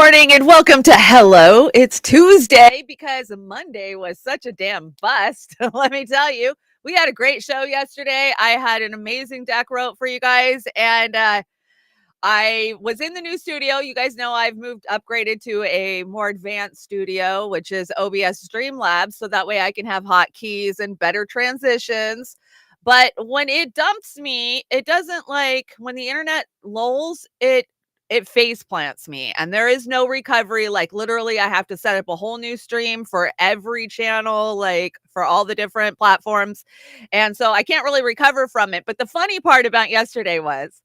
morning and welcome to Hello. It's Tuesday because Monday was such a damn bust. Let me tell you, we had a great show yesterday. I had an amazing deck wrote for you guys, and I was in the new studio. You guys know I've upgraded to a more advanced studio, which is OBS Streamlabs, so that way I can have hotkeys and better transitions. But when it dumps me, it doesn't like when the internet lulls, it face plants me and there is no recovery. Like literally I have to set up a whole new stream for every channel, like for all the different platforms. And so I can't really recover from it. But the funny part about yesterday was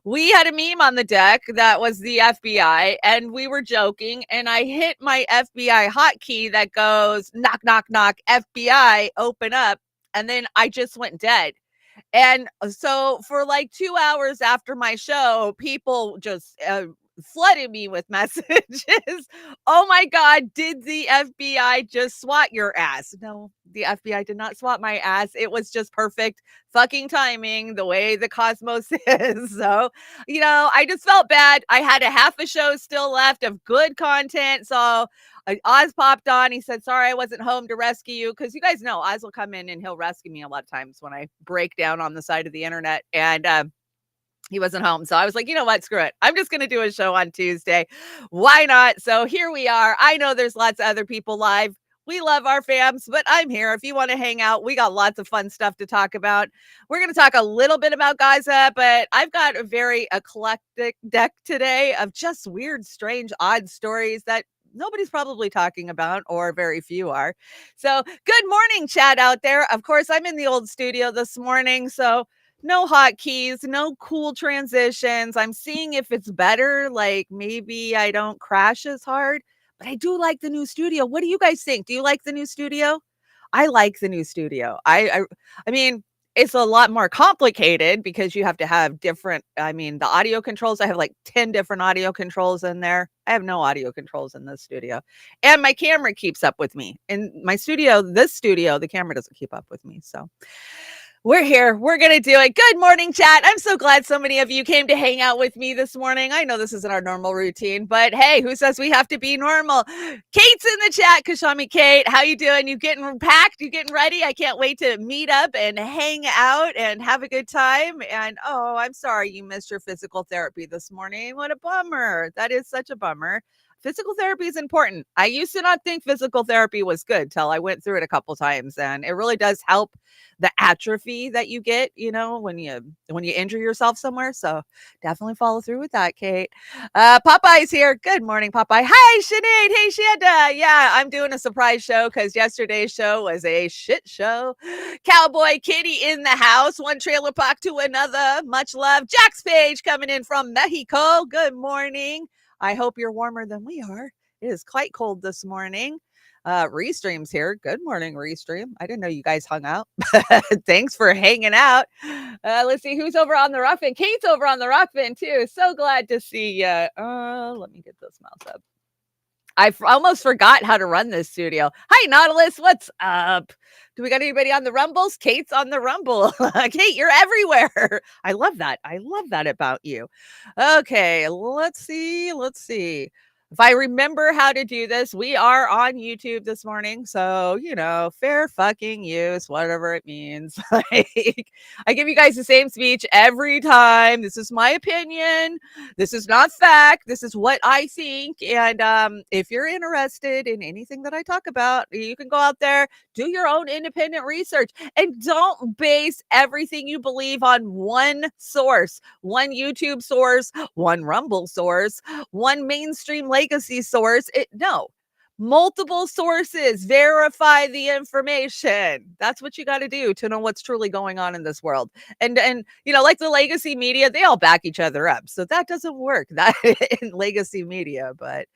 we had a meme on the deck that was the FBI and we were joking and I hit my FBI hotkey that goes knock, knock, knock, FBI, open up. And then I just went dead. And so for like 2 hours after my show, people just flooded me with messages. Oh my God, did the FBI just swat your ass? No, the FBI did not swat my ass. It was just perfect fucking timing, the way the cosmos is. So, I just felt bad. I had a half a show still left of good content. So Oz popped on. He said, sorry, I wasn't home to rescue you. Because you guys know Oz will come in and he'll rescue me a lot of times when I break down on the side of the internet. And he wasn't home. So I was like, you know what? Screw it. I'm just going to do a show on Tuesday. Why not? So here we are. I know there's lots of other people live. We love our fams, but I'm here. If you want to hang out, we got lots of fun stuff to talk about. We're going to talk a little bit about Gaza, but I've got a very eclectic deck today of just weird, strange, odd stories that nobody's probably talking about, or very few are. So good morning, chat out there. Of course, I'm in the old studio this morning, so no hotkeys, no cool transitions. I'm seeing if it's better, like maybe I don't crash as hard, but I do like the new studio. What do you guys think? Do you like the new studio? I like the new studio. I mean, it's a lot more complicated because you have to have different, the audio controls. I have like 10 different audio controls in there. I have no audio controls in this studio. And my camera keeps up with me. In my studio, the camera doesn't keep up with me. So we're here. We're going to do it. Good morning, chat. I'm so glad so many of you came to hang out with me this morning. I know this isn't our normal routine, but hey, who says we have to be normal? Kate's in the chat. Kashami Kate, how you doing? You getting packed? You getting ready? I can't wait to meet up and hang out and have a good time. And oh, I'm sorry you missed your physical therapy this morning. What a bummer. That is such a bummer. Physical therapy is important. I used to not think physical therapy was good till I went through it a couple times, and it really does help the atrophy that you get, when you injure yourself somewhere. So definitely follow through with that, Kate. Popeye's here. Good morning, Popeye. Hi, Sinead. Hey, Shanda. Yeah, I'm doing a surprise show because yesterday's show was a shit show. Cowboy Kitty in the house. One trailer park to another. Much love. Jack's Page coming in from Mexico. Good morning. I hope you're warmer than we are. It is quite cold this morning. Restream's here. Good morning, Restream. I didn't know you guys hung out. Thanks for hanging out. Let's see who's over on the Rokfin. Kate's over on the Rokfin too. So glad to see you. Let me get this mouse up. I almost forgot how to run this studio. Hi, Nautilus. What's up? Do we got anybody on the Rumbles? Kate's on the Rumble. Kate, you're everywhere. I love that. I love that about you. Okay, let's see. If I remember how to do this, we are on YouTube this morning. So, fair fucking use, whatever it means. Like, I give you guys the same speech every time. This is my opinion. This is not fact. This is what I think. And if you're interested in anything that I talk about, you can go out there, do your own independent research, and don't base everything you believe on one source, one YouTube source, one Rumble source, one mainstream legacy source. No, multiple sources. Verify the information. That's what you got to do to know what's truly going on in this world. And like the legacy media, they all back each other up. So that doesn't work that in legacy media. But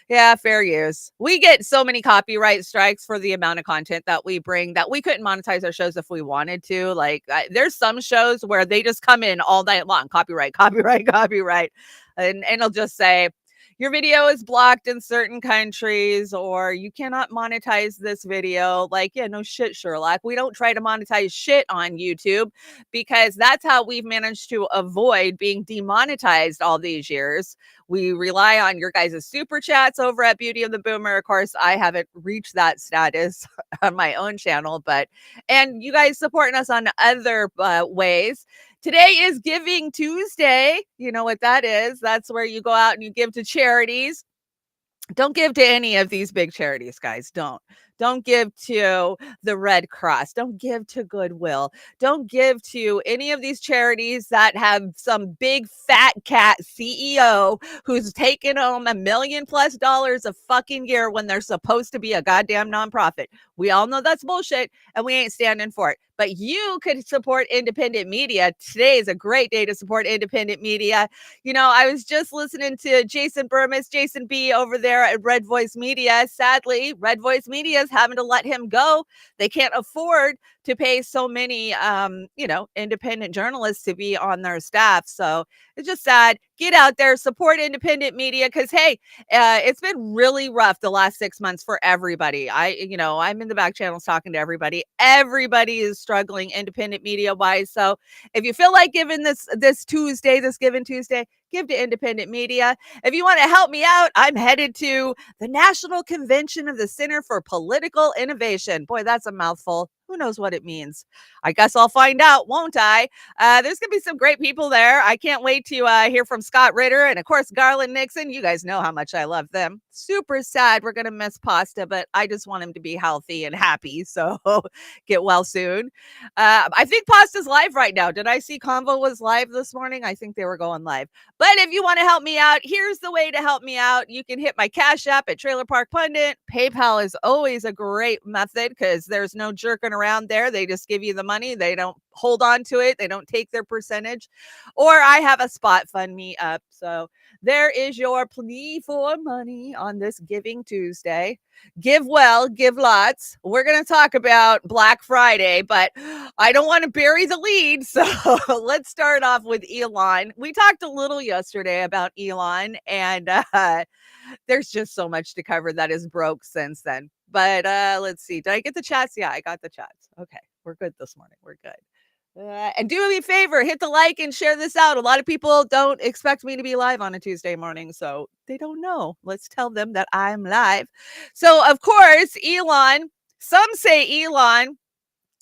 yeah, fair use. We get so many copyright strikes for the amount of content that we bring that we couldn't monetize our shows if we wanted to. Like there's some shows where they just come in all night long, copyright. And it'll just say, your video is blocked in certain countries, or you cannot monetize this video. Like, yeah, no shit, Sherlock. We don't try to monetize shit on YouTube because that's how we've managed to avoid being demonetized all these years. We rely on your guys' super chats over at Beauty of the Boomer. Of course, I haven't reached that status on my own channel, and you guys supporting us on other ways. Today is Giving Tuesday. You know what that is? That's where you go out and you give to charities. Don't give to any of these big charities, guys. Don't give to the Red Cross. Don't give to Goodwill. Don't give to any of these charities that have some big fat cat CEO who's taking home $1 million+ a fucking year when they're supposed to be a goddamn nonprofit. We all know that's bullshit and we ain't standing for it. But you could support independent media. Today is a great day to support independent media. You know, I was just listening to Jason Burmis, Jason B over there at Red Voice Media. Sadly, Red Voice Media is having to let him go. They can't afford to pay so many, independent journalists to be on their staff. So it's just sad. Get out there, support independent media because, hey, it's been really rough the last 6 months for everybody. I'm in the back channels talking to everybody. Everybody is struggling independent media wise. So if you feel like giving this Giving Tuesday, give to independent media. If you want to help me out, I'm headed to the National Convention of the Center for Political Innovation. Boy, that's a mouthful. Who knows what it means? I guess I'll find out, won't I? There's going to be some great people there. I can't wait to hear from Scott Ritter and, of course, Garland Nixon. You guys know how much I love them. Super sad we're going to miss Pasta, but I just want him to be healthy and happy. So get well soon. I think Pasta's live right now. Did I see Convo was live this morning? I think they were going live. But if you want to help me out, here's the way to help me out. You can hit my Cash App at Trailer Park Pundit. PayPal is always a great method because there's no jerking around there. They just give you the money. They don't hold on to it. They don't take their percentage. Or I have a spot fund me up. So there is your plea for money on this Giving Tuesday. Give well, give lots. We're going to talk about Black Friday, but I don't want to bury the lead. So let's start off with Elon. We talked a little yesterday about Elon, and there's just so much to cover that is broke since then. But let's see. Did I get the chats? Yeah, I got the chats. Okay, we're good this morning. We're good. And do me a favor, hit the like and share this out. A lot of people don't expect me to be live on a Tuesday morning, so they don't know. Let's tell them that I'm live. So, of course, Elon, some say Elon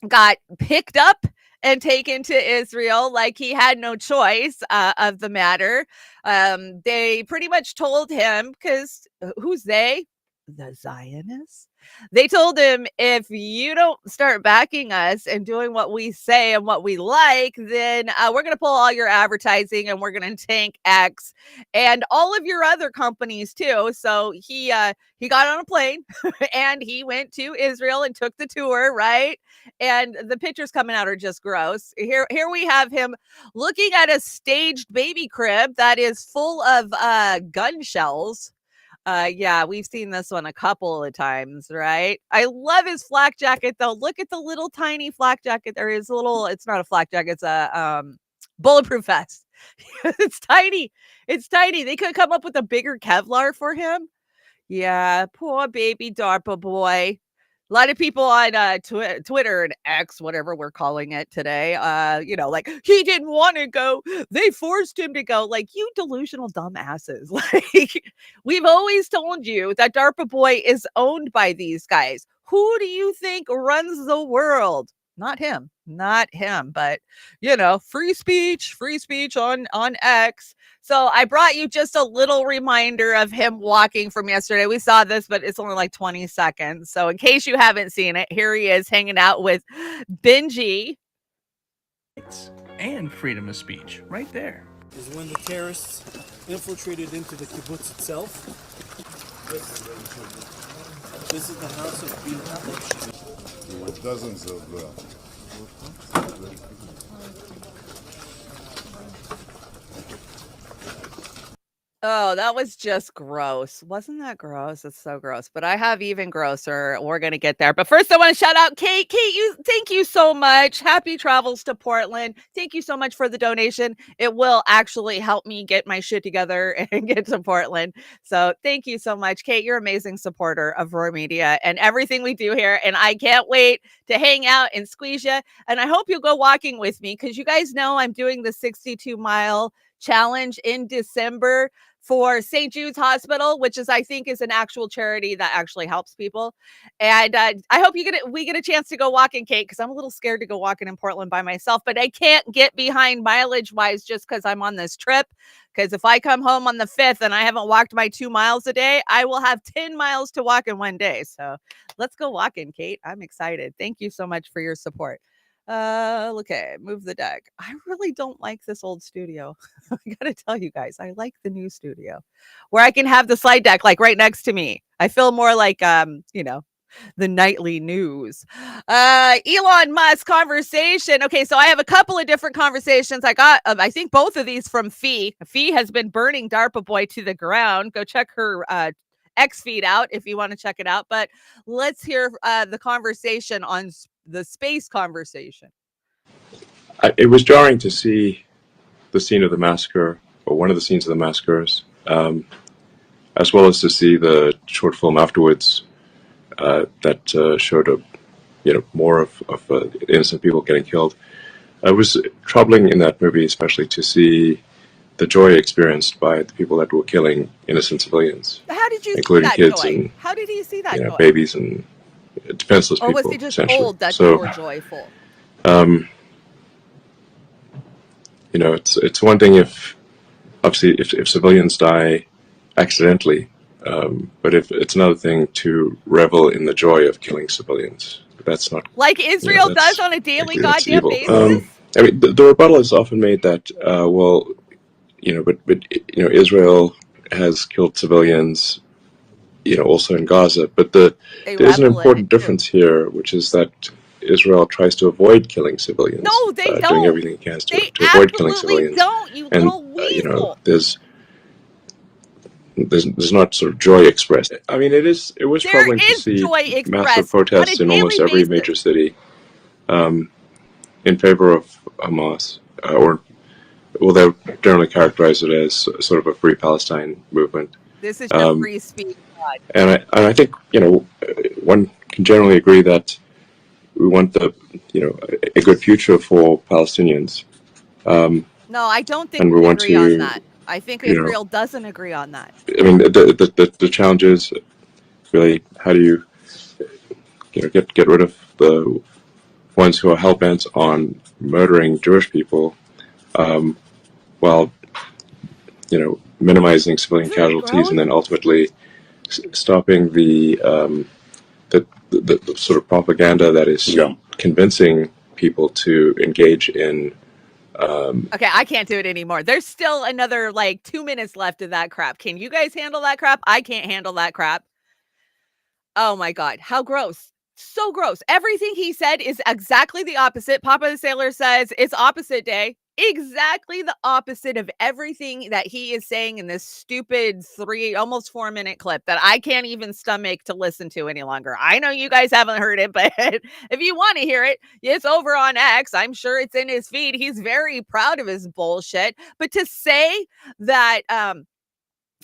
got picked up and taken to Israel like he had no choice of the matter. They pretty much told him, because who's they? The Zionists. They told him, if you don't start backing us and doing what we say and what we like, then we're going to pull all your advertising and we're going to tank X and all of your other companies too. So he got on a plane and he went to Israel and took the tour, right? And the pictures coming out are just gross. Here we have him looking at a staged baby crib that is full of gun shells. Yeah, we've seen this one a couple of times, right? I love his flak jacket though. Look at the little tiny flak jacket. There is it's not a flak jacket, it's a bulletproof vest. It's tiny. It's tiny. They could come up with a bigger Kevlar for him. Yeah, poor baby DARPA boy. A lot of people on Twitter and X, whatever we're calling it today, like, he didn't want to go. They forced him to go. Like, you delusional dumbasses. Like, we've always told you that DARPA boy is owned by these guys. Who do you think runs the world? Not him, but free speech on X. So I brought you just a little reminder of him walking from yesterday. We saw this, but it's only like 20 seconds. So in case you haven't seen it, here he is hanging out with Benji. And freedom of speech right there. Is when the terrorists infiltrated into the kibbutz itself. This is the house of Bin. There were dozens of Oh, that was just gross. Wasn't that gross? It's so gross. But I have even grosser. We're gonna get there. But first, I want to shout out Kate. Kate, thank you so much. Happy travels to Portland. Thank you so much for the donation. It will actually help me get my shit together and get to Portland. So thank you so much, Kate. You're an amazing supporter of Roar Media and everything we do here. And I can't wait to hang out and squeeze you. And I hope you'll go walking with me because you guys know I'm doing the 62-mile challenge in December for St. Jude's Hospital, which is, I think, is an actual charity that actually helps people. And I hope we get a chance to go walking, Kate, because I'm a little scared to go walking in Portland by myself, but I can't get behind mileage wise just because I'm on this trip. Because if I come home on the 5th and I haven't walked my 2 miles a day, I will have 10 miles to walk in one day. So let's go walking, Kate. I'm excited. Thank you so much for your support. Okay, move the deck. I really don't like this old studio. I gotta tell you guys, I like the new studio where I can have the slide deck like right next to me. I feel more like the nightly news. Elon Musk conversation. Okay, so I have a couple of different conversations. I got I think both of these from Fee. Fee has been burning DARPA Boy to the ground. Go check her X feed out if you want to check it out. But let's hear the conversation on the space conversation. It was jarring to see the scene of the massacre, or one of the scenes of the massacres, as well as to see the short film afterwards that showed more of innocent people getting killed. It was troubling in that movie, especially to see the joy experienced by the people that were killing innocent civilians. How did you including see that kids joy? and how did he see that joy? babies and defenseless or people. was he just told that they were joyful? It's one thing if obviously if civilians die accidentally, but if it's another thing to revel in the joy of killing civilians. That's not like Israel does on a daily goddamn basis. I mean, the rebuttal is often made that but Israel has killed civilians, also in Gaza. But there's an important difference here, which is that Israel tries to avoid killing civilians. No, they don't. Doing everything it can to avoid killing civilians. Don't, you little weasel. There's not sort of joy expressed. I mean, it was troubling to see massive protests in almost every major city in favor of Hamas, they'll generally characterize it as sort of a Free Palestine movement. This is just free speech. And I think one can generally agree that we want a good future for Palestinians. No, I don't think we agree on that. I think Israel doesn't agree on that. I mean, the challenge is really how do you get rid of the ones who are hell-bent on murdering Jewish people, while minimizing civilian casualties, and then ultimately stopping the sort of propaganda that is convincing people to engage in. Okay, I can't do it anymore. There's still another 2 minutes left of that crap. Can you guys handle that crap? I can't handle that crap. Oh my God, how gross. So gross. Everything he said is exactly the opposite. Papa the Sailor says it's opposite day. Exactly the opposite of everything that he is saying in this stupid almost 4 minute clip that I can't even stomach to listen to any longer. I know you guys haven't heard it, but if you want to hear it, it's over on X. I'm sure it's in his feed. He's very proud of his bullshit. But to say that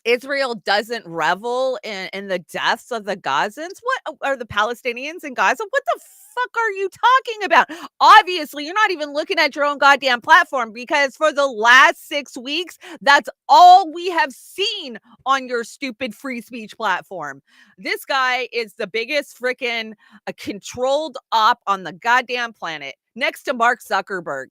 Israel doesn't revel in the deaths of the Gazans? What are the Palestinians in Gaza? What the fuck are you talking about? Obviously, you're not even looking at your own goddamn platform, because for the last 6 weeks, that's all we have seen on your stupid free speech platform. This guy is the biggest freaking controlled op on the goddamn planet, next to Mark Zuckerberg.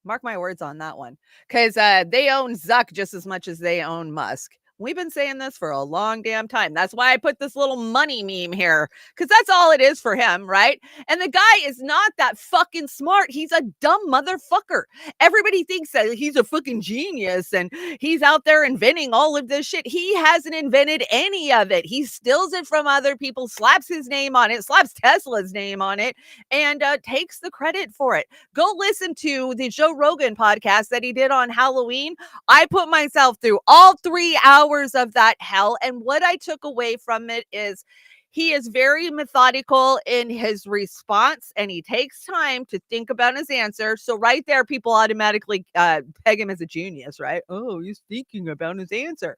Mark my words on that one, because they own Zuck just as much as they own Musk. We've been saying this for a long damn time. That's why I put this little money meme here, because that's all it is for him, right? And the guy is not that fucking smart. He's a dumb motherfucker. Everybody thinks that he's a fucking genius and he's out there inventing all of this shit. He hasn't invented any of it. He steals it from other people, slaps his name on it, slaps Tesla's name on it, and takes the credit for it. Go listen to the Joe Rogan podcast that he did on Halloween. I put myself through all 3 hours of that hell. And what I took away from it is he is very methodical in his response and he takes time to think about his answer. So right there, people automatically peg him as a genius, right? Oh, he's thinking about his answer.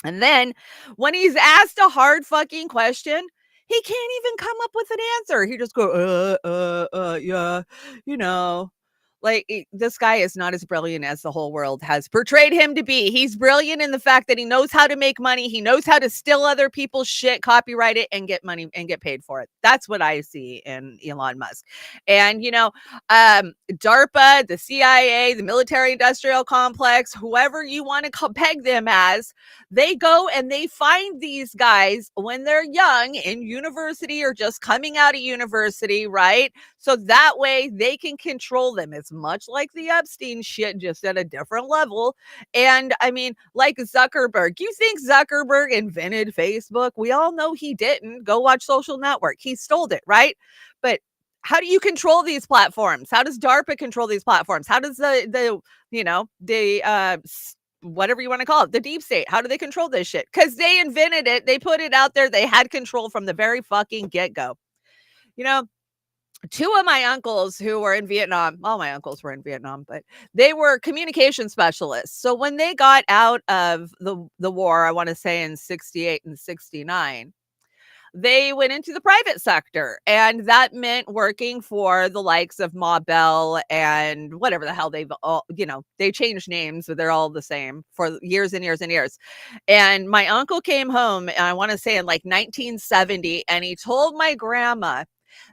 And then when he's asked a hard fucking question, he can't even come up with an answer. He just go, yeah, you know. Like, this guy is not as brilliant as the whole world has portrayed him to be. He's brilliant in the fact that he knows how to make money. He knows how to steal other people's shit, copyright it, and get money and get paid for it. That's what I see in Elon Musk. And, DARPA, the CIA, the military industrial complex, whoever you want to peg them as, they go and they find these guys when they're young in university or just coming out of university, right? So that way they can control them. It's much like the Epstein shit, just at a different level. And I mean, like Zuckerberg, you think Zuckerberg invented Facebook? We all know he didn't. Go watch Social Network. He stole it, right? But how do you control these platforms? How does DARPA control these platforms? How does the whatever you want to call it, the deep state, how do they control this shit? Because they invented it. They put it out there. They had control from the very fucking get-go. Two of my uncles who were in Vietnam, all my uncles were in Vietnam, but they were communication specialists. So when they got out of the war, I want to say in 68 and 69, they went into the private sector, and that meant working for the likes of Ma Bell and whatever the hell they've all, they changed names, but they're all the same for years and years and years. And my uncle came home, and I want to say in like 1970, and he told my grandma,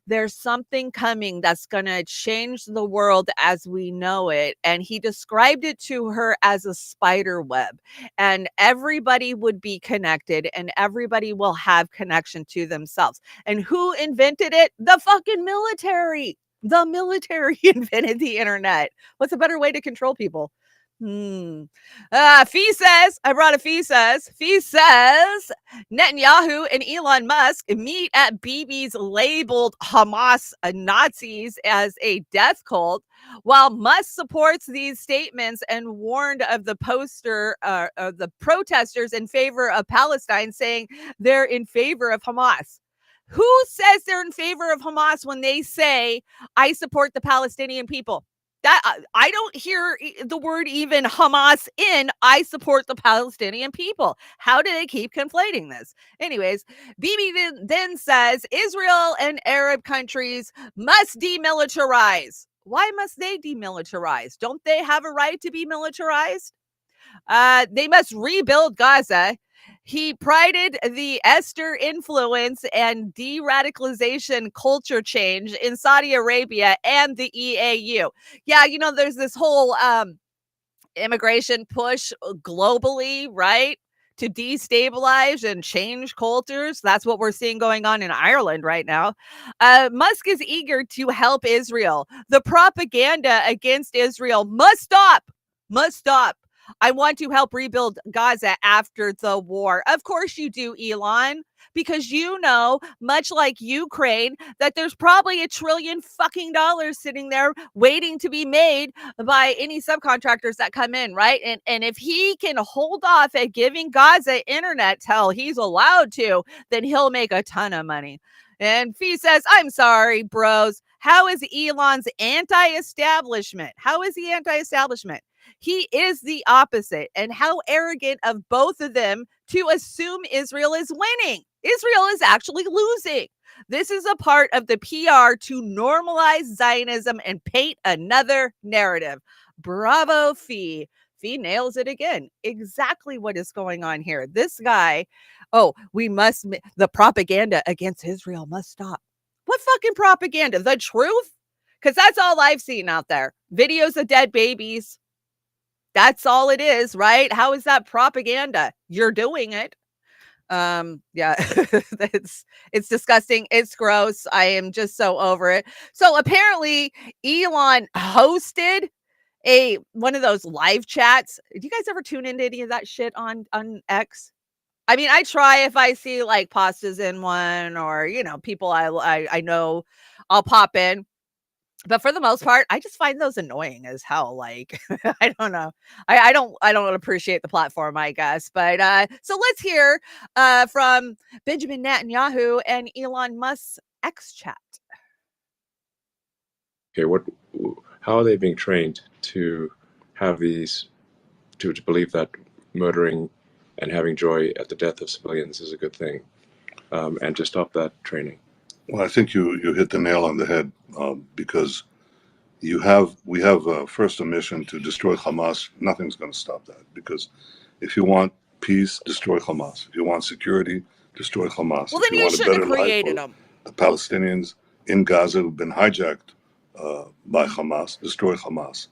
there's something coming that's going to change the world as we know it. And he described it to her as a spider web, and everybody would be connected and everybody will have connection to themselves. And who invented it? The fucking military. The military invented the internet. What's a better way to control people? Fee says, I brought a Fee says. Fee says Netanyahu and Elon Musk meet at Bibi's labeled Hamas Nazis as a death cult, while Musk supports these statements and warned of the protesters in favor of Palestine, saying they're in favor of Hamas. Who says they're in favor of Hamas when they say, I support the Palestinian people? That I don't hear the word even Hamas in I support the Palestinian people. How do they keep conflating this? Anyways, Bibi then says Israel and Arab countries must demilitarize. Why must they demilitarize? Don't they have a right to be militarized? They must rebuild Gaza. He prided the Esther influence and de-radicalization culture change in Saudi Arabia and the EAU. Yeah, there's this whole immigration push globally, right? To destabilize and change cultures. That's what we're seeing going on in Ireland right now. Musk is eager to help Israel. The propaganda against Israel must stop. Must stop. I want to help rebuild Gaza after the war. Of course you do, Elon, because much like Ukraine, that there's probably $1 trillion fucking sitting there waiting to be made by any subcontractors that come in, right? And if he can hold off at giving Gaza internet till he's allowed to, then he'll make a ton of money. And Fee says, I'm sorry, bros. How is Elon's anti-establishment? How is he anti-establishment? He is the opposite. And how arrogant of both of them to assume Israel is winning. Israel is actually losing. This is a part of the PR to normalize Zionism and paint another narrative. Bravo, Fee. Fee nails it again. Exactly what is going on here. This guy, the propaganda against Israel must stop. What fucking propaganda? The truth? Because that's all I've seen out there. Videos of dead babies. That's all it is, right? How is that propaganda? You're doing it. Yeah, it's disgusting. It's gross. I am just so over it. So apparently Elon hosted one of those live chats. Do you guys ever tune into any of that shit on X? I mean, I try if I see like pastas in one, or people I know, I'll pop in. But for the most part, I just find those annoying as hell. Like, I don't know. I don't appreciate the platform, I guess. But so let's hear from Benjamin Netanyahu and Elon Musk's X chat. Okay, how are they being trained to have these, to believe that murdering and having joy at the death of civilians is a good thing, and to stop that training? Well, I think you hit the nail on the head, because we have first a mission to destroy Hamas. Nothing's going to stop that, because if you want peace, destroy Hamas. If you want security, destroy Hamas. Well, if then you you want a shouldn't better have life created for them. the Palestinians in Gaza who've been hijacked by Hamas, destroy Hamas.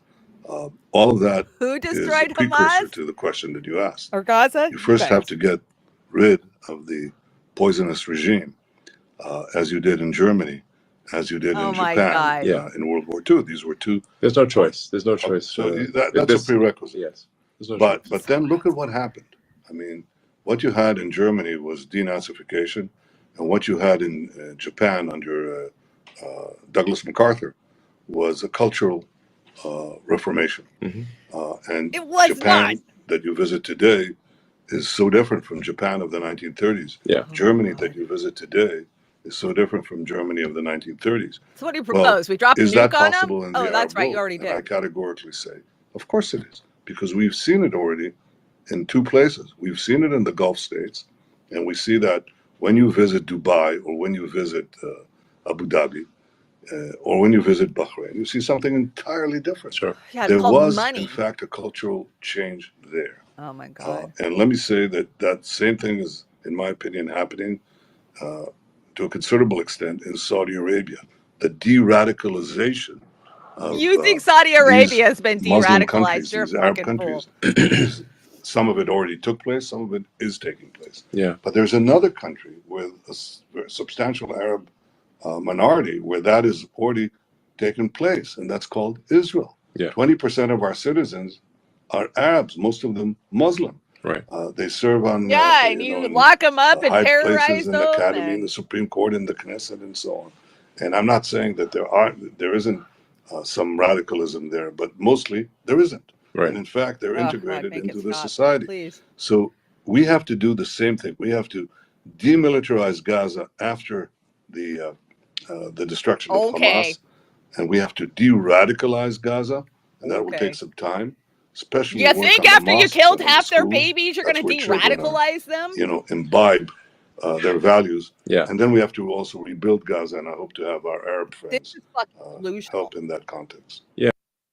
All of that Who is a destroyed precursor Hamas to the question that you asked. or Gaza? You first guys. have to get rid of the poisonous regime, as you did in Germany, as you did Oh in my Japan, God. Yeah. in World War II. These were two. There's no choice. There's no choice. So that's a prerequisite. Yes. There's no choice. But then look at what happened. I mean, what you had in Germany was denazification, and what you had in Japan under Douglas MacArthur was a cultural reformation. Mhm. And It was Japan not. that you visit today is so different from Japan of the 1930s. Yeah. Germany that you visit today is so different from Germany of the 1930s. So what do you Well, propose? We drop a is that nuke on them? possible in the Oh, Arab that's right. You world? already And I did. categorically say, of course it is, because we've seen it already in two places. We've seen it in the Gulf states, and we see that when you visit Dubai or when you visit Abu Dhabi, or when you visit Bahrain, you see something entirely different. Sure. Yeah, it's There called was, money. in fact, a cultural change there. Oh my God. And let me say that same thing is, in my opinion, happening to a considerable extent in Saudi Arabia. The de-radicalization of You think Saudi Arabia has been Muslim de-radicalized? countries, You're a these Arab fucking countries, fool. some of it already took place, some of it is taking place. Yeah. But there's another country with a substantial Arab minority where that is already taken place, and that's called Israel. Yeah. 20% of our citizens are Arabs, most of them Muslim. Right. They serve on Yeah, and you lock them up and high terrorize places in the them. academy, in And the Supreme Court, in the Knesset, and so on. And I'm not saying that there isn't some radicalism there, but mostly there isn't. Right. And in fact, they're God, integrated make into it the stop, society. please. So we have to do the same thing. We have to demilitarize Gaza after the destruction of Okay. Hamas, and we have to de-radicalize Gaza, and that will Okay. take some time. Especially You work think on the after you mosques killed and on the half their schools. babies, you're going That's to where children are, de-radicalize them? imbibe their values. Yeah. And then we have to also rebuild Gaza, and I hope to have our Arab This friends is fucking delusional. help in that context.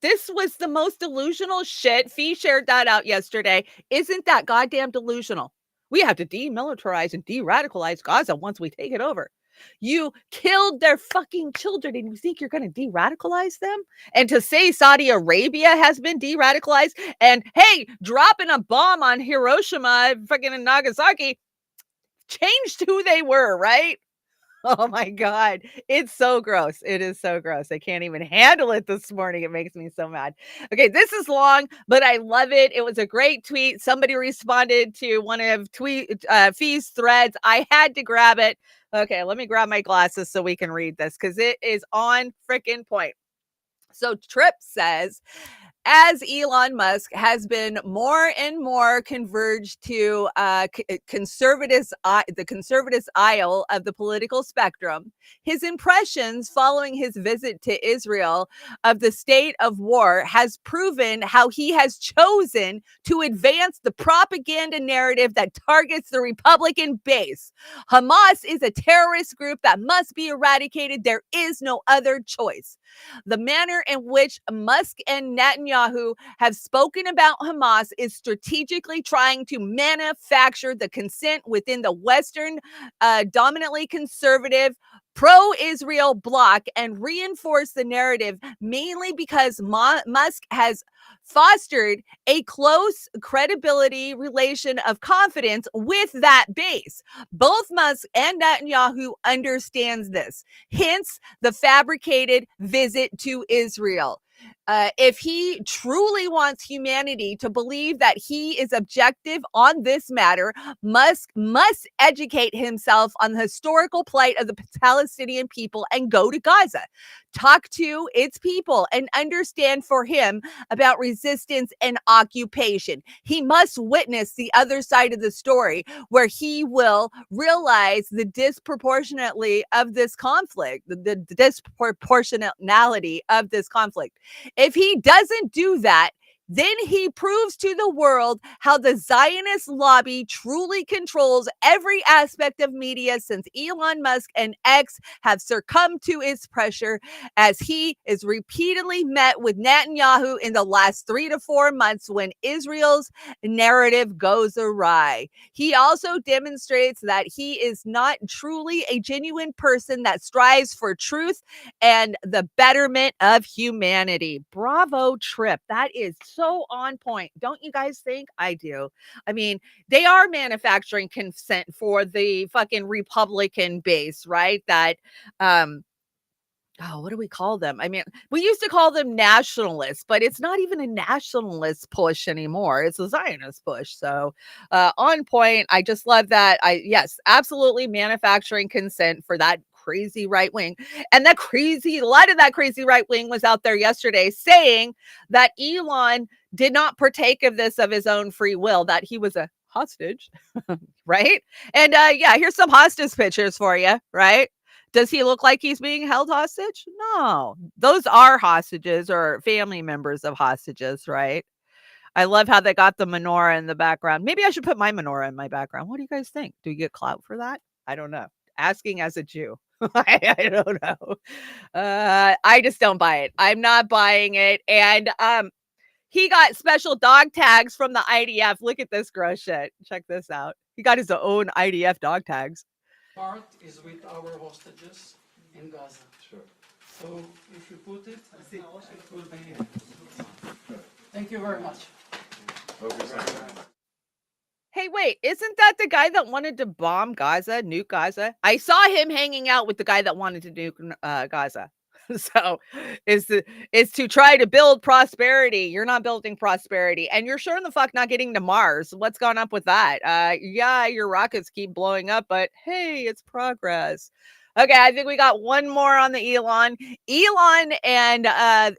This was the most delusional shit. Fee shared that out yesterday. Isn't that goddamn delusional? We have to demilitarize and de-radicalize Gaza once we take it over. You killed their fucking children and you think you're going to de-radicalize them? And to say Saudi Arabia has been de-radicalized and, hey, dropping a bomb on Hiroshima, fucking in Nagasaki, changed who they were, right? Oh my God. It's so gross. It is so gross. I can't even handle it this morning. It makes me so mad. Okay, this is long, but I love it. It was a great tweet. Somebody responded to one of Fee's threads. I had to grab it. Okay, let me grab my glasses so we can read this because it is on freaking point. So Trip says, as Elon Musk has been more and more converged to the conservative aisle of the political spectrum, his impressions following his visit to Israel of the state of war has proven how he has chosen to advance the propaganda narrative that targets the Republican base. Hamas is a terrorist group that must be eradicated. There is no other choice. The manner in which Musk and Netanyahu have spoken about Hamas is strategically trying to manufacture the consent within the Western, dominantly conservative, pro-Israel bloc and reinforce the narrative, mainly because Musk has fostered a close credibility relation of confidence with that base. Both Musk and Netanyahu understands this, hence the fabricated visit to Israel. If he truly wants humanity to believe that he is objective on this matter, Musk must educate himself on the historical plight of the Palestinian people and go to Gaza, talk to its people, and understand for him about resistance and occupation. He must witness the other side of the story, where he will realize the disproportionately of this conflict, the disproportionality of this conflict. If he doesn't do that, then he proves to the world how the Zionist lobby truly controls every aspect of media, since Elon Musk and X have succumbed to its pressure, as he is repeatedly met with Netanyahu in the last 3 to 4 months when Israel's narrative goes awry. He also demonstrates that he is not truly a genuine person that strives for truth and the betterment of humanity. Bravo, Trip. That is so on point. Don't you guys think? I do. I mean, they are manufacturing consent for the fucking Republican base, right? That, what do we call them? I mean, we used to call them nationalists, but it's not even a nationalist push anymore. It's a Zionist push. So, on point. I just love that. Yes, absolutely manufacturing consent for that crazy right wing. And a lot of that crazy right wing was out there yesterday saying that Elon did not partake of this of his own free will, that he was a hostage, right? And here's some hostage pictures for you, right? Does he look like he's being held hostage? No, those are hostages or family members of hostages, right? I love how they got the menorah in the background. Maybe I should put my menorah in my background. What do you guys think? Do you get clout for that? I don't know. Asking as a Jew. I don't know. I just don't buy it. I'm not buying it. And he got special dog tags from the IDF. Look at this gross shit. Check this out. He got his own IDF dog tags. Part is with our hostages in Gaza. Sure. So if you put it, it will be here. Thank you very much. Hey, wait, isn't that the guy that wanted to bomb Gaza, nuke Gaza? I saw him hanging out with the guy that wanted to nuke Gaza. So is to try to build prosperity. You're not building prosperity, and you're sure in the fuck not getting to Mars. What's gone up with that? Your rockets keep blowing up, but hey, it's progress. Okay, I think we got one more on the Elon. Elon and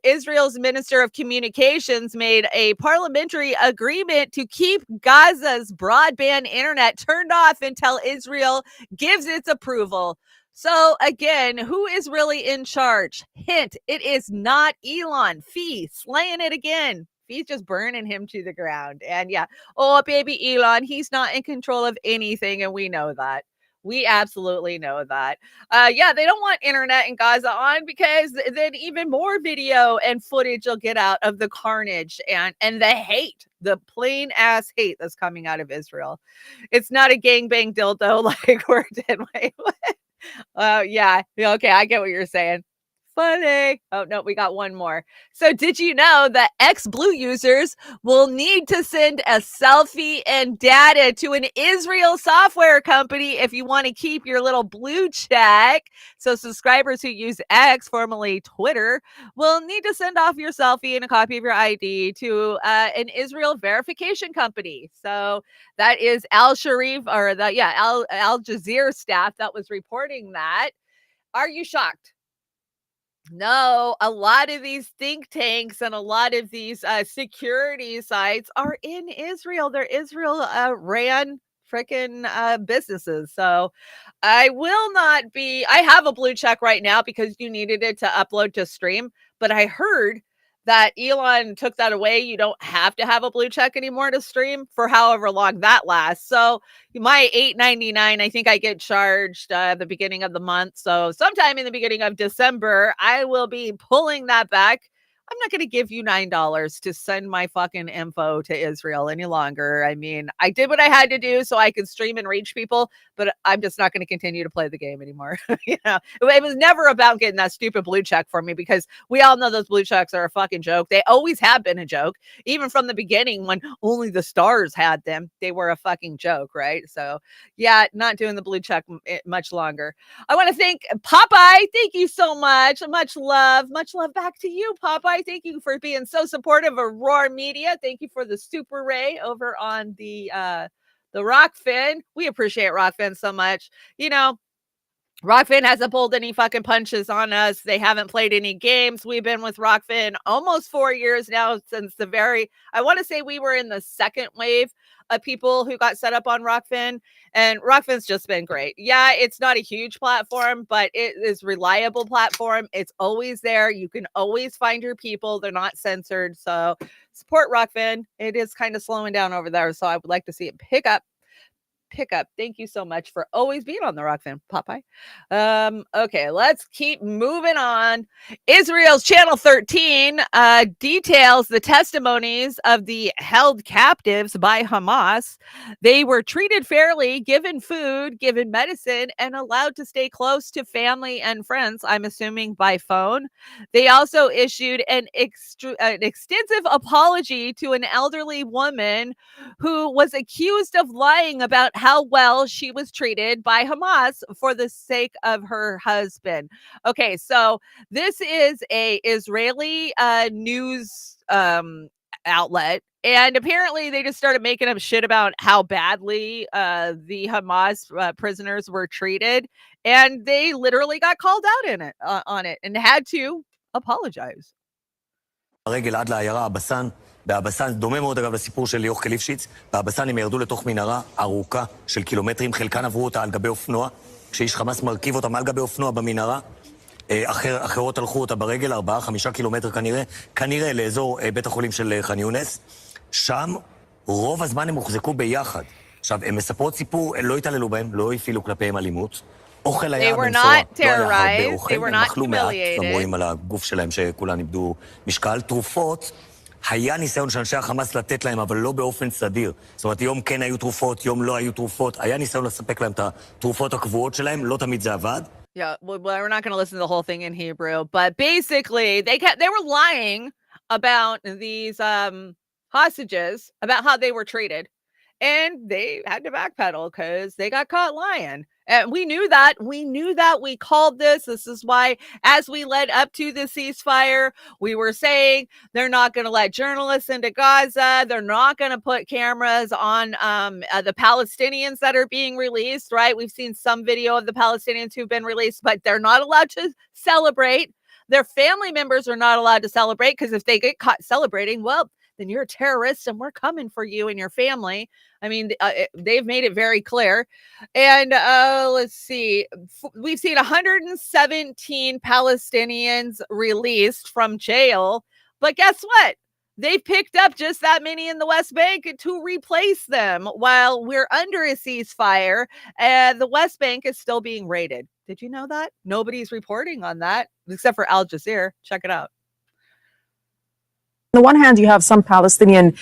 Israel's Minister of Communications made a parliamentary agreement to keep Gaza's broadband internet turned off until Israel gives its approval. So again, who is really in charge? Hint, it is not Elon. Fee slaying it again. Fee's just burning him to the ground. And baby Elon, he's not in control of anything, and we know that. We absolutely know that. They don't want internet in Gaza on, because then even more video and footage will get out of the carnage and the hate, the plain ass hate that's coming out of Israel. It's not a gangbang dildo like we're doing. Wait, what? Okay, I get what you're saying. Funny. Oh, no, we got one more. So did you know that ex-Blue users will need to send a selfie and data to an Israel software company if you want to keep your little blue check? So subscribers who use X, formerly Twitter, will need to send off your selfie and a copy of your ID to an Israel verification company. So that is Al Jazeera staff that was reporting that. Are you shocked? No, a lot of these think tanks and a lot of these security sites are in Israel. They're Israel ran freaking businesses. So I will not be, I have a blue check right now because you needed it to upload to stream, but I heard that Elon took that away. You don't have to have a blue check anymore to stream for however long that lasts. So my $8.99, I think I get charged the beginning of the month. So sometime in the beginning of December, I will be pulling that back. I'm not going to give you $9 to send my fucking info to Israel any longer. I mean, I did what I had to do so I could stream and reach people, but I'm just not going to continue to play the game anymore. It was never about getting that stupid blue check for me, because we all know those blue checks are a fucking joke. They always have been a joke. Even from the beginning, when only the stars had them, they were a fucking joke, right? So yeah, not doing the blue check much longer. I want to thank Popeye. Thank you so much. Much love back to you, Popeye. Thank you for being so supportive of Roar Media. Thank you for the Super Ray over on the Rokfin. We appreciate Rokfin so much. Rokfin hasn't pulled any fucking punches on us. They haven't played any games. We've been with Rokfin almost 4 years now, since I want to say we were in the second wave of people who got set up on Rokfin, and Rokfin's just been great. Yeah, it's not a huge platform, but it is a reliable platform. It's always there. You can always find your people. They're not censored. So support Rokfin. It is kind of slowing down over there, so I would like to see it pick up. Thank you so much for always being on the Rokfin, Popeye. Okay, let's keep moving on. Israel's Channel 13 details the testimonies of the held captives by Hamas. They were treated fairly, given food, given medicine, and allowed to stay close to family and friends, I'm assuming by phone. They also issued an extensive apology to an elderly woman who was accused of lying about how well she was treated by Hamas for the sake of her husband. Okay, so this is a Israeli news outlet, and apparently they just started making up shit about how badly the Hamas prisoners were treated, and they literally got called out on it and had to apologize. הרגל עד לעיירה הבסן, והבסן דומה מאוד אגב לסיפור של ליאור קליפשיץ, והבסן הם ירדו לתוך מנהרה ארוכה של קילומטרים, חלקן עברו אותה על גבי אופנוע, כשאיש חמאס מרכיב אותם על גבי אופנוע במנהרה, אחרות הלכו אותה ברגל 4-5 קילומטר כנראה לאזור בית החולים של ח'אן יונס. שם רוב הזמן הם הוחזקו ביחד. עכשיו, הם מספרות סיפור, לא התעללו בהם, לא הפעילו כלפיהם אלימות. אוכל היה במשורה, לא היה הרבה אוכל, הם אכלו מעט, גם רואים על הגוף שלהם שכולן איבדו משקל. תרופות, היה ניסיון של אנשי החמאס לתת להם, אבל לא באופן סדיר. זאת אומרת, יום כן היו תרופות, יום לא היו תרופות, היה ניסיון לספק להם את התרופות הקבועות שלהם, לא תמיד זה עבד. Yeah, well, we're not going to listen to the whole thing in Hebrew, but basically they were lying about these hostages, about how they were treated, and they had to backpedal because they got caught lying. And we knew that. We called this. This is why, as we led up to the ceasefire, we were saying they're not going to let journalists into Gaza. They're not going to put cameras on the Palestinians that are being released, right? We've seen some video of the Palestinians who've been released, but they're not allowed to celebrate. Their family members are not allowed to celebrate, because if they get caught celebrating, well, then you're a terrorist and we're coming for you and your family. I mean, they've made it very clear. And let's see. We've seen 117 Palestinians released from jail. But guess what? They've picked up just that many in the West Bank to replace them while we're under a ceasefire. The West Bank is still being raided. Did you know that? Nobody's reporting on that except for Al Jazeera. Check it out. On the one hand, you have some Palestinian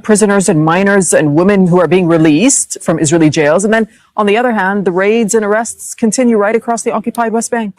prisoners and minors and women who are being released from Israeli jails. And then on the other hand, the raids and arrests continue right across the occupied West Bank.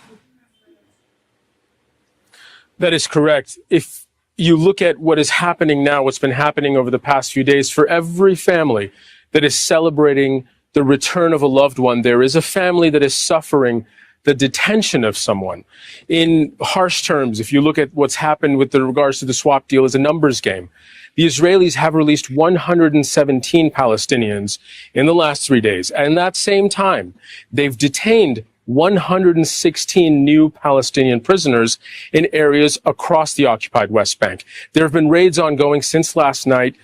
That is correct. If you look at what is happening now, what's been happening over the past few days, for every family that is celebrating the return of a loved one, there is a family that is suffering the detention of someone. In harsh terms, if you look at what's happened with regards to the swap deal, is a numbers game. The Israelis have released 117 Palestinians in the last 3 days. And in that same time, they've detained 116 new Palestinian prisoners in areas across the occupied West Bank. There have been raids ongoing since last night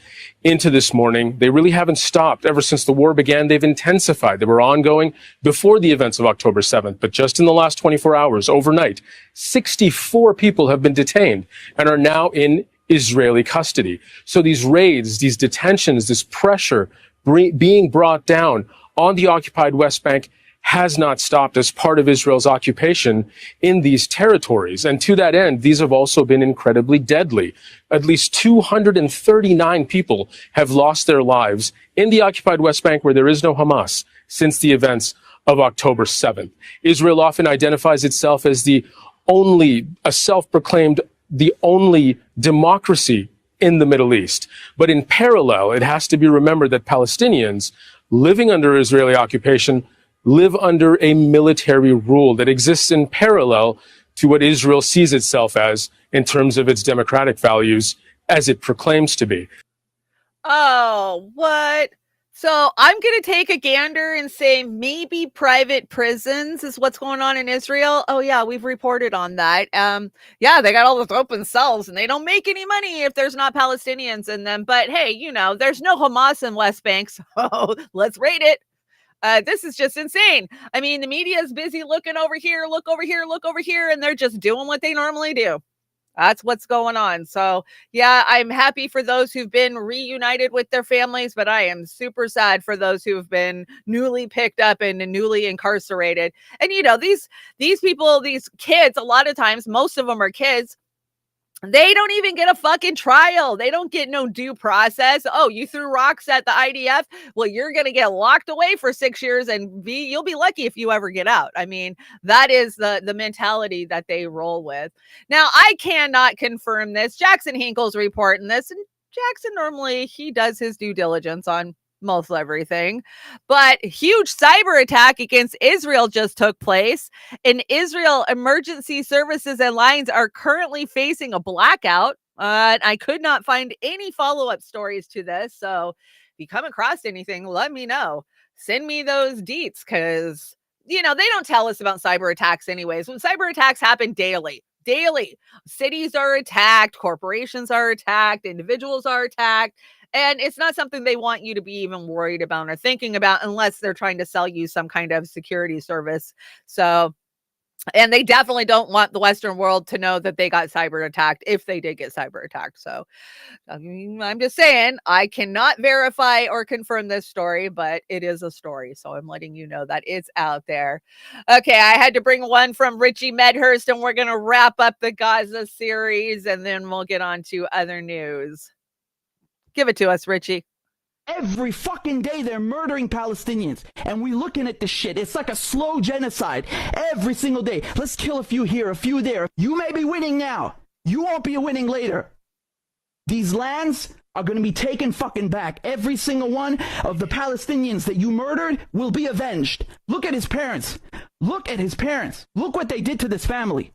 into this morning. They really haven't stopped ever since the war began. They've intensified. They were ongoing before the events of October 7th, but just in the last 24 hours, overnight, 64 people have been detained and are now in Israeli custody. So these raids, these detentions, this pressure being brought down on the occupied West Bank has not stopped as part of Israel's occupation in these territories. And to that end, these have also been incredibly deadly. At least 239 people have lost their lives in the occupied West Bank, where there is no Hamas, since the events of October 7th. Israel often identifies itself as the only democracy in the Middle East. But in parallel, it has to be remembered that Palestinians living under Israeli occupation live under a military rule that exists in parallel to what Israel sees itself as in terms of its democratic values, as it proclaims to be. Oh, what? So I'm going to take a gander and say maybe private prisons is what's going on in Israel. Oh yeah, we've reported on that. Yeah, they got all those open cells and they don't make any money if there's not Palestinians in them. But hey, there's no Hamas in West Bank, so let's raid it. This is just insane. I mean, the media is busy looking over here, look over here, look over here, and they're just doing what they normally do. That's what's going on. So, yeah, I'm happy for those who've been reunited with their families, but I am super sad for those who've been newly picked up and newly incarcerated. And, these people, these kids, a lot of times, most of them are kids. They don't even get a fucking trial. They don't get no due process. Oh, you threw rocks at the IDF? Well, you're going to get locked away for 6 years and you'll be lucky if you ever get out. I mean, that is the mentality that they roll with. Now, I cannot confirm this. Jackson Hinkle's reporting this, and Jackson normally, he does his due diligence on most everything, but huge cyber attack against Israel just took place, and Israel emergency services and lines are currently facing a blackout. I could not find any follow-up stories to this, so if you come across anything, let me know. Send me those deets, because they don't tell us about cyber attacks anyways. When cyber attacks happen daily, cities are attacked, corporations are attacked, individuals are attacked. And it's not something they want you to be even worried about or thinking about unless they're trying to sell you some kind of security service. So, and they definitely don't want the Western world to know that they got cyber attacked if they did get cyber attacked. So I'm just saying, I cannot verify or confirm this story, but it is a story. So I'm letting you know that it's out there. Okay, I had to bring one from Richie Medhurst, and we're going to wrap up the Gaza series, and then we'll get on to other news. Give it to us, Richie. Every fucking day they're murdering Palestinians, and we looking at this shit. It's like a slow genocide every single day. Let's kill a few here, a few there. You may be winning now. You won't be winning later. These lands are going to be taken fucking back. Every single one of the Palestinians that you murdered will be avenged. Look at his parents. Look at his parents. Look what they did to this family.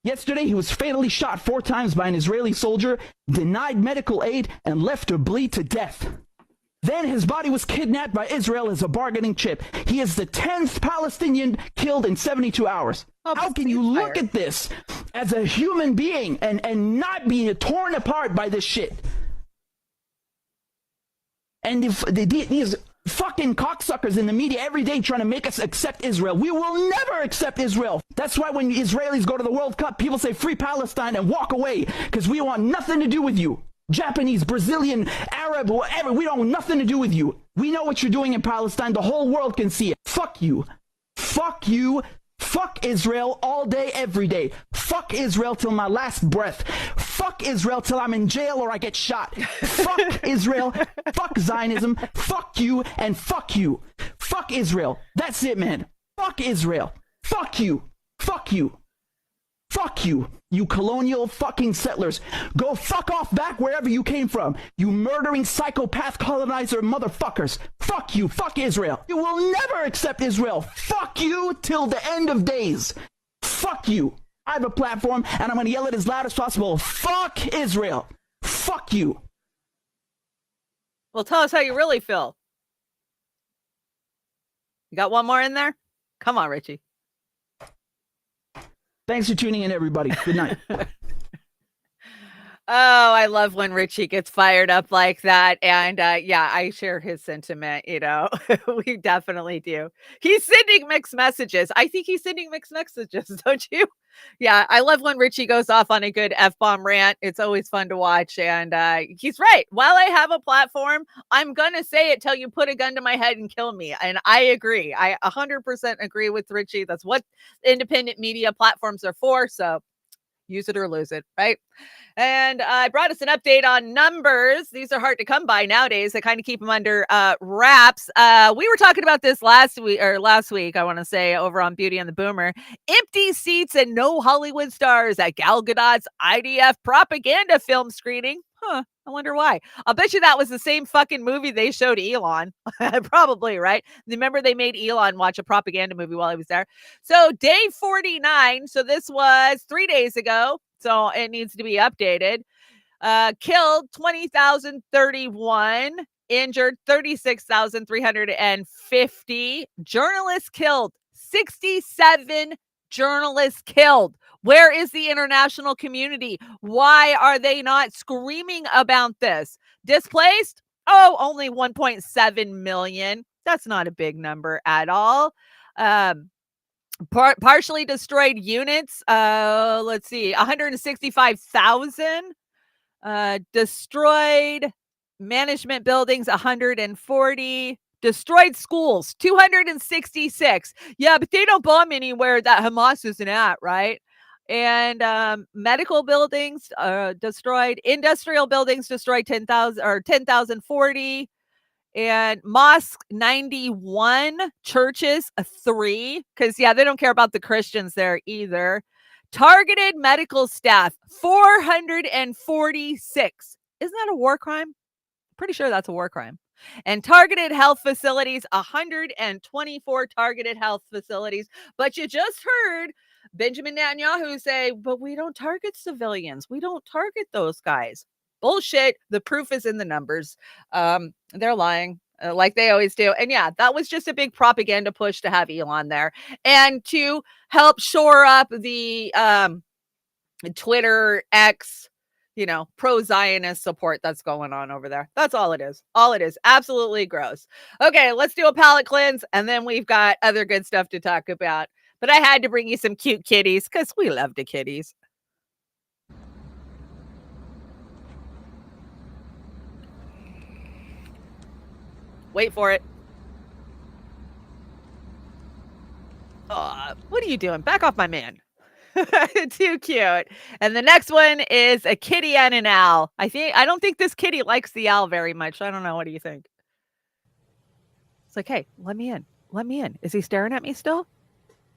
Yesterday, he was fatally shot 4 times by an Israeli soldier, denied medical aid, and left to bleed to death. Then his body was kidnapped by Israel as a bargaining chip. He is the 10th Palestinian killed in 72 hours. How can you look at this as a human being and not be torn apart by this shit? And if these fucking cocksuckers in the media every day trying to make us accept Israel. We will never accept Israel. That's why when Israelis go to the World Cup, people say free Palestine and walk away, because we want nothing to do with you. Japanese, Brazilian, Arab, whatever, we don't want nothing to do with you. We know what you're doing in Palestine. The whole world can see it. Fuck you. Fuck you. Fuck Israel all day, every day. Fuck Israel till my last breath. Fuck Israel till I'm in jail or I get shot. Fuck Israel. Fuck Zionism. Fuck you and fuck you. Fuck Israel. That's it, man. Fuck Israel. Fuck you. Fuck you. Fuck you. You colonial fucking settlers. Go fuck off back wherever you came from. You murdering psychopath colonizer motherfuckers. Fuck you. Fuck Israel. You will never accept Israel. Fuck you till the end of days. Fuck you. I have a platform and I'm going to yell it as loud as possible. Fuck Israel. Fuck you. Well, tell us how you really feel. You got one more in there? Come on, Richie. Thanks for tuning in, everybody. Good night. Oh, I love when Richie gets fired up like that. And yeah, I share his sentiment. We definitely do. He's sending mixed messages. I think he's sending mixed messages, don't you? Yeah, I love when Richie goes off on a good F-bomb rant. It's always fun to watch. And he's right. While I have a platform, I'm going to say it till you put a gun to my head and kill me. And I agree. I 100% agree with Richie. That's what independent media platforms are for. So use it or lose it, right? And I brought us an update on numbers. These are hard to come by nowadays. I kind of keep them under wraps. We were talking about this last week, I want to say, over on Beauty and the Boomer. Empty seats and no Hollywood stars at Gal Gadot's IDF propaganda film screening. I wonder why. I'll bet you that was the same fucking movie they showed Elon. Probably, right? Remember they made Elon watch a propaganda movie while he was there. So day 49. So this was 3 days ago. So it needs to be updated. Killed 20,031, injured 36,350. Journalists killed, 67 journalists killed. Where is the international community? Why are they not screaming about this? Displaced? Oh, only 1.7 million. That's not a big number at all. Partially destroyed units. Let's see, 165,000. Destroyed management buildings, 140. Destroyed schools, 266. Yeah, but they don't bomb anywhere that Hamas isn't at, right? And medical buildings destroyed. Industrial buildings destroyed 10,000 or 10,040. And mosque 91, churches 3, because yeah, they don't care about the Christians there either. Targeted medical staff 446. Isn't that a war crime? Pretty sure that's a war crime. And targeted health facilities, 124 targeted health facilities. But you just heard Benjamin Netanyahu say, but we don't target civilians. We don't target those guys. Bullshit. The proof is in the numbers. They're lying like they always do. And yeah, that was just a big propaganda push to have Elon there and to help shore up the Twitter X, pro-Zionist support that's going on over there. That's all it is. All it is. Absolutely gross. Okay, let's do a palate cleanse, and then we've got other good stuff to talk about. But I had to bring you some cute kitties because we love the kitties. Wait for it. What are you doing? Back off my man. Too cute. And the next one is a kitty and an owl. I don't think this kitty likes the owl very much. I don't know. What do you think? It's like, hey, let me in. Let me in. Is he staring at me still?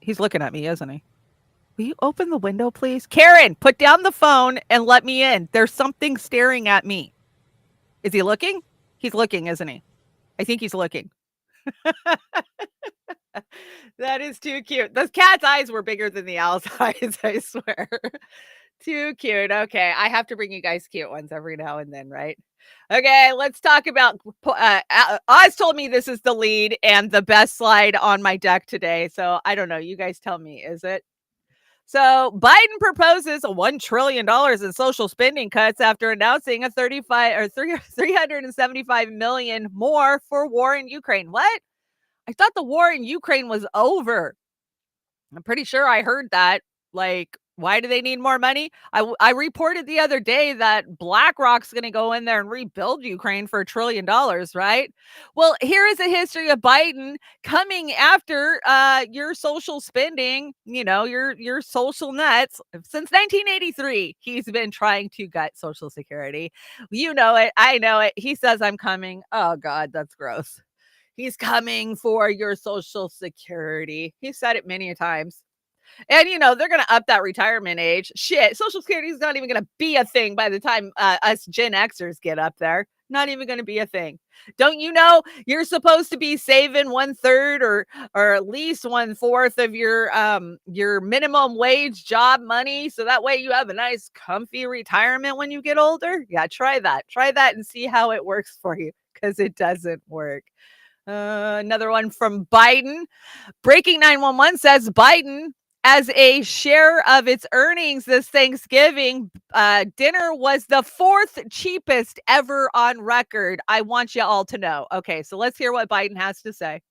He's looking at me, isn't he? Will you open the window, please? Karen, put down the phone and let me in. There's something staring at me. Is he looking? He's looking, isn't he? I think he's looking. That is too cute. Those cat's eyes were bigger than the owl's eyes, I swear. Too cute. Okay, I have to bring you guys cute ones every now and then, right? Okay, let's talk about Oz told me this is the lead and the best slide on my deck today. So I don't know. You guys tell me, is it? So Biden proposes $1 trillion in social spending cuts after announcing a 375 million more for war in Ukraine. What? I thought the war in Ukraine was over. I'm pretty sure I heard that. Like, why do they need more money? I reported the other day that BlackRock's going to go in there and rebuild Ukraine for $1 trillion, right? Well, here is a history of Biden coming after your social spending, your social nets. Since 1983, he's been trying to gut Social Security. You know it. I know it. He says, I'm coming. Oh, God, that's gross. He's coming for your Social Security. He said it many times. And, they're going to up that retirement age. Shit, Social Security is not even going to be a thing by the time us Gen Xers get up there. Not even going to be a thing. Don't you know you're supposed to be saving 1/3 or at least 1/4 of your minimum wage job money, so that way you have a nice comfy retirement when you get older? Yeah, try that. Try that and see how it works for you, because it doesn't work. Another one from Biden. Breaking 911 says Biden As a share of its earnings this Thanksgiving, dinner was the 4th cheapest ever on record. I want you all to know. Okay, so let's hear what Biden has to say.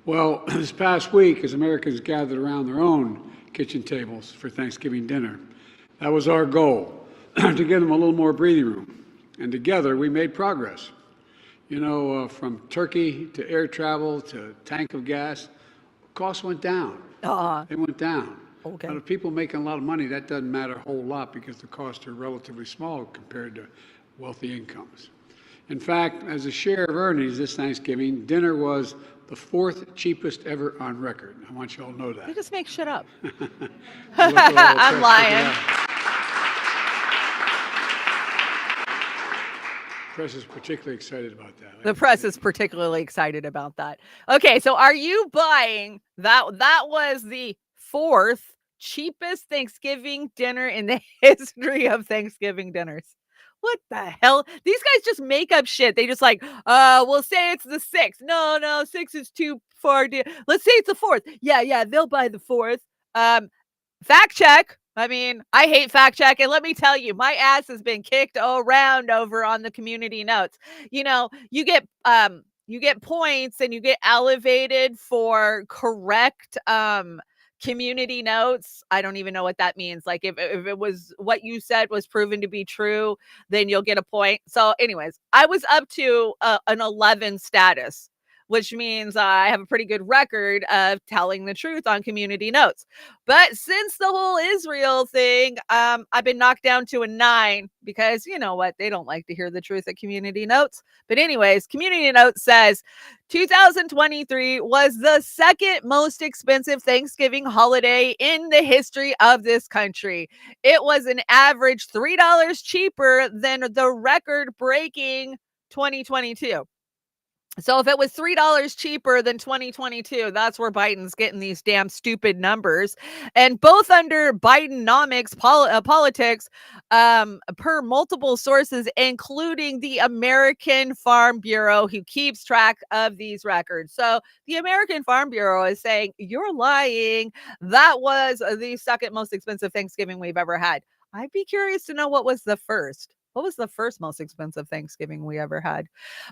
Well, this past week, as Americans gathered around their own kitchen tables for Thanksgiving dinner, that was our goal, to give them a little more breathing room. And together, we made progress. You know, from turkey to air travel to tank of gas, costs went down. They went down. Okay. Now, to people making a lot of money, that doesn't matter a whole lot because the costs are relatively small compared to wealthy incomes. In fact, as a share of earnings this Thanksgiving, dinner was the 4th cheapest ever on record. I want you all to know that. You just make shit up. I'm lying. Press is particularly excited about that. The press is particularly excited about that. Okay, so are you buying that? That was the 4th cheapest Thanksgiving dinner in the history of Thanksgiving dinners. What the hell? These guys just make up shit. They just like, we'll say it's the 6th. No, 6 is too far. Let's say it's the 4th. Yeah, they'll buy the 4th. Fact check. I mean, I hate fact check. And let me tell you, my ass has been kicked around over on the community notes. You know, you get points and you get elevated for correct community notes. I don't even know what that means. Like if it was what you said was proven to be true, then you'll get a point. So anyways, I was up to an 11 status, which means I have a pretty good record of telling the truth on community notes. But since the whole Israel thing, I've been knocked down to a 9 because you know what? They don't like to hear the truth at community notes. But anyways, community notes says 2023 was the 2nd most expensive Thanksgiving holiday in the history of this country. It was an average $3 cheaper than the record-breaking 2022. So if it was $3 cheaper than 2022, that's where Biden's getting these damn stupid numbers. And both under Bidenomics politics, per multiple sources, including the American Farm Bureau, who keeps track of these records. So the American Farm Bureau is saying, you're lying. That was the 2nd most expensive Thanksgiving we've ever had. I'd be curious to know what was the first. What was the first most expensive Thanksgiving we ever had?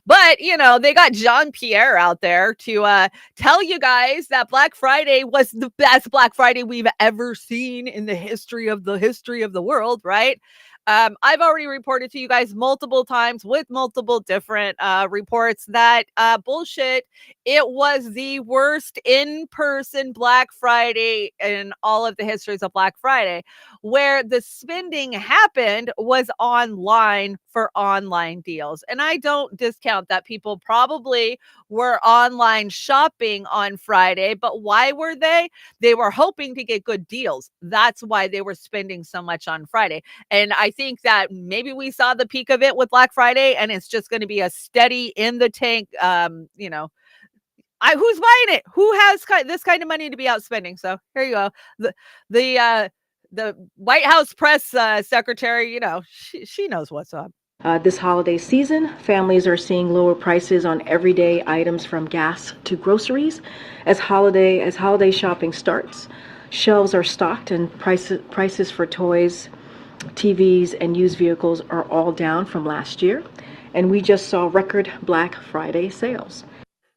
But, you know, they got Jean-Pierre out there to tell you guys that Black Friday was the best Black Friday we've ever seen in the history of the world, right? I've already reported to you guys multiple times with multiple different reports that bullshit. It was the worst in-person Black Friday in all of the histories of Black Friday. Where the spending happened was online for online deals. And I don't discount that people probably were online shopping on Friday, but why were they? They were hoping to get good deals. That's why they were spending so much on Friday. And I think that maybe we saw the peak of it with Black Friday, and it's just going to be a steady in the tank, you know. Who's buying it? Who has this kind of money to be out spending? So here you go. The White House press secretary, you know, she knows what's up. This holiday season, families are seeing lower prices on everyday items from gas to groceries. As holiday shopping starts, shelves are stocked and prices for toys, TVs, and used vehicles are all down from last year. And we just saw record Black Friday sales.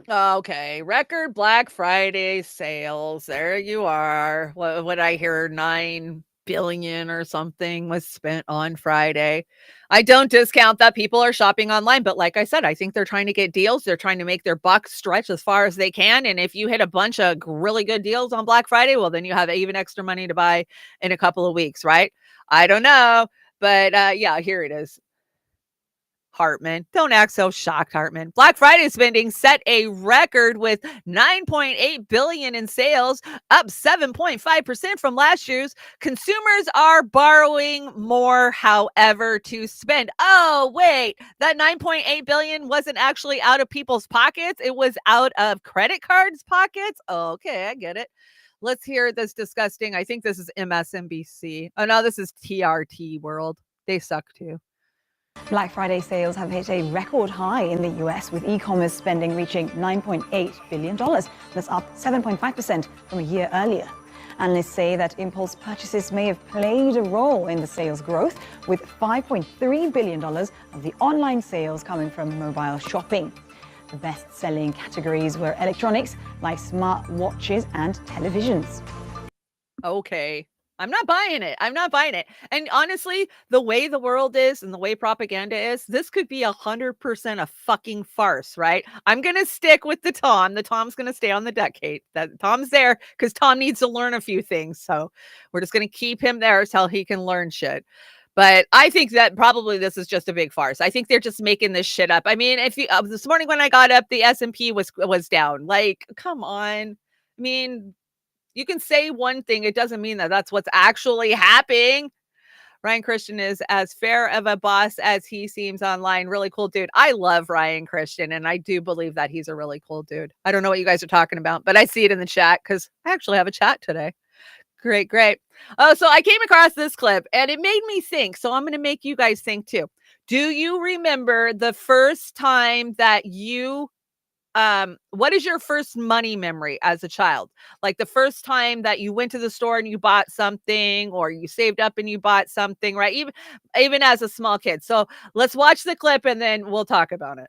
Okay, record Black Friday sales. There you are. What I hear, 9 billion or something was spent on Friday. I don't discount that people are shopping online, but like I said, I think they're trying to get deals. They're trying to make their bucks stretch as far as they can. And if you hit a bunch of really good deals on Black Friday, well, then you have even extra money to buy in a couple of weeks, right? I don't know, but yeah, here it is. Hartman. Don't act so shocked, Hartman. Black Friday spending set a record with $9.8 billion in sales, up 7.5% from last year's. Consumers are borrowing more, however, to spend. Oh, wait, that $9.8 billion wasn't actually out of people's pockets. It was out of credit cards' pockets. Oh, okay, I get it. Let's hear this disgusting. I think this is MSNBC. Oh, no, this is TRT World. They suck too. Black Friday sales have hit a record high in the US, with e-commerce spending reaching $9.8 billion. That's up 7.5% from a year earlier. Analysts say that impulse purchases may have played a role in the sales growth, with $5.3 billion of the online sales coming from mobile shopping. The best-selling categories were electronics, like smart watches and televisions. Okay. I'm not buying it. I'm not buying it. And honestly, the way the world is and the way propaganda is, this could be 100% a fucking farce, right? I'm going to stick with the Tom. The Tom's going to stay on the deck, Kate. That Tom's there because Tom needs to learn a few things. So we're just going to keep him there until he can learn shit. But I think that probably this is just a big farce. I think they're just making this shit up. I mean, if you this morning when I got up, the S&P was down. Like, come on. I mean, you can say one thing, it doesn't mean that that's what's actually happening. Ryan Christian is as fair of a boss as he seems online. Really cool dude. I love Ryan Christian, and I do believe that he's a really cool dude. I don't know what you guys are talking about, but I see it in the chat because I actually have a chat today. Great, great. Oh, so I came across this clip, and it made me think. So I'm going to make you guys think too. Do you remember the first time that you what is your first money memory as a child? Like the first time that you went to the store and you bought something, or you saved up and you bought something, right? Even as a small kid. So let's watch the clip and then we'll talk about it.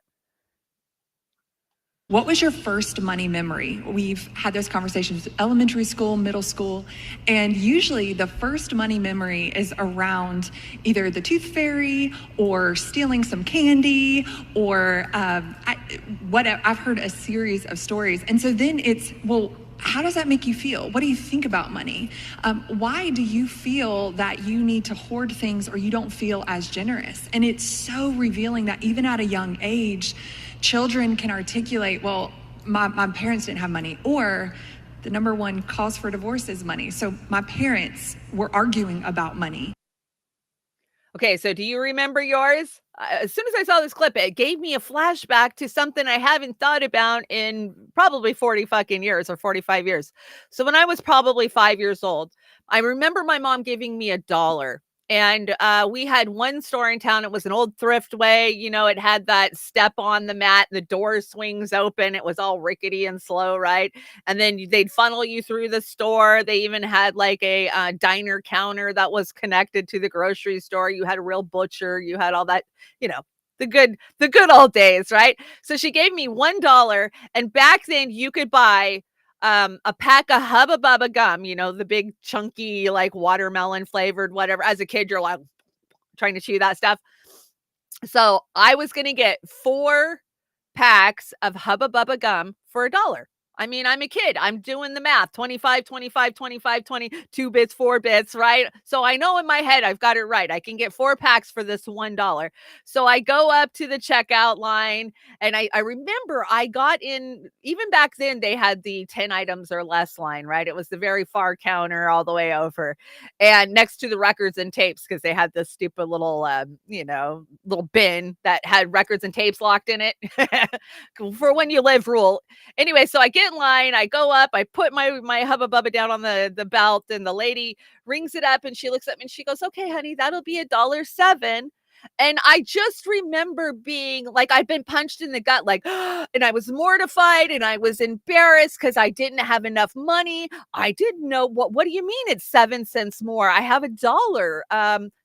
What was your first money memory? We've had those conversations elementary school, middle school, and usually the first money memory is around either the tooth fairy or stealing some candy or I've heard a series of stories. And so then it's, well, how does that make you feel? What do you think about money? Why do you feel that you need to hoard things or you don't feel as generous? And it's so revealing that even at a young age, children can articulate, well, my parents didn't have money, or the number one cause for divorce is money. So my parents were arguing about money. Okay, so do you remember yours? As soon as I saw this clip, it gave me a flashback to something I haven't thought about in probably 40 fucking years or 45 years. So when I was probably 5 years old, I remember my mom giving me $1. And we had one store in town. It was an old Thriftway. You know, it had that step on the mat. The door swings open. It was all rickety and slow, right? And then they'd funnel you through the store. They even had like a diner counter that was connected to the grocery store. You had a real butcher. You had all that, you know, the good old days, right? So she gave me $1. And back then you could buy a pack of Hubba Bubba gum, you know, the big chunky, like watermelon flavored, whatever. As a kid, you're like trying to chew that stuff. So I was going to get 4 packs of Hubba Bubba gum for $1. I mean, I'm a kid. I'm doing the math. 25, 25, 25, 20, 2 bits, 4 bits, right? So I know in my head, I've got it right. I can get 4 packs for this $1. So I go up to the checkout line, and I remember I got in, even back then, they had the 10 items or less line, right? It was the very far counter all the way over, and next to the records and tapes, because they had this stupid little, little bin that had records and tapes locked in it for when you live rule. Anyway, so I get in line, I go up, I put my Hubba Bubba down on the belt, and the lady rings it up and she looks at me and she goes, "Okay, honey, that'll be $1.07." And I just remember being like, I've been punched in the gut, like, and I was mortified and I was embarrassed because I didn't have enough money. I didn't know what do you mean it's 7 cents more? I have $1.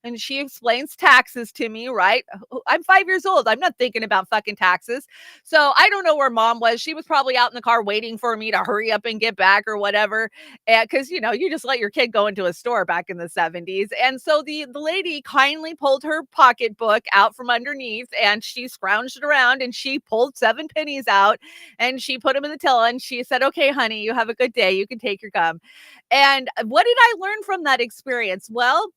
And she explains taxes to me, right? I'm 5 years old. I'm not thinking about fucking taxes. So I don't know where mom was. She was probably out in the car waiting for me to hurry up and get back or whatever. And because, you know, you just let your kid go into a store back in the 70s. And so the lady kindly pulled her pocketbook out from underneath and she scrounged it around and she pulled 7 pennies out and she put them in the till and she said, "Okay, honey, you have a good day. You can take your gum." And what did I learn from that experience? Well,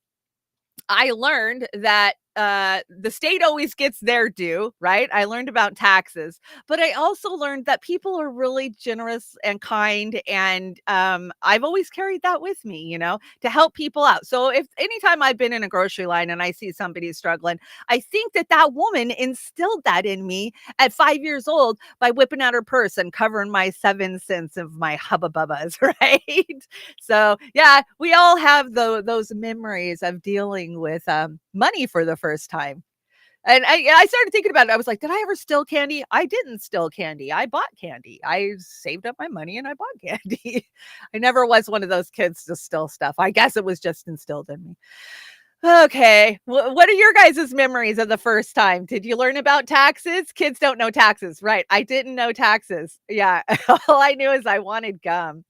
I learned that the state always gets their due, right? I learned about taxes, but I also learned that people are really generous and kind. And I've always carried that with me, you know, to help people out. So if anytime I've been in a grocery line and I see somebody struggling, I think that woman instilled that in me at 5 years old by whipping out her purse and covering my 7 cents of my Hubba Bubbas, right? So yeah, we all have those memories of dealing with money for the first time. And I started thinking about it. I was like, did I ever steal candy? I didn't steal candy. I bought candy. I saved up my money and I bought candy. I never was one of those kids to steal stuff. I guess it was just instilled in me. Okay. What are your guys' memories of the first time? Did you learn about taxes? Kids don't know taxes. Right. I didn't know taxes. Yeah. All I knew is I wanted gum.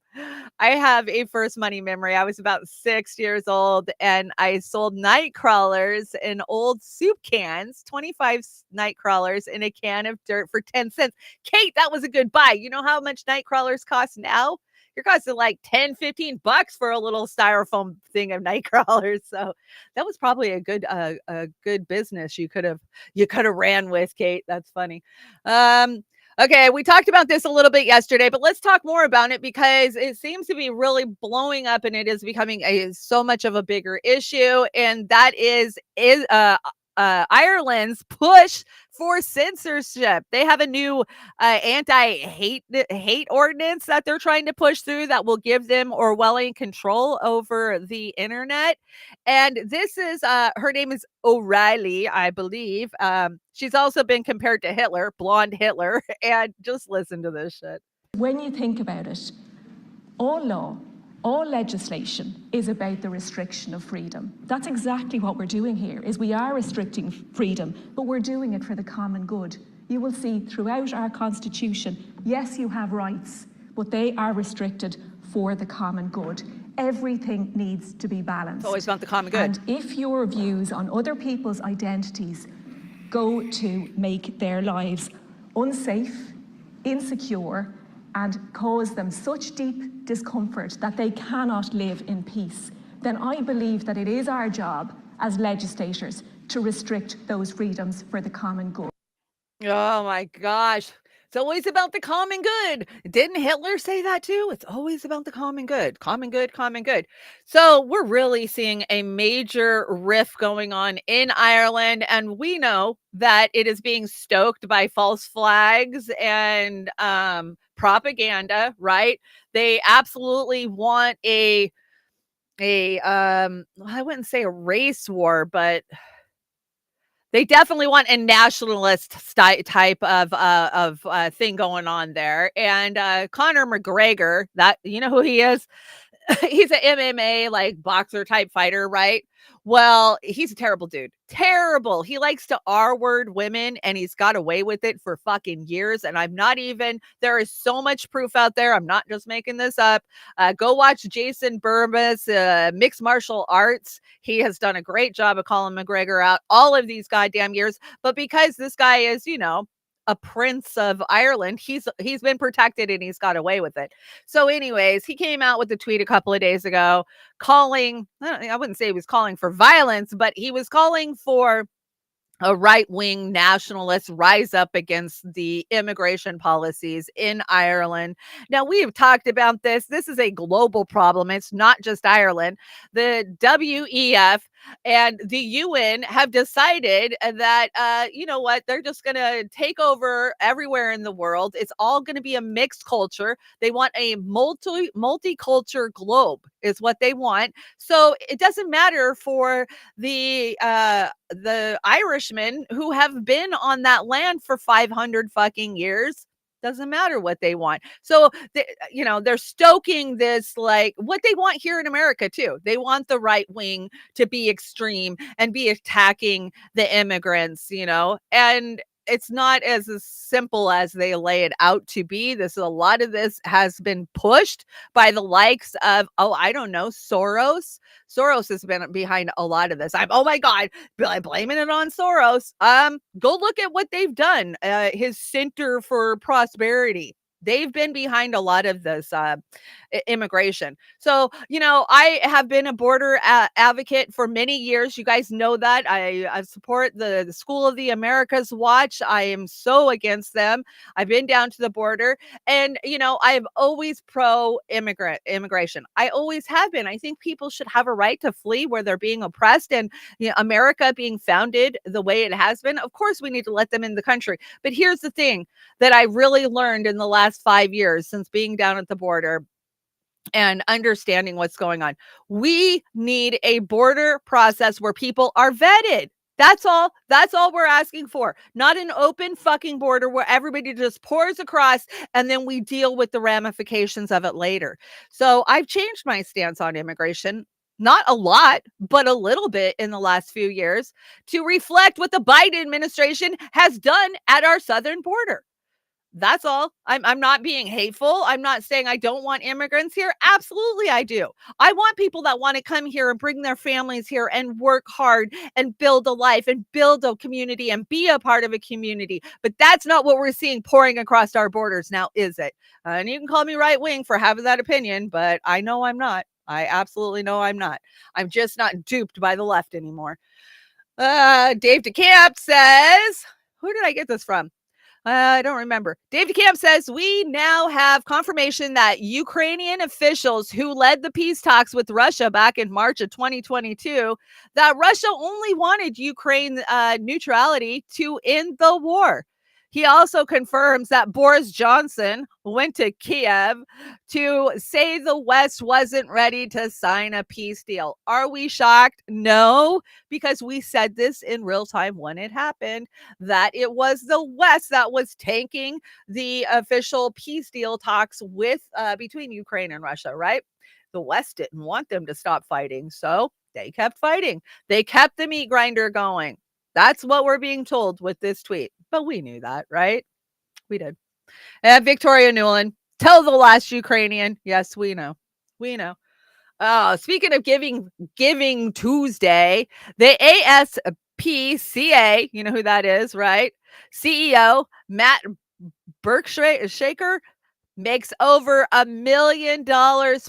I have a first money memory. I was about 6 years old and I sold night crawlers in old soup cans, 25 night crawlers in a can of dirt for 10 cents. Kate, that was a good buy. You know how much night crawlers cost now? You're costing like 10, 15 bucks for a little styrofoam thing of night crawlers. So that was probably a good business you could have ran with, Kate. That's funny. Okay, we talked about this a little bit yesterday, but let's talk more about it because it seems to be really blowing up and it is becoming so much of a bigger issue. And that is Ireland's push for censorship. They have a new anti-hate ordinance that they're trying to push through that will give them Orwellian control over the internet. And this is her name is O'Reilly, I believe. She's also been compared to Hitler, blonde Hitler. And just listen to this shit. When you think about it, all law, all legislation is about the restriction of freedom. That's exactly what we're doing here, is we are restricting freedom, but we're doing it for the common good. You will see throughout our constitution, yes, you have rights, but they are restricted for the common good. Everything needs to be balanced. It's always about the common good. And if your views on other people's identities go to make their lives unsafe, insecure, and cause them such deep discomfort that they cannot live in peace, then I believe that it is our job as legislators to restrict those freedoms for the common good. Oh my gosh. It's always about the common good. Didn't Hitler say that too? It's always about the common good. Common good, common good. So we're really seeing a major rift going on in Ireland. And we know that it is being stoked by false flags and propaganda, right? They absolutely want I wouldn't say a race war, but they definitely want a nationalist type of thing going on there. And Conor McGregor, that you know who he is? He's an MMA like boxer type fighter, right? Well, he's a terrible dude. Terrible. He likes to R-word women and he's got away with it for fucking years. And there is so much proof out there. I'm not just making this up. Go watch Jason Burma's mixed martial arts. He has done a great job of calling McGregor out all of these goddamn years. But because this guy is, a prince of Ireland, he's been protected and he's got away with it. So anyways, he came out with a tweet a couple of days ago calling, I wouldn't say he was calling for violence, but he was calling for a right-wing nationalist rise up against the immigration policies in Ireland. Now, we have talked about this. This is a global problem. It's not just Ireland. The WEF and the UN have decided that, you know what, they're just going to take over everywhere in the world. It's all going to be a mixed culture. They want a multicultural globe is what they want. So it doesn't matter for the Irishmen who have been on that land for 500 fucking years. Doesn't matter what they want. So, they're stoking this, like what they want here in America too. They want the right wing to be extreme and be attacking the immigrants, and it's not as simple as they lay it out to be. A lot of this has been pushed by the likes of, I don't know, Soros. Soros has been behind a lot of this. Oh my God, blaming it on Soros. Go look at what they've done. His Center for Prosperity. They've been behind a lot of this immigration. So, I have been a border advocate for many years. You guys know that. I support the School of the Americas Watch. I am so against them. I've been down to the border and, I'm always pro-immigration. I always have been. I think people should have a right to flee where they're being oppressed, and America being founded the way it has been. Of course, we need to let them in the country. But here's the thing that I really learned in the last 5 years since being down at the border and understanding what's going on. We need a border process where people are vetted. That's all we're asking for. Not an open fucking border where everybody just pours across and then we deal with the ramifications of it later. So I've changed my stance on immigration. Not a lot, but a little bit in the last few years to reflect what the Biden administration has done at our southern border. That's all. I'm not being hateful. I'm not saying I don't want immigrants here. Absolutely, I do. I want people that want to come here and bring their families here and work hard and build a life and build a community and be a part of a community. But that's not what we're seeing pouring across our borders now, is it? And you can call me right wing for having that opinion, but I know I'm not. I absolutely know I'm not. I'm just not duped by the left anymore. Dave DeCamp says, who did I get this from? I don't remember. Dave DeCamp says, we now have confirmation that Ukrainian officials who led the peace talks with Russia back in March of 2022, that Russia only wanted Ukraine neutrality to end the war. He also confirms that Boris Johnson went to Kiev to say the West wasn't ready to sign a peace deal. Are we shocked? No, because we said this in real time when it happened, that it was the West that was tanking the official peace deal talks with between Ukraine and Russia, right? The West didn't want them to stop fighting, so they kept fighting. They kept the meat grinder going. That's what we're being told with this tweet. But we knew that, right? We did. And Victoria Newland, tell the last Ukrainian. Yes, we know. We know. Speaking of Giving Tuesday, the ASPCA, you know who that is, right? CEO Matt Berkshire makes over $1 million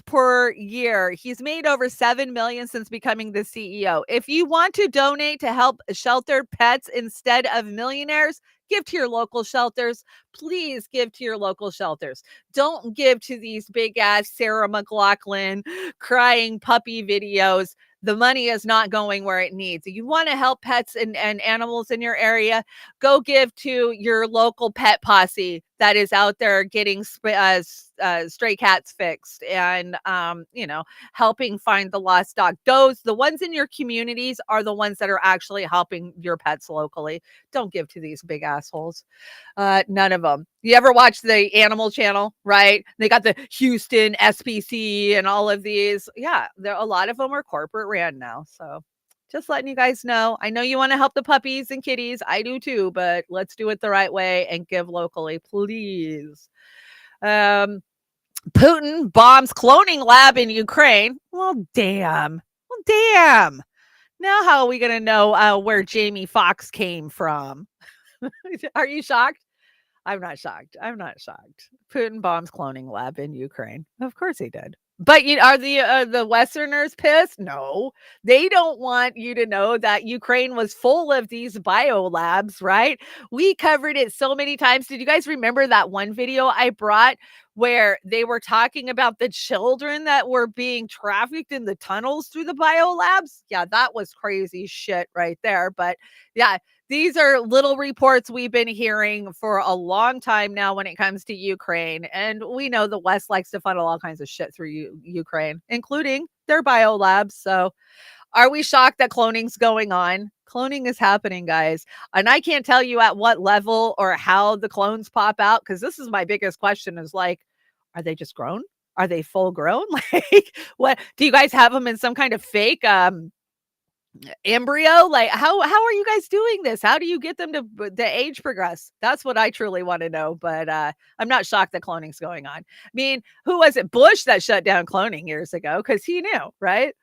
per year. He's made over $7 million since becoming the CEO. If you want to donate to help shelter pets instead of millionaires, give to your local shelters. Please give to your local shelters. Don't give to these big ass Sarah McLachlan crying puppy videos. The money is not going where it needs. If you want to help pets and animals in your area, go give to your local pet posse that is out there getting stray cats fixed and, helping find the lost dog. The ones in your communities are the ones that are actually helping your pets locally. Don't give to these big assholes. None of them. You ever watch the Animal Channel, right? They got the Houston SPC and all of these. Yeah, a lot of them are corporate ran now. So just letting you guys know. I know you want to help the puppies and kitties. I do too, but let's do it the right way and give locally, please. Putin bombs cloning lab in Ukraine. Well, damn. Now how are we going to know where Jamie Foxx came from? Are you shocked? I'm not shocked. Putin bombs cloning lab in Ukraine. Of course he did. But are the Westerners pissed? No, they don't want you to know that Ukraine was full of these bio labs, right? We covered it so many times. Did you guys remember that one video I brought where they were talking about the children that were being trafficked in the tunnels through the bio labs? Yeah, that was crazy shit right there. But yeah, these are little reports we've been hearing for a long time now when it comes to Ukraine. And we know the West likes to funnel all kinds of shit through Ukraine, including their biolabs. So are we shocked that cloning's going on? Cloning is happening, guys. And I can't tell you at what level or how the clones pop out, because this is my biggest question is like, are they just grown? Are they full grown? Like, what do you guys have them in some kind of fake embryo? Like how are you guys doing this? How do you get them to the age progress? That's what I truly want to know. But I'm not shocked that cloning's going on. I mean, who was it? Bush that shut down cloning years ago because he knew, right?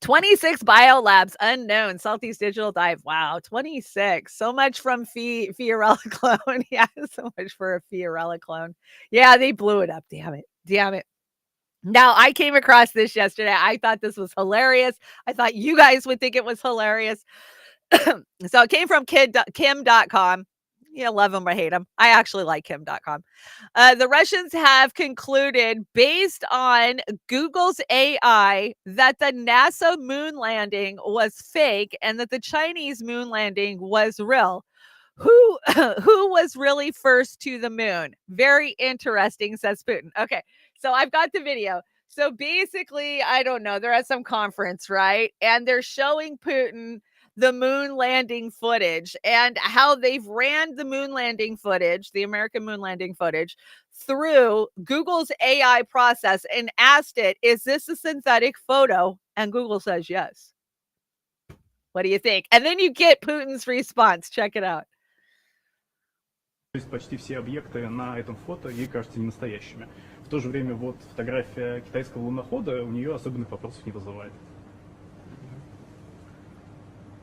26 biolabs unknown. Southeast Digital Dive. Wow, 26. So much from Fiorella clone. Yeah, so much for a Fiorella clone. Yeah, they blew it up. Damn it. Now, I came across this yesterday. I thought this was hilarious. I thought you guys would think it was hilarious. So it came from Kim.com. Yeah, love him or hate him. I actually like Kim.com. The Russians have concluded, based on Google's AI, that the NASA moon landing was fake and that the Chinese moon landing was real. Who was really first to the moon? Very interesting, says Putin. Okay, so I've got the video. So basically, I don't know, they're at some conference, right? And they're showing Putin the moon landing footage and how they've ran the moon landing footage, the American moon landing footage, through Google's AI process and asked it, is this a synthetic photo? And Google says yes. What do you think? And then you get Putin's response. Check it out. То есть почти все объекты на этом фото ей кажутся не настоящими. В то же время вот фотография китайского лунохода у нее особенных вопросов не вызывает.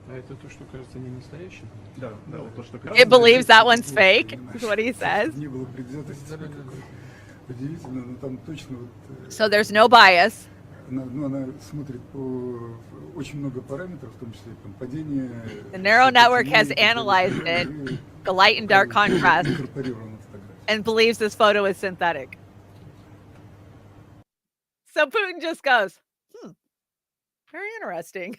А это то, что кажется не настоящим? Да, да, вот то, что It believes that one's fake, is what he says. Не было предвзятости. Удивительно, но там точно вот... So there's no bias. Она смотрит по очень много параметров, в том числе там падение... The neural network has analyzed it, the light and dark contrast, and believes this photo is synthetic. So Putin just goes, very interesting.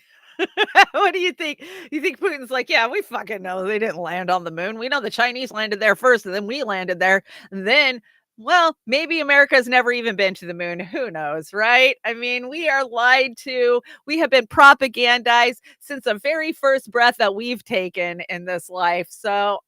What do you think? You think Putin's like, yeah, we fucking know they didn't land on the moon. We know the Chinese landed there first, and then we landed there. And then, well, maybe America's never even been to the moon. Who knows, right? I mean, we are lied to. We have been propagandized since the very first breath that we've taken in this life. So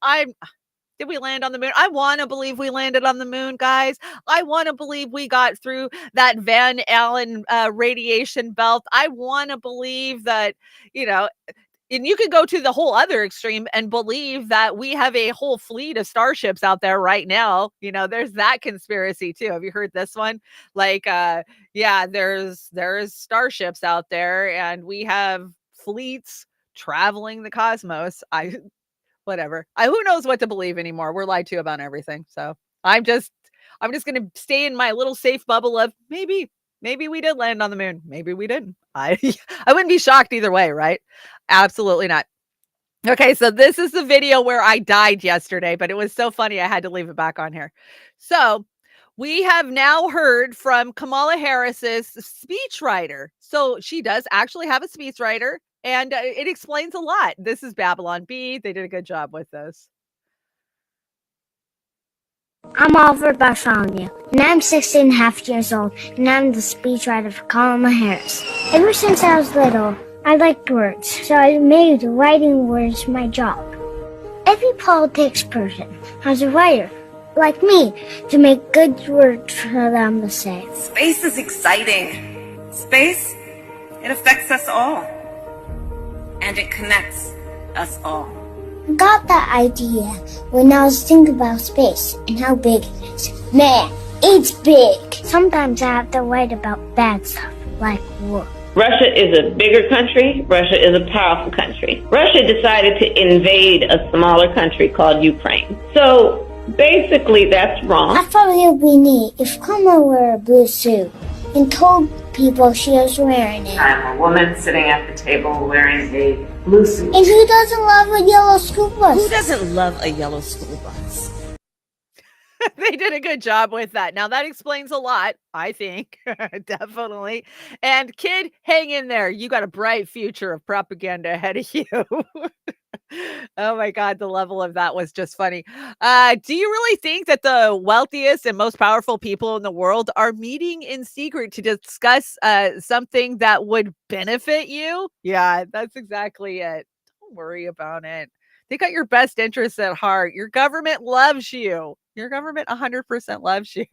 did we land on the moon? I want to believe we landed on the moon, guys. I want to believe we got through that Van Allen radiation belt. I want to believe that, and you could go to the whole other extreme and believe that we have a whole fleet of starships out there right now. There's that conspiracy too. Have you heard this one? Like, there's starships out there and we have fleets traveling the cosmos. Whatever. Who knows what to believe anymore? We're lied to about everything. So I'm just going to stay in my little safe bubble of maybe we did land on the moon. Maybe we didn't. I wouldn't be shocked either way, right? Absolutely not. Okay, so this is the video where I died yesterday, but it was so funny I had to leave it back on here. So we have now heard from Kamala Harris's speechwriter. So she does actually have a speechwriter, and it explains a lot. This is Babylon Bee. They did a good job with this. I'm Oliver Bartholomew, and I'm 16 and a half years old, and I'm the speechwriter for Kamala Harris. Ever since I was little, I liked words, so I made writing words my job. Every politics person has a writer, like me, to make good words for them to say. Space is exciting. Space, it affects us all. And it connects us all. I got that idea when I was thinking about space and how big it is. Man, it's big. Sometimes I have to write about bad stuff, like war. Russia is a bigger country. Russia is a powerful country. Russia decided to invade a smaller country called Ukraine. So basically that's wrong. I thought it would be neat if Kamala wore a blue suit and told people she was wearing it. I'm a woman sitting at the table wearing a blue suit. And who doesn't love a yellow school bus? Who doesn't love a yellow school bus? They did a good job with that. Now that explains a lot, I think. Definitely. And kid, hang in there. You got a bright future of propaganda ahead of you. Oh my God, the level of that was just funny. Do you really think that the wealthiest and most powerful people in the world are meeting in secret to discuss something that would benefit you? Yeah, that's exactly it. Don't worry about it. They got your best interests at heart. Your government loves you. Your government 100% loves you.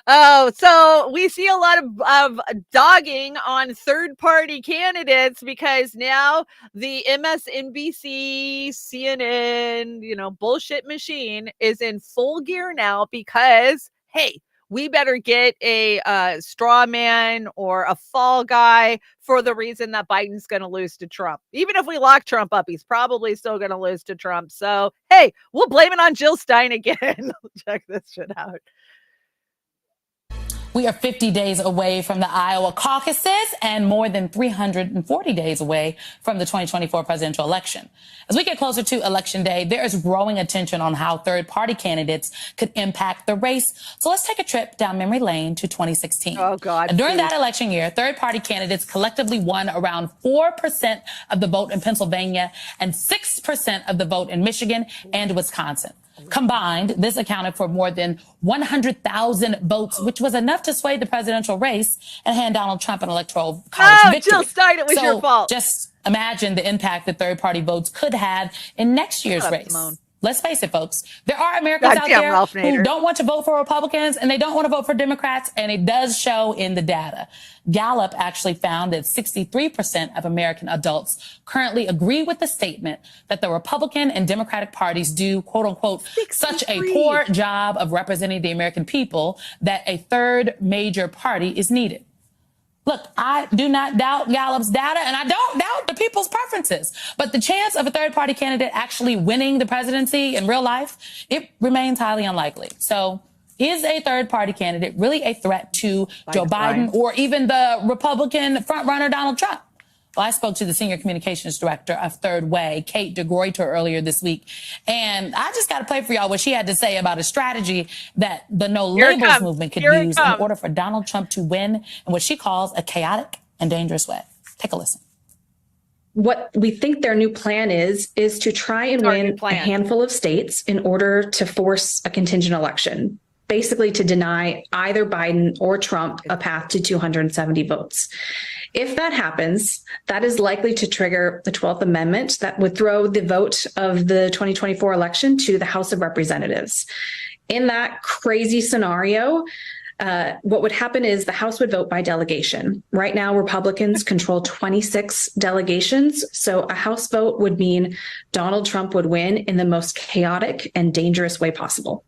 Oh, so we see a lot of dogging on third-party candidates because now the MSNBC, CNN, bullshit machine is in full gear now because, hey, we better get a straw man or a fall guy for the reason that Biden's going to lose to Trump. Even if we lock Trump up, he's probably still going to lose to Trump. So, hey, we'll blame it on Jill Stein again. Check this shit out. We are 50 days away from the Iowa caucuses and more than 340 days away from the 2024 presidential election. As we get closer to Election Day, there is growing attention on how third-party candidates could impact the race. So let's take a trip down memory lane to 2016. Oh, God. And during that election year, third-party candidates collectively won around 4% of the vote in Pennsylvania and 6% of the vote in Michigan and Wisconsin. Combined, this accounted for more than 100,000 votes, which was enough to sway the presidential race and hand Donald Trump an electoral college victory. Jill Stein, it was your fault. Just imagine the impact that third-party votes could have in next year's race. Simone. Let's face it, folks. There are Americans out there Ralph who Nader. don't want to vote for Republicans and they don't want to vote for Democrats, and it does show in the data. Gallup actually found that 63% of American adults currently agree with the statement that the Republican and Democratic parties do, quote unquote, such a poor job of representing the American people that a third major party is needed. Look, I do not doubt Gallup's data, and I don't doubt the people's preferences. But the chance of a third-party candidate actually winning the presidency in real life, it remains highly unlikely. So is a third-party candidate really a threat to Joe Biden or even the Republican frontrunner Donald Trump? Well, I spoke to the senior communications director of Third Way, Kate DeGruyter, earlier this week. And I just got to play for y'all what she had to say about a strategy that the No Labels movement could use in order for Donald Trump to win in what she calls a chaotic and dangerous way. Take a listen. What we think their new plan is to try and win a handful of states in order to force a contingent election, basically to deny either Biden or Trump a path to 270 votes. If that happens, that is likely to trigger the 12th Amendment that would throw the vote of the 2024 election to the House of Representatives. In that crazy scenario, what would happen is the House would vote by delegation. Right now, Republicans control 26 delegations. So a House vote would mean Donald Trump would win in the most chaotic and dangerous way possible.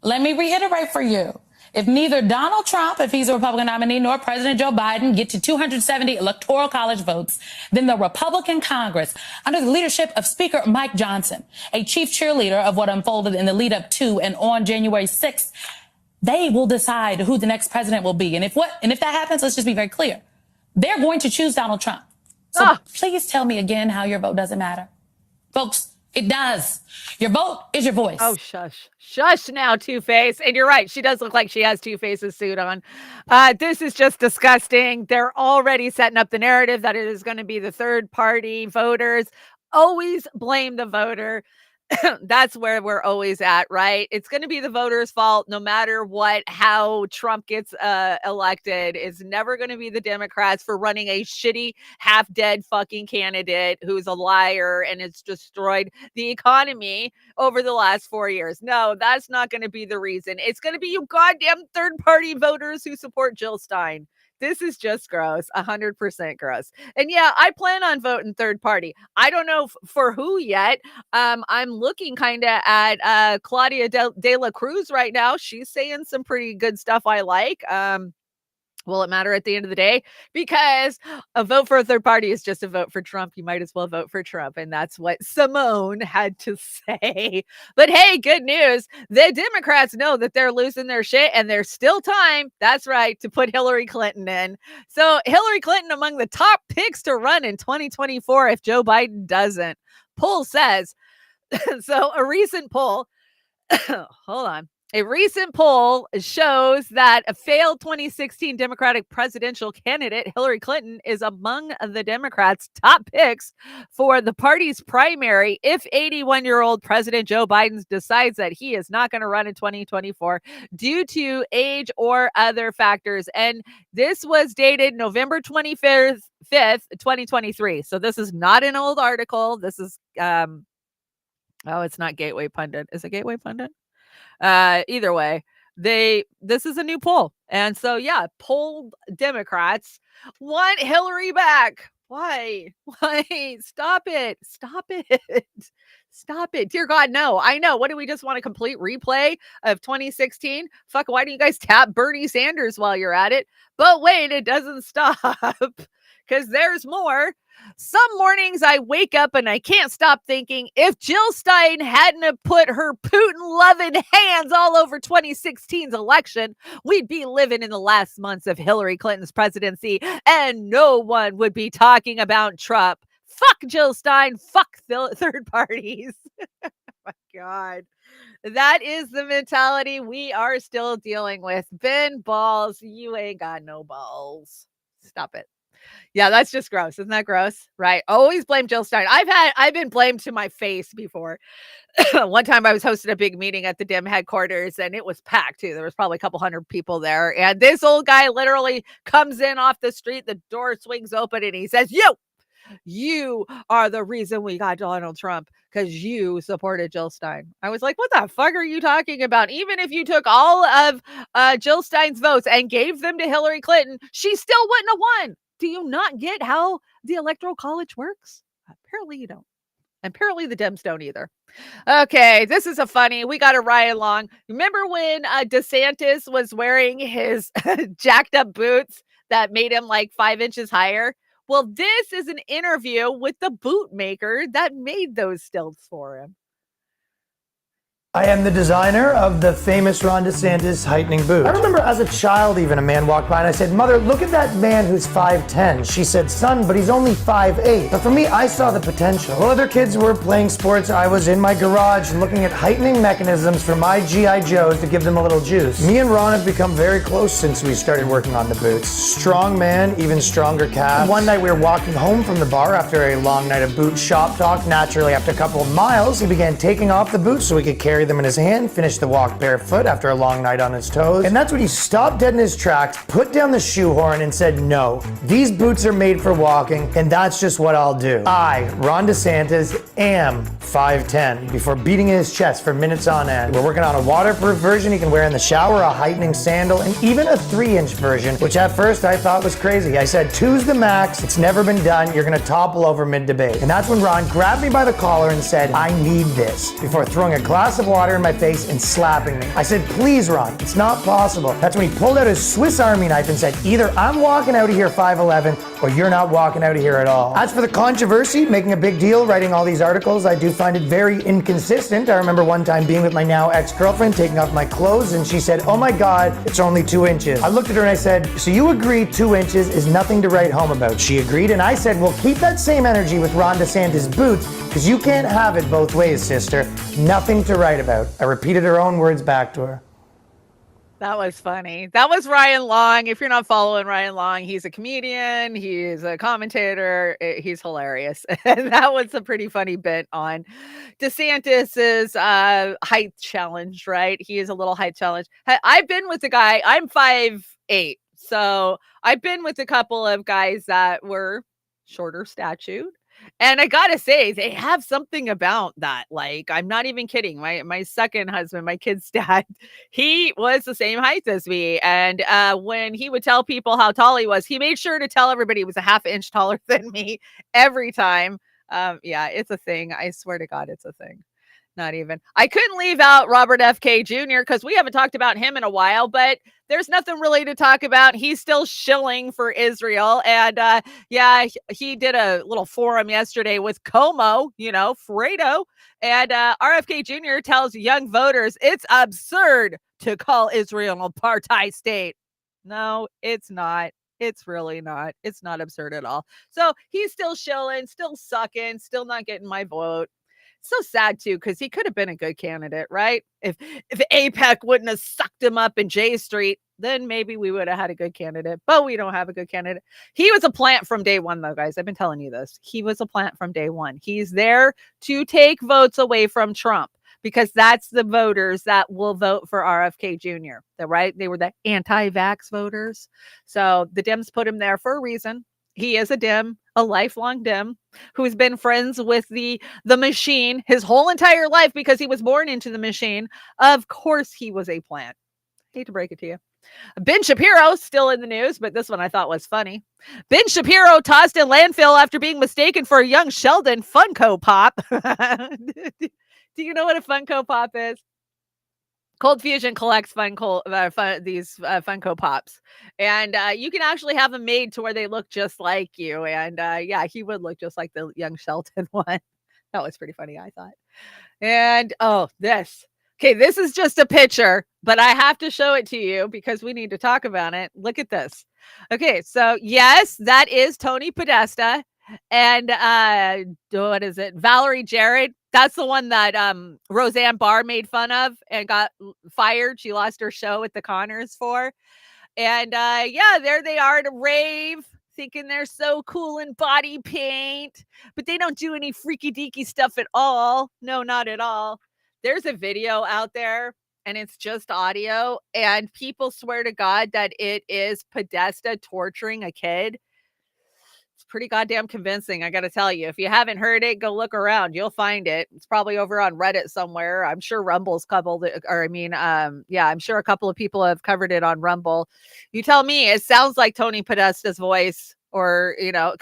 Let me reiterate for you. If neither Donald Trump, if he's a Republican nominee, nor President Joe Biden get to 270 electoral college votes, then the Republican Congress, under the leadership of Speaker Mike Johnson, a chief cheerleader of what unfolded in the lead up to and on January 6th, they will decide who the next president will be. And if that happens, let's just be very clear. They're going to choose Donald Trump. So please tell me again how your vote doesn't matter. Folks, it does. Your vote is your voice. Oh, shush. Shush now, Two-Face. And you're right. She does look like she has Two-Face's suit on. This is just disgusting. They're already setting up the narrative that it is going to be the third party voters. Always blame the voter. That's where we're always at, right? It's going to be the voters' fault no matter how Trump gets elected. It's never going to be the Democrats for running a shitty, half-dead fucking candidate who's a liar and it's destroyed the economy over the last 4 years. No, that's not going to be the reason. It's going to be you goddamn third-party voters who support Jill Stein. This is just gross, 100% gross. And yeah, I plan on voting third party. I don't know for who yet. I'm looking kind of at Claudia de la Cruz right now. She's saying some pretty good stuff I like. Will it matter at the end of the day? Because a vote for a third party is just a vote for Trump. You might as well vote for Trump. And that's what Simone had to say. But hey, good news. The Democrats know that they're losing their shit and there's still time. That's right, to put Hillary Clinton in. So Hillary Clinton among the top picks to run in 2024 if Joe Biden doesn't. Poll says, so a recent poll, hold on. A recent poll shows that a failed 2016 Democratic presidential candidate, Hillary Clinton, is among the Democrats' top picks for the party's primary if 81-year-old President Joe Biden decides that he is not going to run in 2024 due to age or other factors. And this was dated November 25th, 2023. So this is not an old article. This is, it's not Gateway Pundit. Is it Gateway Pundit? Either way, this is a new poll. And so, yeah, polled Democrats want Hillary back. Why? Stop it. Stop it. Dear God, no. I know. What do we just want a complete replay of 2016? Fuck, why don't you guys tap Bernie Sanders while you're at it? But wait, it doesn't stop because there's more. Some mornings I wake up and I can't stop thinking if Jill Stein hadn't have put her Putin-loving hands all over 2016's election, we'd be living in the last months of Hillary Clinton's presidency and no one would be talking about Trump. Fuck Jill Stein. Fuck third parties. Oh my God. That is the mentality we are still dealing with. Ben Balls, you ain't got no balls. Stop it. Yeah, that's just gross. Isn't that gross? Right. Always blame Jill Stein. I've been blamed to my face before. One time I was hosting a big meeting at the DIM headquarters and it was packed too. There was probably a couple hundred people there. And this old guy literally comes in off the street. The door swings open and he says, you are the reason we got Donald Trump because you supported Jill Stein. I was like, what the fuck are you talking about? Even if you took all of Jill Stein's votes and gave them to Hillary Clinton, she still wouldn't have won. Do you not get how the Electoral College works? Apparently you don't. Apparently the Dems don't either. Okay, this is a funny. We got a Ryan Long. Remember when DeSantis was wearing his jacked up boots that made him like 5 inches higher? Well, this is an interview with the boot maker that made those stilts for him. I am the designer of the famous Ron DeSantis heightening boot. I remember as a child even a man walked by and I said, Mother, look at that man who's 5'10". She said, son, but he's only 5'8". But for me, I saw the potential. While other kids were playing sports, I was in my garage looking at heightening mechanisms for my G.I. Joes to give them a little juice. Me and Ron have become very close since we started working on the boots. Strong man, even stronger calves. One night we were walking home from the bar after a long night of boot shop talk. Naturally, after a couple of miles, he began taking off the boots so we could carry them in his hand, finished the walk barefoot after a long night on his toes. And that's when he stopped dead in his tracks, put down the shoehorn and said, no, these boots are made for walking and that's just what I'll do. I, Ron DeSantis, am 5'10", before beating his chest for minutes on end. We're working on a waterproof version he can wear in the shower, a heightening sandal, and even a 3-inch version, which at first I thought was crazy. I said, 2's the max, it's never been done, you're gonna topple over mid-debate. And that's when Ron grabbed me by the collar and said, I need this, before throwing a glass of water in my face and slapping me. I said, please, Ron, it's not possible. That's when he pulled out his Swiss Army knife and said, either I'm walking out of here 5'11", or you're not walking out of here at all. As for the controversy, making a big deal, writing all these articles, I do find it very inconsistent. I remember one time being with my now ex-girlfriend, taking off my clothes, and she said, oh my God, it's only 2 inches. I looked at her and I said, so you agree 2 inches is nothing to write home about? She agreed, and I said, well, keep that same energy with Ron DeSantis' boots, because you can't have it both ways, sister. Nothing to write about. I repeated her own words back to her. That was funny. That was Ryan Long. If you're not following Ryan Long, he's a comedian. He's a commentator. He's hilarious. And that was a pretty funny bit on DeSantis's height challenge, right? He is a little height challenge. I've been with a guy, I'm 5'8". So I've been with a couple of guys that were shorter statured. And I gotta say, they have something about that. Like, I'm not even kidding. My second husband, my kid's dad, he was the same height as me. And when he would tell people how tall he was, he made sure to tell everybody he was a half inch taller than me every time. Yeah, it's a thing. I swear to God, it's a thing. Not even. I couldn't leave out Robert F.K. Jr. because we haven't talked about him in a while, but there's nothing really to talk about. He's still shilling for Israel. And yeah, he did a little forum yesterday with Como, Fredo. And RFK Jr. tells young voters it's absurd to call Israel an apartheid state. No, it's not. It's really not. It's not absurd at all. So he's still shilling, still sucking, still not getting my vote. So sad too, because he could have been a good candidate, right? If AIPAC wouldn't have sucked him up in J Street, then maybe we would have had a good candidate, but we don't have a good candidate. He was a plant from day one, though, guys. I've been telling you this. He was a plant from day one. He's there to take votes away from Trump because that's the voters that will vote for RFK Jr. Right? They were the anti-vax voters. So the Dems put him there for a reason. He is a Dem, a lifelong Dem, who's been friends with the machine his whole entire life because he was born into the machine. Of course, he was a plant. Hate to break it to you. Ben Shapiro, still in the news, but this one I thought was funny. Ben Shapiro tossed in landfill after being mistaken for a young Sheldon Funko Pop. Do you know what a Funko Pop is? Cold Fusion collects these Funko Pops, and you can actually have them made to where they look just like you. And yeah, he would look just like the young Shelton one. That was pretty funny, I thought. And this is just a picture, but I have to show it to you because we need to talk about it. Look at this. Okay, so yes, that is Tony Podesta, and what is it? Valerie Jarrett. That's the one that Roseanne Barr made fun of and got fired. She lost her show at the Connors for. And yeah, there they are at a rave thinking they're so cool in body paint, but they don't do any freaky deaky stuff at all. No, not at all. There's a video out there and it's just audio, and people swear to God that it is Podesta torturing a kid. It's pretty goddamn convincing, I gotta tell you. If you haven't heard it, go look around. You'll find it. It's probably over on Reddit somewhere. I'm sure Rumble's coupled it, or I mean, yeah, I'm sure a couple of people have covered it on Rumble. You tell me, it sounds like Tony Podesta's voice, or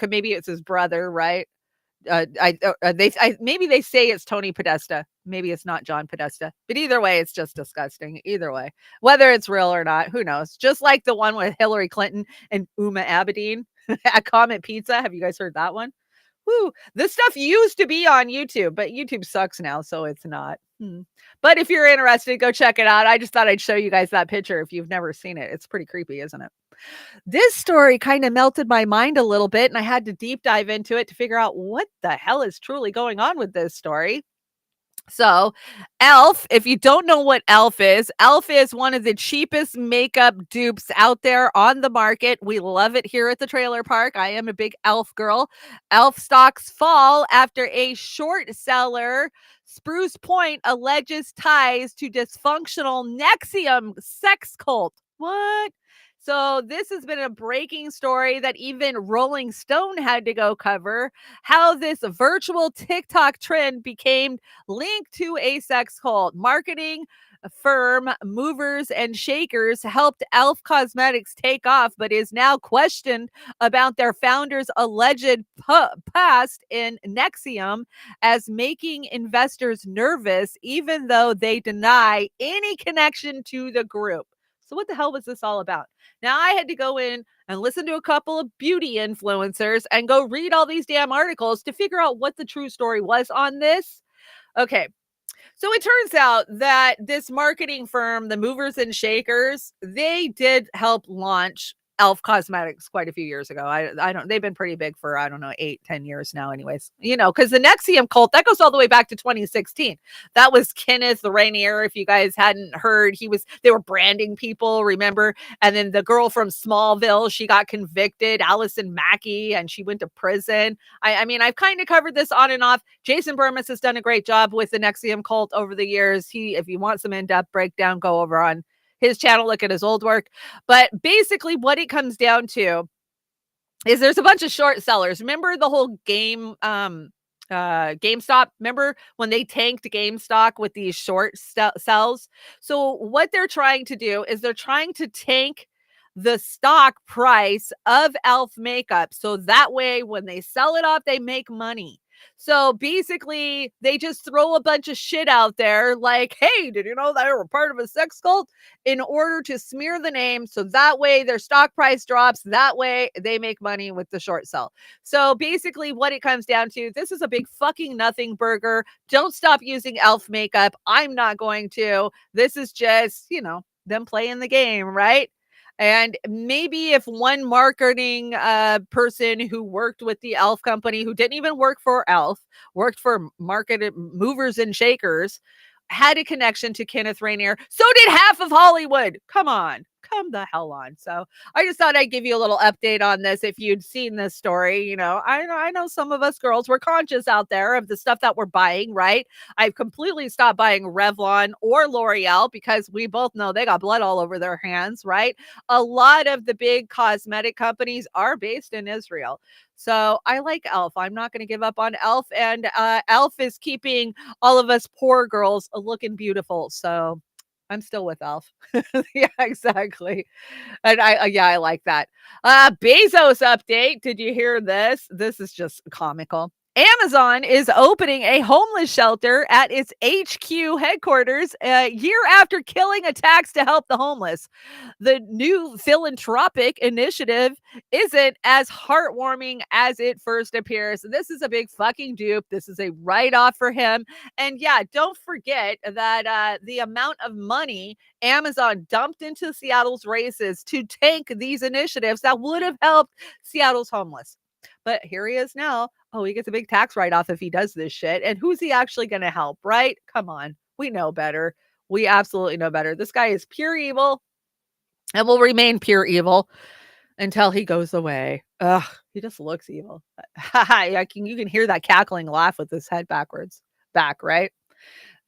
maybe it's his brother, right? Maybe they say it's Tony Podesta. Maybe it's not John Podesta, but either way, it's just disgusting. Either way, whether it's real or not, who knows? Just like the one with Hillary Clinton and Uma Abedin at Comet Pizza. Have you guys heard that one? Woo! This stuff used to be on YouTube, but YouTube sucks now, so it's not. But if you're interested, go check it out. I just thought I'd show you guys that picture if you've never seen it. It's pretty creepy, isn't it? This story kind of melted my mind a little bit, and I had to deep dive into it to figure out what the hell is truly going on with this story. So, Elf, if you don't know what Elf is one of the cheapest makeup dupes out there on the market. We love it here at the trailer park. I am a big Elf girl. Elf stocks fall after a short seller, Spruce Point, alleges ties to dysfunctional Nexium sex cult. What? So this has been a breaking story that even Rolling Stone had to go cover, how this virtual TikTok trend became linked to a sex cult. Marketing firm Movers and Shakers helped Elf Cosmetics take off, but is now questioned about their founder's alleged past in Nexium as making investors nervous, even though they deny any connection to the group. So what the hell was this all about? Now I had to go in and listen to a couple of beauty influencers and go read all these damn articles to figure out what the true story was on this. Okay. So it turns out that this marketing firm, the Movers and Shakers, they did help launch Elf Cosmetics quite a few years ago. They've been pretty big for, 8-10 years now anyways, because the Nexium cult, that goes all the way back to 2016. That was Kenneth Rainier. If you guys hadn't heard, they were branding people, remember? And then the girl from Smallville, she got convicted, Allison Mackey, and she went to prison. I mean, I've kind of covered this on and off. Jason Burmis has done a great job with the Nexium cult over the years. If you want some in-depth breakdown, go over on his channel, look at his old work. But basically what it comes down to is there's a bunch of short sellers. Remember the whole GameStop? Remember when they tanked GameStop with these short sells? So what they're trying to do is they're trying to tank the stock price of Elf makeup. So that way, when they sell it off, they make money. So basically, they just throw a bunch of shit out there like, hey, did you know they were part of a sex cult? In order to smear the name. So that way their stock price drops. That way they make money with the short sell. So basically what it comes down to, this is a big fucking nothing burger. Don't stop using Elf makeup. I'm not going to. This is just, them playing the game, right? And maybe if one marketing person who worked with the Elf company, who didn't even work for Elf, worked for Movers and Shakers, had a connection to Kenneth Rainier, so did half of Hollywood. Come the hell on. So I just thought I'd give you a little update on this. If you'd seen this story, I know some of us girls were conscious out there of the stuff that we're buying, right? I've completely stopped buying Revlon or L'Oreal because we both know they got blood all over their hands, right? A lot of the big cosmetic companies are based in Israel. So I like Elf. I'm not going to give up on Elf. And Elf is keeping all of us poor girls looking beautiful. So I'm still with Elf. Yeah, exactly. And I like that. Bezos update. Did you hear this? This is just comical. Amazon is opening a homeless shelter at its HQ headquarters a year after killing attacks to help the homeless. The new philanthropic initiative isn't as heartwarming as it first appears. This is a big fucking dupe. This is a write-off for him. And yeah, don't forget that the amount of money Amazon dumped into Seattle's races to tank these initiatives that would have helped Seattle's homeless. But here he is now. Oh, he gets a big tax write-off if he does this shit. And who's he actually going to help, right? Come on. We know better. We absolutely know better. This guy is pure evil and will remain pure evil. until he goes away. Ugh, he just looks evil. You can hear that cackling laugh with his head back, right?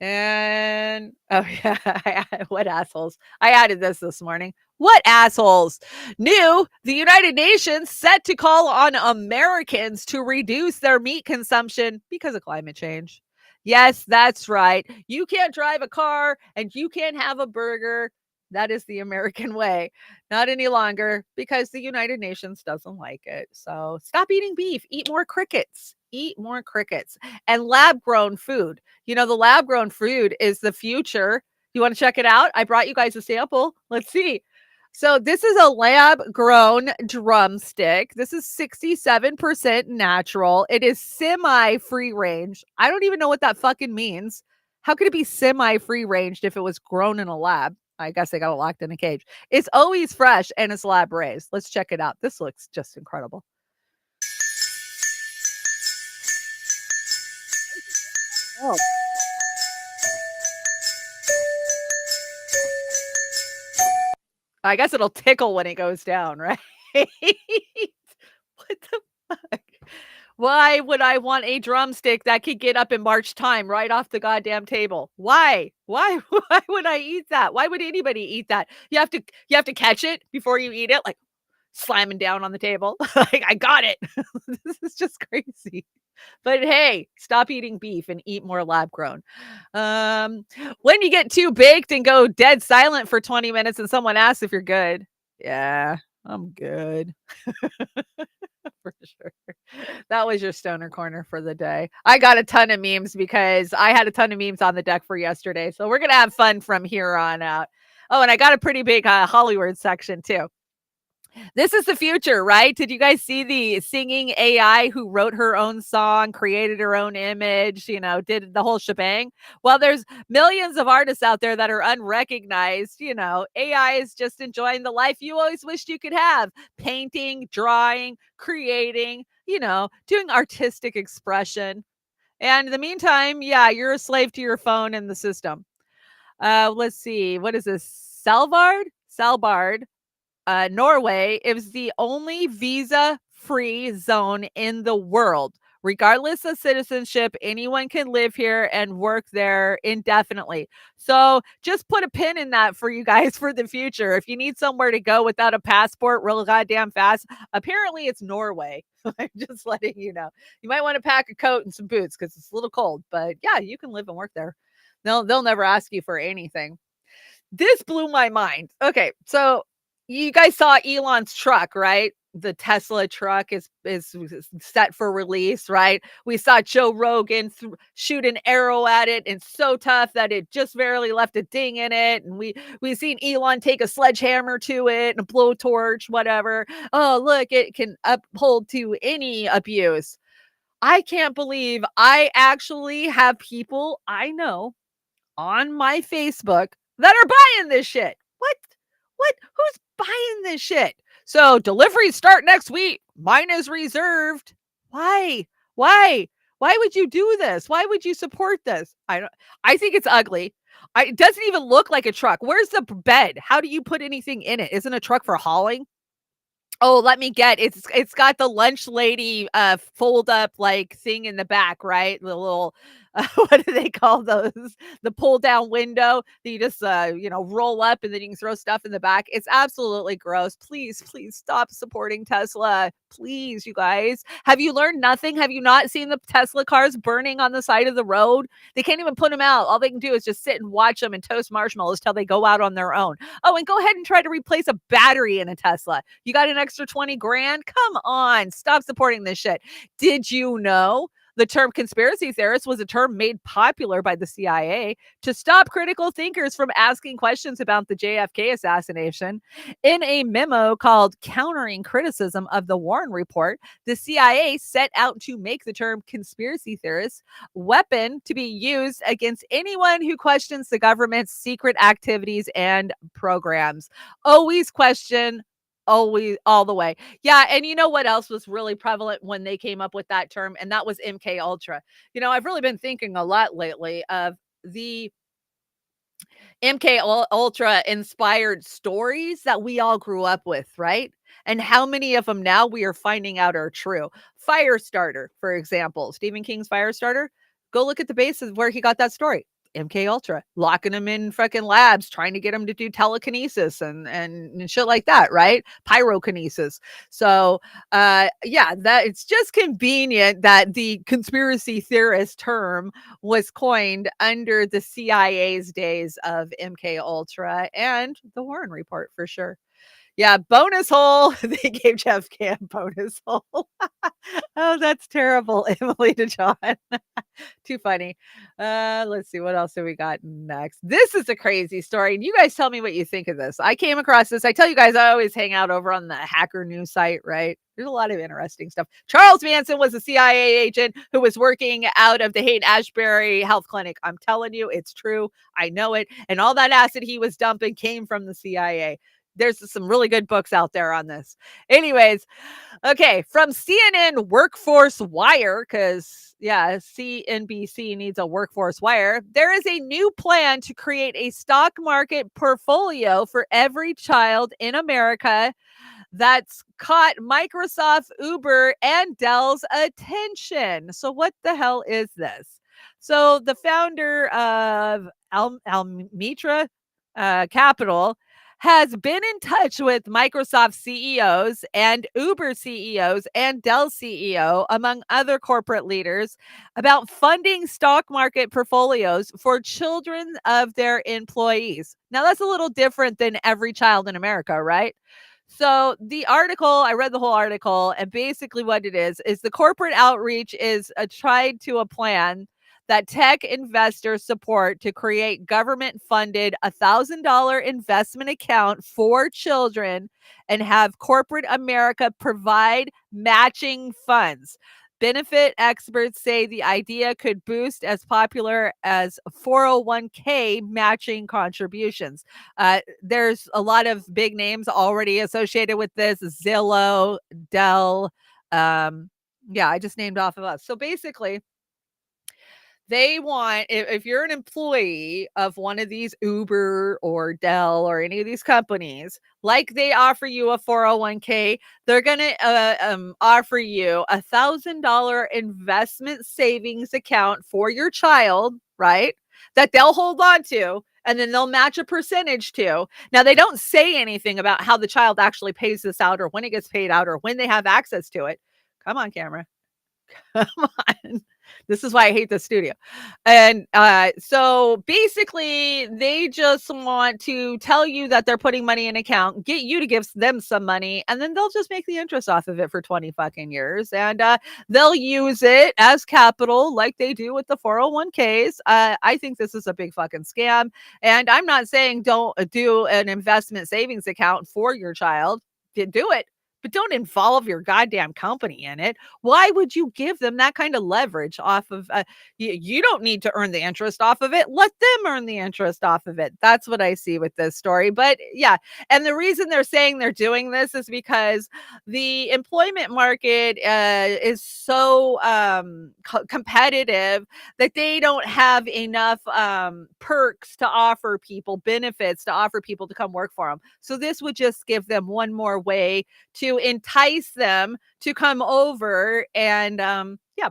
And oh yeah, what assholes. I added this morning. What assholes? New, the United Nations set to call on Americans to reduce their meat consumption because of climate change. Yes, that's right. You can't drive a car and you can't have a burger. That is the American way. Not any longer because the United Nations doesn't like it. So stop eating beef. Eat more crickets. Eat more crickets and lab grown food. You know, the lab grown food is the future. You want to check it out? I brought you guys a sample. Let's see. So this is a lab grown drumstick. This is 67% natural. It is semi free range. I don't even know what that fucking means. How could it be semi free ranged if it was grown in a lab? I guess they got it locked in a cage. It's always fresh and it's lab raised. Let's check it out. This looks just incredible. Oh. I guess it'll tickle when it goes down, right? What the fuck? Why would I want a drumstick that could get up and march time right off the goddamn table? Why? Why would I eat that? Why would anybody eat that? You have to catch it before you eat it, like slamming down on the table. Like, I got it. This is just crazy. But hey, stop eating beef and eat more lab grown. When you get too baked and go dead silent for 20 minutes and someone asks if you're good. Yeah, I'm good. For sure. That was your stoner corner for the day. I got a ton of memes because I had a ton of memes on the deck for yesterday. So we're going to have fun from here on out. Oh, and I got a pretty big Hollywood section too. This is the future, right? Did you guys see the singing AI who wrote her own song, created her own image, did the whole shebang? Well, there's millions of artists out there that are unrecognized. AI is just enjoying the life you always wished you could have. Painting, drawing, creating, doing artistic expression. And in the meantime, yeah, you're a slave to your phone and the system. Let's see. What is this? Svalbard. Norway is the only visa-free zone in the world. Regardless of citizenship, anyone can live here and work there indefinitely. So just put a pin in that for you guys for the future. If you need somewhere to go without a passport real goddamn fast, apparently it's Norway. I'm just letting you know. You might want to pack a coat and some boots because it's a little cold. But yeah, you can live and work there. They'll never ask you for anything. This blew my mind. Okay, so you guys saw Elon's truck, right? The Tesla truck is set for release, right? We saw Joe Rogan shoot an arrow at it, and so tough that it just barely left a ding in it. And we've seen Elon take a sledgehammer to it and a blowtorch, whatever. Oh, look, it can uphold to any abuse. I can't believe I actually have people I know on my Facebook that are buying this shit. What? Who's buying this shit? So deliveries start next week. Mine is reserved. Why would you do this? Why would you support this? I think it's ugly. It doesn't even look like a truck. Where's the bed? How do you put anything in it? Isn't a truck for hauling? Oh, let me get it's got the lunch lady fold up like thing in the back, right? The little what do they call those? The pull down window that you just roll up and then you can throw stuff in the back. It's absolutely gross. Please stop supporting Tesla. Please, you guys. Have you learned nothing? Have you not seen the Tesla cars burning on the side of the road? They can't even put them out. All they can do is just sit and watch them and toast marshmallows till they go out on their own. Oh, and go ahead and try to replace a battery in a Tesla. You got an extra 20 grand? Come on, stop supporting this shit. Did you know the term conspiracy theorist was a term made popular by the CIA to stop critical thinkers from asking questions about the JFK assassination? In a memo called Countering Criticism of the Warren Report, the CIA set out to make the term conspiracy theorist weapon to be used against anyone who questions the government's secret activities and programs. Always question, always, all the way. Yeah, and you know what else was really prevalent when they came up with that term? And that was MK Ultra. I've really been thinking a lot lately of the MK Ultra inspired stories that we all grew up with, right? And how many of them now we are finding out are true. Firestarter, for example, Stephen King's Firestarter. Go look at the base of where he got that story. MK Ultra, locking him in fucking labs, trying to get him to do telekinesis and shit like that, right? Pyrokinesis. So yeah, that it's just convenient that the conspiracy theorist term was coined under the CIA's days of MK Ultra and the Warren Report for sure. Yeah, bonus hole. They gave Jeff Cam bonus hole. Oh, that's terrible, Emily to John. Too funny. Let's see what else do we got next. This is a crazy story. And you guys tell me what you think of this. I came across this. I tell you guys, I always hang out over on the Hacker News site, right? There's a lot of interesting stuff. Charles Manson was a CIA agent who was working out of the Haight-Ashbury Health Clinic. I'm telling you, it's true. I know it. And all that acid he was dumping came from the CIA. There's some really good books out there on this. Anyways, okay, from CNN Workforce Wire, because, yeah, CNBC needs a workforce wire. There is a new plan to create a stock market portfolio for every child in America that's caught Microsoft, Uber, and Dell's attention. So what the hell is this? So the founder of Almitra Capital has been in touch with Microsoft CEOs and Uber CEOs and Dell CEO, among other corporate leaders, about funding stock market portfolios for children of their employees. Now, that's a little different than every child in America, right? So the article, I read the whole article, and basically what it is the corporate outreach is tied to a plan that tech investors support to create government-funded $1,000 investment account for children and have corporate America provide matching funds. Benefit experts say the idea could boost as popular as 401k matching contributions. There's a lot of big names already associated with this: Zillow, Dell. Yeah, I just named off of us. So basically, they want, if you're an employee of one of these Uber or Dell or any of these companies, like they offer you a 401k, they're going to offer you $1,000 investment savings account for your child, right? That they'll hold on to, and then they'll match a percentage to. Now, they don't say anything about how the child actually pays this out or when it gets paid out or when they have access to it. Come on, camera. Come on. This is why I hate the studio. And so basically, they just want to tell you that they're putting money in an account, get you to give them some money, and then they'll just make the interest off of it for 20 fucking years. And they'll use it as capital like they do with the 401ks. I think this is a big fucking scam. And I'm not saying don't do an investment savings account for your child. Do it, but don't involve your goddamn company in it. Why would you give them that kind of leverage off of, you don't need to earn the interest off of it. Let them earn the interest off of it. That's what I see with this story. But yeah, and the reason they're saying they're doing this is because the employment market is so competitive that they don't have enough perks to offer people, benefits to offer people to come work for them. So this would just give them one more way to entice them to come over and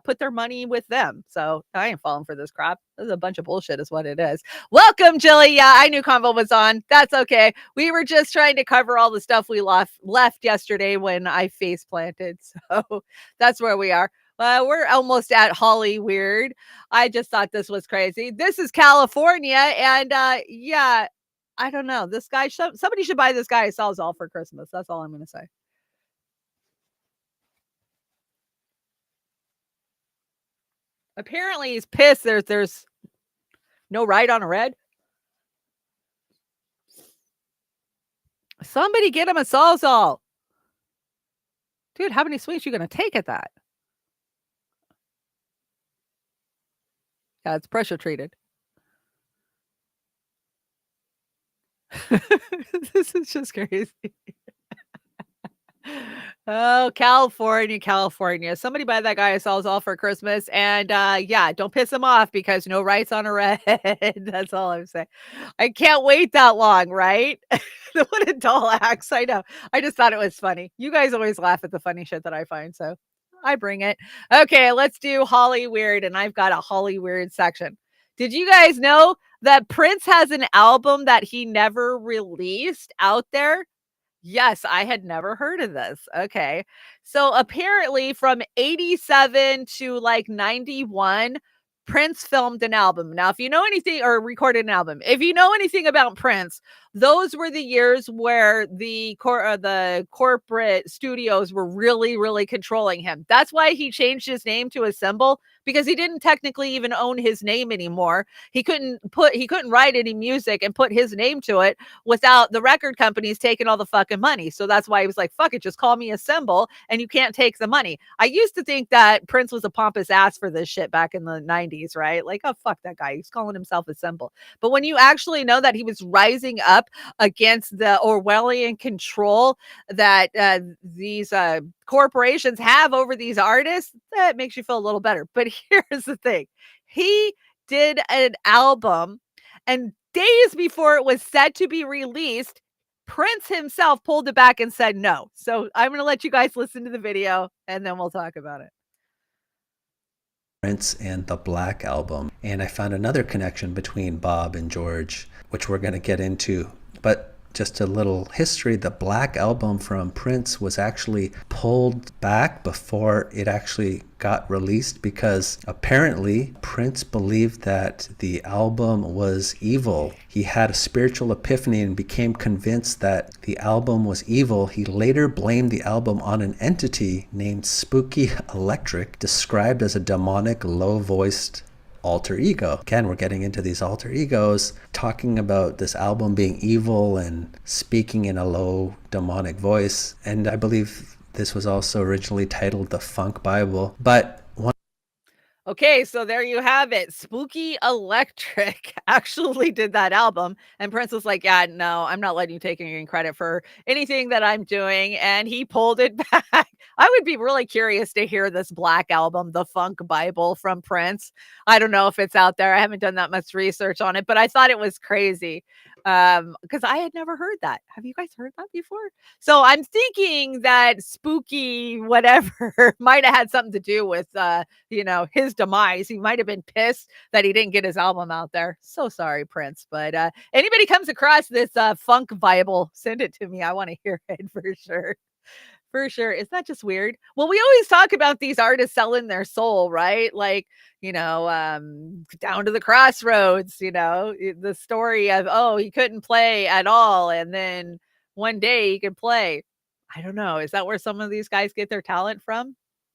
put their money with them. So I ain't falling for this crap. This is a bunch of bullshit is what it is. Welcome, Jilly. Yeah, I knew Convo was on. That's okay. We were just trying to cover all the stuff we left yesterday when I face planted. So that's where we are. We're almost at Holly Weird. I just thought this was crazy. This is California. And yeah, I don't know. This guy, somebody should buy this guy a Sawzall for Christmas. That's all I'm going to say. Apparently he's pissed. There's no right on a red. Somebody get him a Sawzall. Dude, how many swings are you going to take at that? Yeah, it's pressure treated. This is just crazy. Oh, California, California. Somebody buy that guy a All for Christmas. And yeah, don't piss him off because no rights on a red. That's all I'm saying. I can't wait that long, right? What a dull axe. I know. I just thought it was funny. You guys always laugh at the funny shit that I find. So I bring it. Okay, let's do Holly Weird. And I've got a Holly Weird section. Did you guys know that Prince has an album that he never released out there? Yes, I had never heard of this. Okay. So apparently from 87 to like 91, Prince filmed an album. Now, if you know anything or recorded an album, if you know anything about Prince, those were the years where the corporate studios were really, really controlling him. That's why he changed his name to a symbol because he didn't technically even own his name anymore. He couldn't write any music and put his name to it without the record companies taking all the fucking money. So that's why he was like, fuck it, just call me a symbol and you can't take the money. I used to think that Prince was a pompous ass for this shit back in the 90s, right? Like, oh, fuck that guy. He's calling himself a symbol. But when you actually know that he was rising up against the Orwellian control that these corporations have over these artists, that makes you feel a little better. But here's the thing. He did an album and days before it was set to be released, Prince himself pulled it back and said no. So I'm going to let you guys listen to the video and then we'll talk about it. Prince and the Black Album. And I found another connection between Bob and George, which we're going to get into. But just a little history, the Black Album from Prince was actually pulled back before it actually got released because apparently Prince believed that the album was evil. He had a spiritual epiphany and became convinced that the album was evil. He later blamed the album on an entity named Spooky Electric, described as a demonic, low-voiced alter ego. Again, we're getting into these alter egos, talking about this album being evil and speaking in a low demonic voice. And I believe this was also originally titled The Funk Bible. But okay, so there you have it. Spooky Electric actually did that album. And Prince was like, yeah, no, I'm not letting you take any credit for anything that I'm doing. And he pulled it back. I would be really curious to hear this Black Album, The Funk Bible from Prince. I don't know if it's out there. I haven't done that much research on it, but I thought it was crazy because I had never heard that. Have you guys heard that before? So I'm thinking that Spooky whatever might have had something to do with, his demise. He might have been pissed that he didn't get his album out there. So sorry, Prince. But anybody comes across this Funk Bible, send it to me. I want to hear it for sure. For sure. Is that just weird? Well, we always talk about these artists selling their soul, right? Like, Down to the Crossroads, the story of, oh, he couldn't play at all. And then one day he could play. I don't know. Is that where some of these guys get their talent from?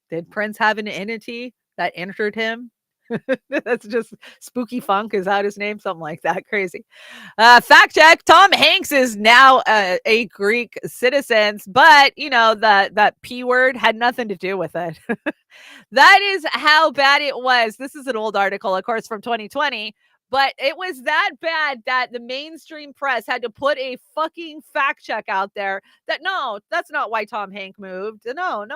Did Prince have an entity that entered him? That's just Spooky Funk. Is that his name? Something like that. Crazy. Fact check. Tom Hanks is now a Greek citizen, but that P word had nothing to do with it. That is how bad it was. This is an old article, of course, from 2020. But it was that bad that the mainstream press had to put a fucking fact check out there that no, that's not why Tom Hanks moved. No.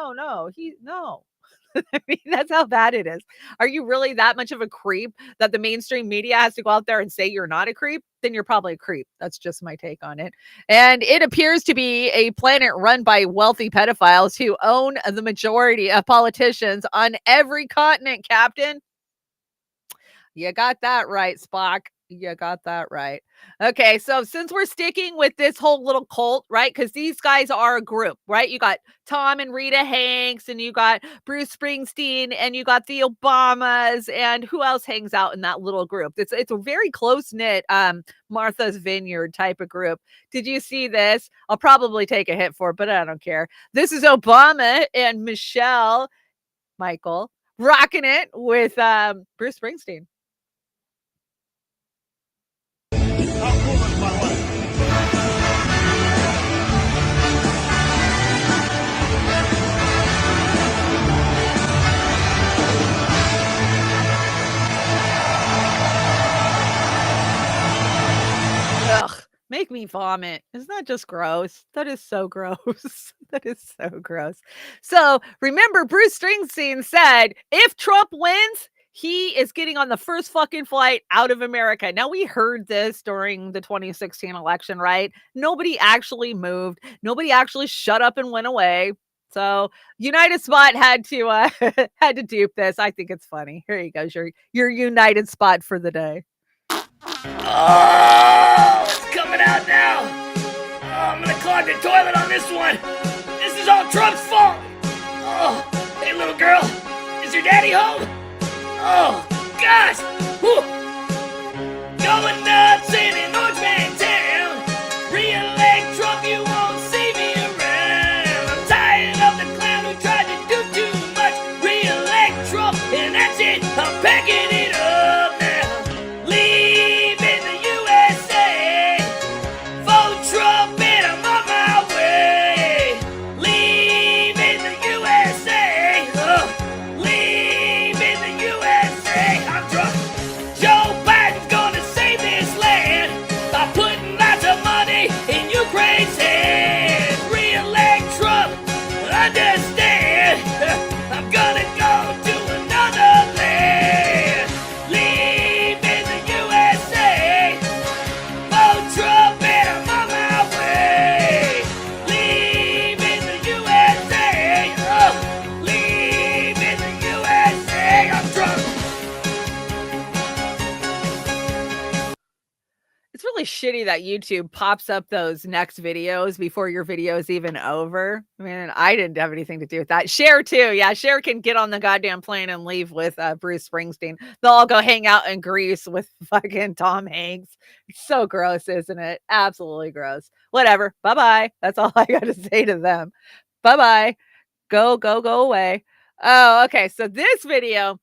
I mean, that's how bad it is. Are you really that much of a creep that the mainstream media has to go out there and say you're not a creep? Then you're probably a creep. That's just my take on it. And it appears to be a planet run by wealthy pedophiles who own the majority of politicians on every continent, Captain. You got that right, Spock. You got that right. Okay, so since we're sticking with this whole little cult, right? Because these guys are a group, right? You got Tom and Rita Hanks, and you got Bruce Springsteen, and you got the Obamas, and who else hangs out in that little group? It's a very close-knit Martha's Vineyard type of group. Did you see this? I'll probably take a hit for it, but I don't care. This is Obama and Michael, rocking it with Bruce Springsteen. make me vomit. Isn't that just gross? That is so gross. That is so gross. So remember, Bruce Springsteen said, if Trump wins, he is getting on the first fucking flight out of America. Now, we heard this during the 2016 election, right? Nobody actually moved. Nobody actually shut up and went away. So United Spot had to had to dupe this. I think it's funny. Here you go. Your United Spot for the day. Oh, it's coming out now. Oh, I'm gonna clog the toilet on this one. This is all Trump's fault. Oh, hey little girl, is your daddy home? Oh, gosh! Whew. Going nuts in an orange man town. Re-elect Trump, you won't see me around. I'm tired of the clown who tried to do too much. Re-elect Trump, and that's it. I'm packing it up now. Leaving the USA. Vote Trump, and I'm on my way. Leaving the USA. Leaving the USA. I'm drunk. Joe Biden's gonna save this land by putting lots of money in Ukraine's hands. Re-elect Trump, understand. I'm gonna go to another land. Leaving the USA. Vote Trump and I'm on my way. Leaving the USA. Leaving the USA. I'm drunk. It's really shitty that YouTube pops up those next videos before your video is even over. I mean, I didn't have anything to do with that. Cher too. Yeah, Cher can get on the goddamn plane and leave with Bruce Springsteen. They'll all go hang out in Greece with fucking Tom Hanks. It's so gross, isn't it? Absolutely gross. Whatever. Bye-bye. That's all I got to say to them. Bye-bye. Go away. Oh, okay. So this video,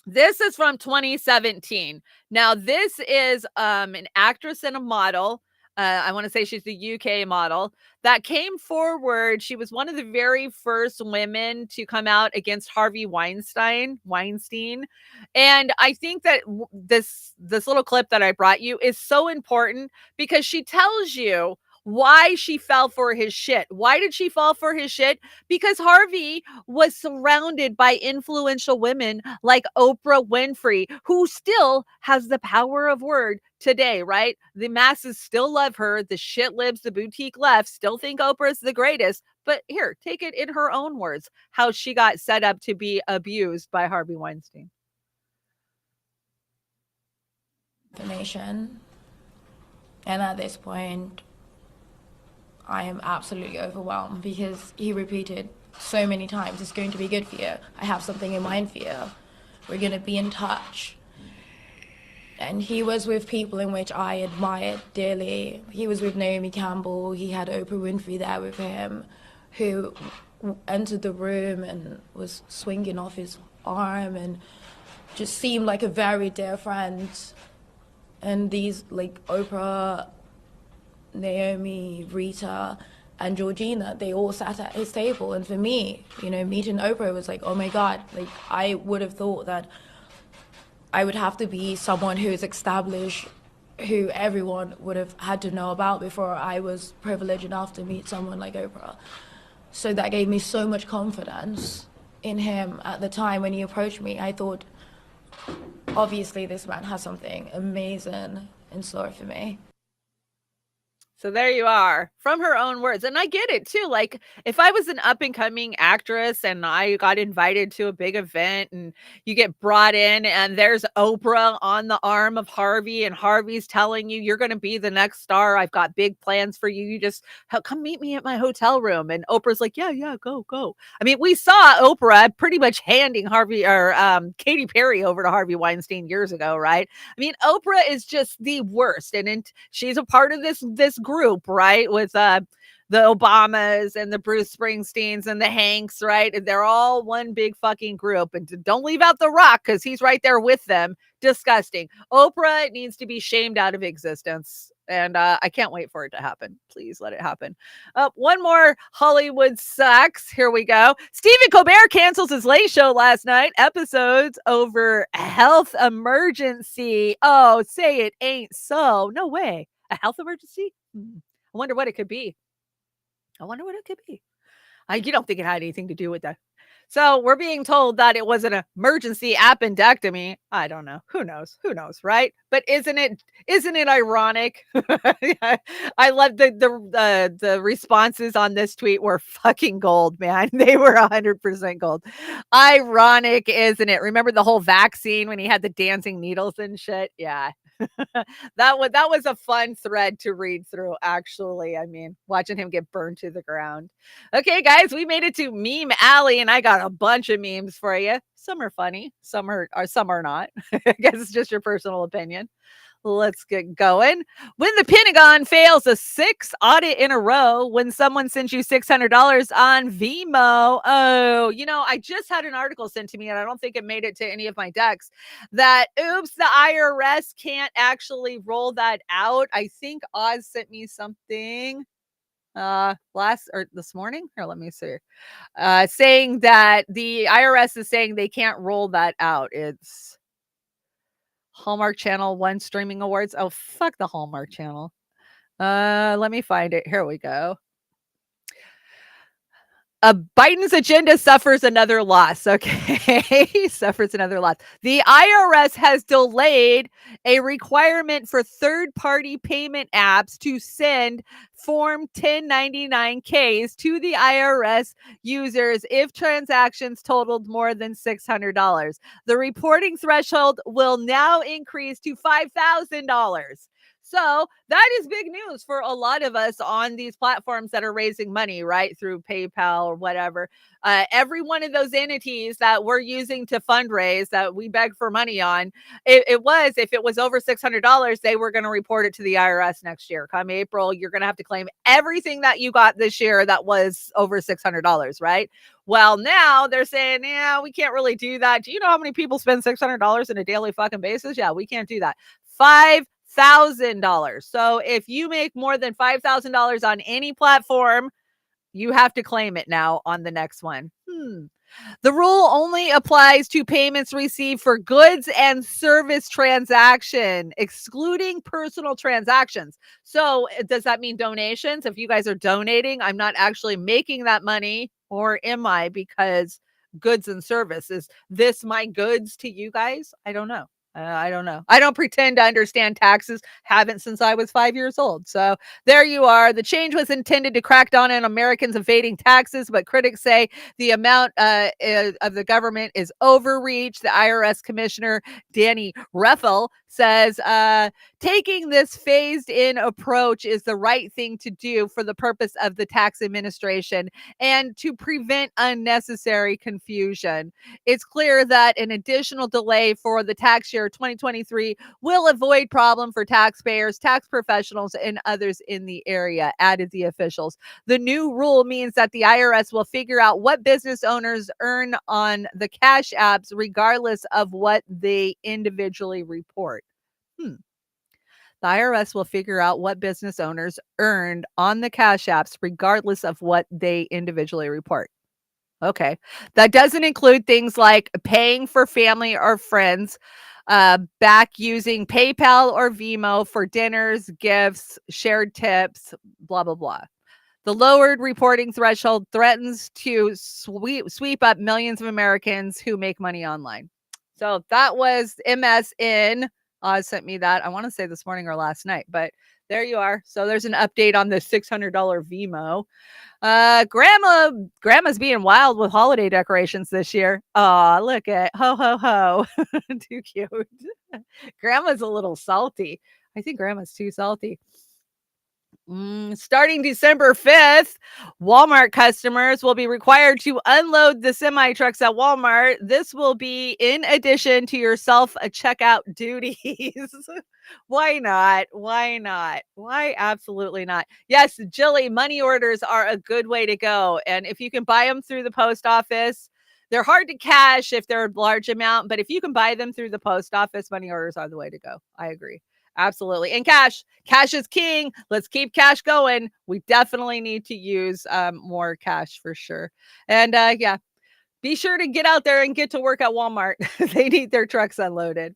this is from 2017. Now, this is an actress and a model. I want to say she's the UK model that came forward. She was one of the very first women to come out against Harvey Weinstein. And I think that this little clip that I brought you is so important because she tells you why she fell for his shit. Why did she fall for his shit? Because Harvey was surrounded by influential women like Oprah Winfrey, who still has the power of word today, right? The masses still love her. The shit libs, the boutique left still think Oprah is the greatest. But here, take it in her own words, how she got set up to be abused by Harvey Weinstein. Information. And at this point, I am absolutely overwhelmed because he repeated so many times, it's going to be good for you. I have something in mind for you. We're going to be in touch. And he was with people in which I admired dearly. He was with Naomi Campbell. He had Oprah Winfrey there with him, who entered the room and was swinging off his arm and just seemed like a very dear friend. And these, like Oprah, Naomi, Rita, and Georgina, they all sat at his table. And for me, you know, meeting Oprah was like, oh my God, like I would have thought that I would have to be someone who is established, who everyone would have had to know about before I was privileged enough to meet someone like Oprah. So that gave me so much confidence in him at the time when he approached me. I thought, obviously this man has something amazing in store for me. So there you are, from her own words. And I get it too. Like if I was an up and coming actress and I got invited to a big event and you get brought in and there's Oprah on the arm of Harvey and Harvey's telling you, you're going to be the next star. I've got big plans for you. You just come meet me at my hotel room. And Oprah's like, yeah, go. I mean, we saw Oprah pretty much handing Harvey or Katy Perry over to Harvey Weinstein years ago, right? I mean, Oprah is just the worst. And she's a part of this group, right? With the Obamas and the Bruce Springsteens and the Hanks, right? And they're all one big fucking group. And don't leave out The Rock because he's right there with them. Disgusting. Oprah needs to be shamed out of existence. And I can't wait for it to happen. Please let it happen. One more Hollywood sucks. Here we go. Stephen Colbert cancels his Late Show last night. Episodes over health emergency. Oh, say it ain't so. No way. A health emergency? I wonder what it could be. You don't think it had anything to do with that. So we're being told that it was an emergency appendectomy. I don't know. Who knows? Who knows, right? But isn't it ironic? I love the responses on this tweet were fucking gold, man. They were 100% gold. Ironic, isn't it? Remember the whole vaccine when he had the dancing needles and shit? Yeah. That was a fun thread to read through, actually. I mean, watching him get burned to the ground. Okay, guys, we made it to Meme Alley, and I got a bunch of memes for you. Some are funny, some are not. I guess it's just your personal opinion. Let's get going. When the Pentagon fails a 6th audit in a row, when someone sends you $600 on Vimo. Oh, I just had an article sent to me, and I don't think it made it to any of my decks, that, oops, the IRS can't actually roll that out. I think Oz sent me something this morning. Here, let me see. Saying that the IRS is saying they can't roll that out. It's Hallmark Channel won streaming awards. Oh, fuck the Hallmark Channel. Let me find it. Here we go. Biden's agenda suffers another loss. Okay. Suffers another loss. The IRS has delayed a requirement for third-party payment apps to send Form 1099-Ks to the IRS users if transactions totaled more than $600. The reporting threshold will now increase to $5,000. So that is big news for a lot of us on these platforms that are raising money, right? Through PayPal or whatever. Every one of those entities that we're using to fundraise that we beg for money on, if it was over $600, they were going to report it to the IRS next year. Come April, you're going to have to claim everything that you got this year that was over $600, right? Well, now they're saying, yeah, we can't really do that. Do you know how many people spend $600 on a daily fucking basis? Yeah, we can't do that. $5,000. So if you make more than $5,000 on any platform, you have to claim it now on the next one. The rule only applies to payments received for goods and service transaction, excluding personal transactions. So does that mean donations? If you guys are donating, I'm not actually making that money, or am I? Because goods and service, is this my goods to you guys? I don't know. I don't know. I don't pretend to understand taxes. Haven't since I was 5 years old. So there you are. The change was intended to crack down on Americans evading taxes, but critics say the amount of the government is overreach. The IRS Commissioner Danny Reffel says taking this phased-in approach is the right thing to do for the purpose of the tax administration and to prevent unnecessary confusion. It's clear that an additional delay for the tax year 2023 will avoid problem for taxpayers, tax professionals, and others in the area, added the officials. The new rule means that the IRS will figure out what business owners earn on the cash apps regardless of what they individually report. The IRS will figure out what business owners earned on the cash apps regardless of what they individually report. Okay. That doesn't include things like paying for family or friends, back using PayPal or Vimo for dinners, gifts, shared tips, blah, blah, blah. The lowered reporting threshold threatens to sweep up millions of Americans who make money online. So that was MSN. Oz sent me that. I want to say this morning or last night, but there you are. So there's an update on the $600 Vimo. Grandma's being wild with holiday decorations this year. Oh, look at ho ho ho. Too cute. Grandma's a little salty. I think Grandma's too salty. Starting December 5th, Walmart customers will be required to unload the semi trucks at Walmart. This will be in addition to your self-checkout duties. Why not? Why not? Why absolutely not? Yes, Jilly, money orders are a good way to go. And if you can buy them through the post office, they're hard to cash if they're a large amount, but if you can buy them through the post office, money orders are the way to go. I agree. Absolutely. And cash is king. Let's keep cash going. We definitely need to use more cash for sure. And yeah, be sure to get out there and get to work at Walmart. They need their trucks unloaded.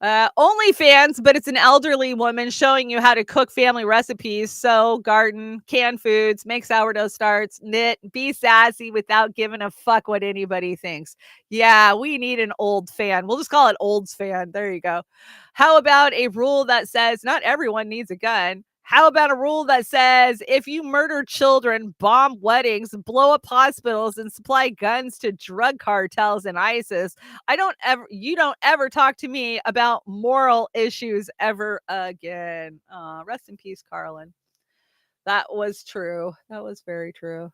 OnlyFans, but it's an elderly woman showing you how to cook family recipes, sew, garden, can foods, make sourdough starts, knit, be sassy without giving a fuck what anybody thinks. Yeah, we need an old fan. We'll just call it Olds fan. There you go. How about a rule that says not everyone needs a gun? How about a rule that says if you murder children, bomb weddings, blow up hospitals, and supply guns to drug cartels and ISIS, you don't ever talk to me about moral issues ever again. Rest in peace, Carlin. That was true. That was very true.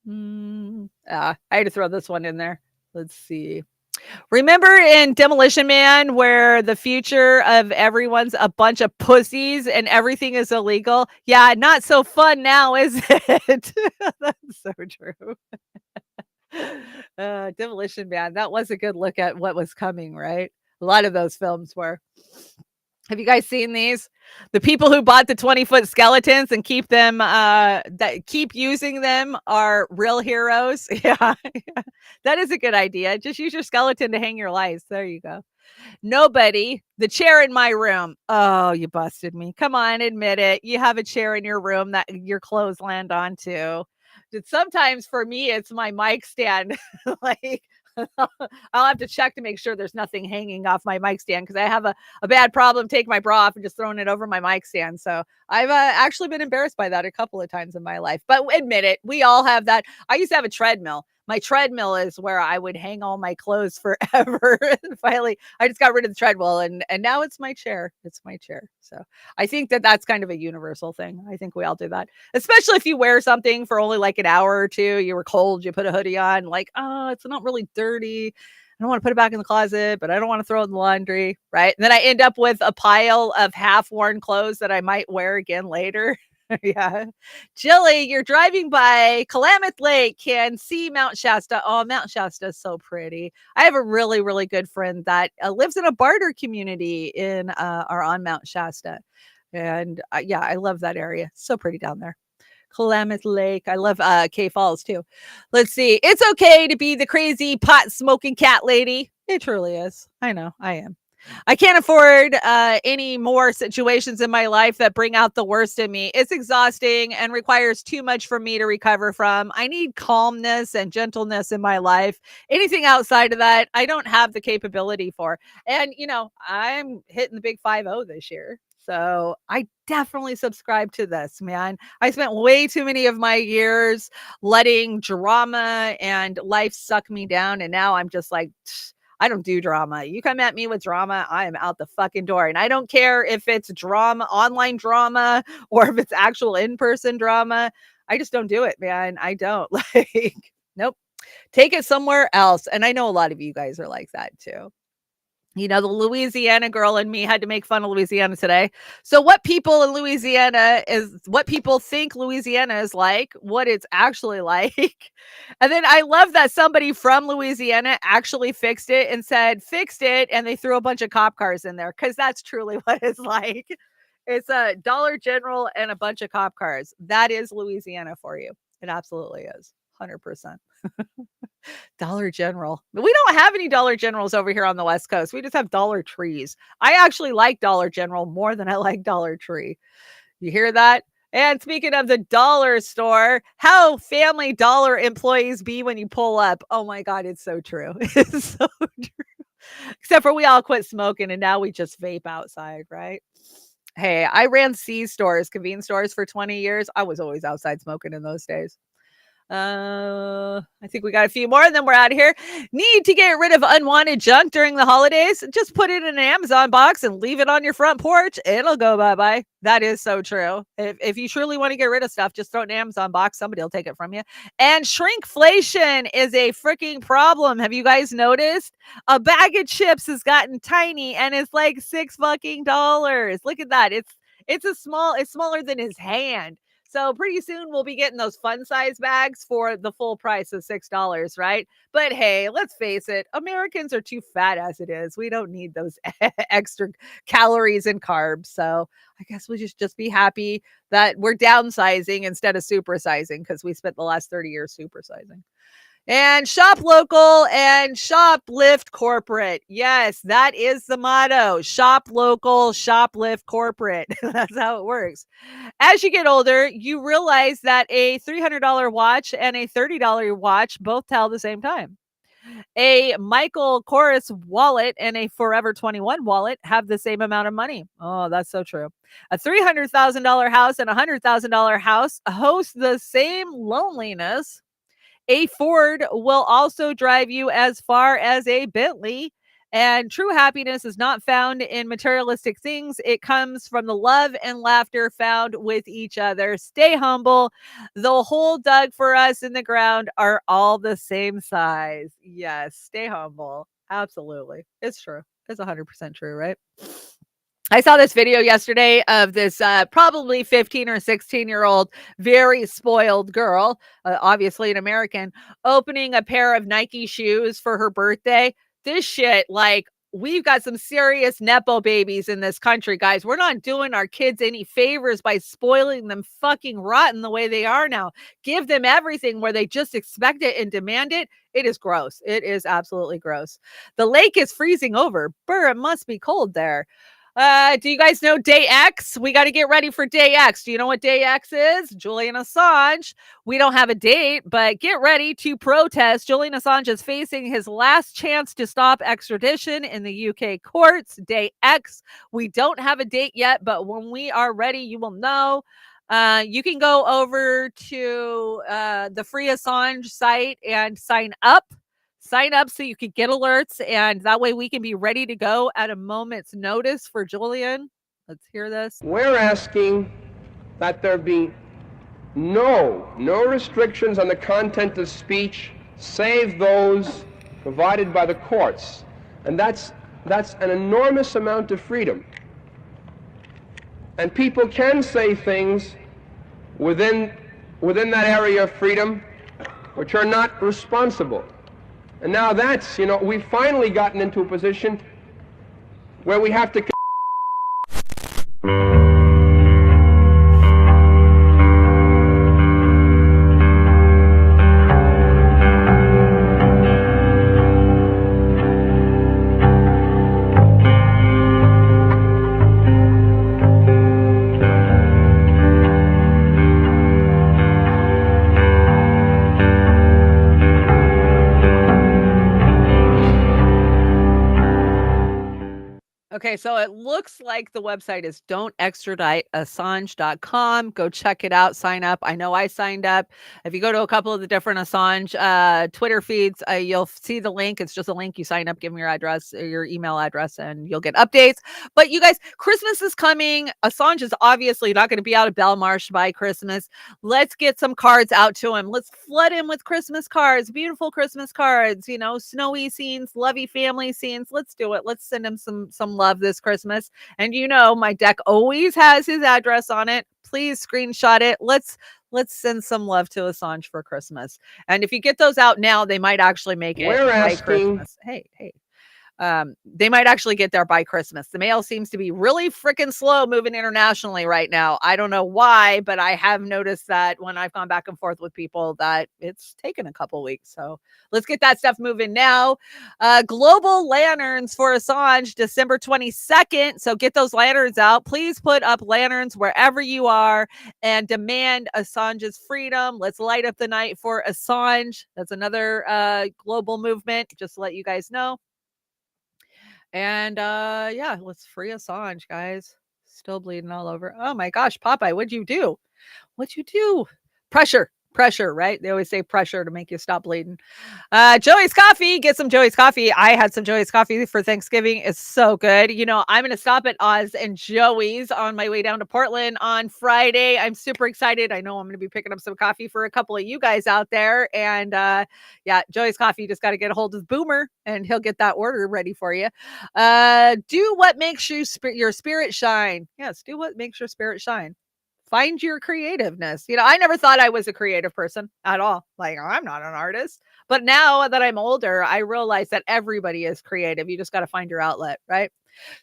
I had to throw this one in there. Let's see. Remember in Demolition Man where the future of everyone's a bunch of pussies and everything is illegal? Yeah, not so fun now, is it? That's so true. Demolition Man, that was a good look at what was coming, right? A lot of those films were. Have you guys seen these? The people who bought the 20-foot skeletons and keep them that keep using them are real heroes. Yeah. That is a good idea. Just use your skeleton to hang your lights. There you go. Nobody. The chair in my room. Oh, you busted me. Come on, admit it. You have a chair in your room that your clothes land onto. Sometimes for me, it's my mic stand. Like, I'll have to check to make sure there's nothing hanging off my mic stand because I have a bad problem taking my bra off and just throwing it over my mic stand. So I've actually been embarrassed by that a couple of times in my life. But admit it, we all have that. I used to have a treadmill. My treadmill is where I would hang all my clothes forever. And finally, I just got rid of the treadmill and now it's my chair. It's my chair. So I think that's kind of a universal thing. I think we all do that, especially if you wear something for only like an hour or two. You were cold, you put a hoodie on, like, oh, it's not really dirty. I don't want to put it back in the closet, but I don't want to throw it in the laundry, right? And then I end up with a pile of half-worn clothes that I might wear again later. Yeah. Jilly, you're driving by Klamath Lake, can see Mount Shasta. Oh, Mount Shasta is so pretty. I have a really, really good friend that lives in a barter community in or on Mount Shasta. And yeah, I love that area. So pretty down there. Klamath Lake. I love K Falls too. Let's see. It's okay to be the crazy pot smoking cat lady. It truly is. I know. I am. I can't afford any more situations in my life that bring out the worst in me. It's exhausting and requires too much for me to recover from. I need calmness and gentleness in my life. Anything outside of that, I don't have the capability for. And, you know, I'm hitting the big 5-0 this year. So I definitely subscribe to this, man. I spent way too many of my years letting drama and life suck me down. And now I'm just like, I don't do drama. You come at me with drama, I am out the fucking door. And I don't care if it's drama, online drama, or if it's actual in-person drama. I just don't do it, man. I don't. Like, nope. Take it somewhere else. And I know a lot of you guys are like that too. You know, the Louisiana girl and me had to make fun of Louisiana today. So what people in Louisiana is what people think Louisiana is like, what it's actually like. And then I love that somebody from Louisiana actually fixed it and said, fixed it. And they threw a bunch of cop cars in there because that's truly what it's like. It's a Dollar General and a bunch of cop cars. That is Louisiana for you. It absolutely is. 100%. Dollar General. We don't have any Dollar Generals over here on the West Coast. We just have Dollar Trees. I actually like Dollar General more than I like Dollar Tree. You hear that? And speaking of the dollar store, how Family Dollar employees be when you pull up. Oh my God, it's so true. It's so true. Except for we all quit smoking and now we just vape outside, right? Hey, I ran C stores, convenience stores for 20 years. I was always outside smoking in those days. I think we got a few more and then we're out of here. Need to get rid of unwanted junk during the holidays? Just put it in an Amazon box and leave it on your front porch. It'll go bye-bye. That is so true. If you truly want to get rid of stuff, just throw it in an Amazon box. Somebody will take it from you. And shrinkflation is a freaking problem. Have you guys noticed? A bag of chips has gotten tiny and it's like $6 Look at that. It's smaller than his hand. So pretty soon we'll be getting those fun size bags for the full price of $6, right? But hey, let's face it, Americans are too fat as it is. We don't need those extra calories and carbs. So I guess we'll just be happy that we're downsizing instead of supersizing because we spent the last 30 years supersizing. And shop local and shoplift corporate. Yes, that is the motto. Shop local, shoplift corporate. That's how it works. As you get older, you realize that a $300 watch and a $30 watch both tell the same time. A Michael Kors wallet and a Forever 21 wallet have the same amount of money. Oh, that's so true. A $300,000 house and a $100,000 house host the same loneliness. A Ford will also drive you as far as a Bentley. And true happiness is not found in materialistic things. It comes from the love and laughter found with each other. Stay humble. The hole dug for us in the ground are all the same size. Yes, stay humble. Absolutely. It's true. It's 100% true, right? I saw this video yesterday of this probably 15 or 16-year-old, very spoiled girl, obviously an American, opening a pair of Nike shoes for her birthday. This shit, like, we've got some serious Nepo babies in this country, guys. We're not doing our kids any favors by spoiling them fucking rotten the way they are now. Give them everything where they just expect it and demand it. It is gross. It is absolutely gross. The lake is freezing over. Brr, it must be cold there. Do you guys know Day X? We got to get ready for Day X. Do you know what Day X is? Julian Assange. We don't have a date, but get ready to protest. Julian Assange is facing his last chance to stop extradition in the UK courts. Day X. We don't have a date yet, but when we are ready, you will know. You can go over to the Free Assange site and sign up. Sign up so you can get alerts, and that way we can be ready to go at a moment's notice for Julian. Let's hear this. We're asking that there be no restrictions on the content of speech save those provided by the courts. And that's an enormous amount of freedom. And people can say things within that area of freedom which are not responsible. And now that's, we've finally gotten into a position where we have to... Okay, so it looks like the website is don'textraditeassange.com. Go check it out, sign up. I know I signed up. If you go to a couple of the different Assange Twitter feeds, you'll see the link. It's just a link. You sign up, give them your address, your email address, and you'll get updates. But you guys, Christmas is coming. Assange is obviously not going to be out of Belmarsh by Christmas. Let's get some cards out to him. Let's flood him with Christmas cards, beautiful Christmas cards, snowy scenes, lovey family scenes. Let's do it. Let's send him some love this Christmas. And my deck always has his address on it. Please screenshot it. Let's send some love to Assange for Christmas. And if you get those out now, they might actually make it by Christmas. Hey. They might actually get there by Christmas. The mail seems to be really freaking slow moving internationally right now. I don't know why, but I have noticed that when I've gone back and forth with people that it's taken a couple weeks. So let's get that stuff moving now. Global lanterns for Assange, December 22nd. So get those lanterns out. Please put up lanterns wherever you are and demand Assange's freedom. Let's light up the night for Assange. That's another global movement, just to let you guys know. And let's free Assange, guys. Still bleeding all over. Oh my gosh, Popeye, what'd you do? Pressure, right? They always say pressure to make you stop bleeding. Joey's Coffee. Get some Joey's Coffee. I had some Joey's Coffee for Thanksgiving. It's so good. I'm going to stop at Oz and Joey's on my way down to Portland on Friday. I'm super excited. I know I'm going to be picking up some coffee for a couple of you guys out there. And Joey's Coffee, just got to get a hold of Boomer and he'll get that order ready for you. Do what makes your spirit shine. Yes, do what makes your spirit shine. Find your creativeness. I never thought I was a creative person at all. Like, I'm not an artist. But now that I'm older, I realize that everybody is creative. You just got to find your outlet, right?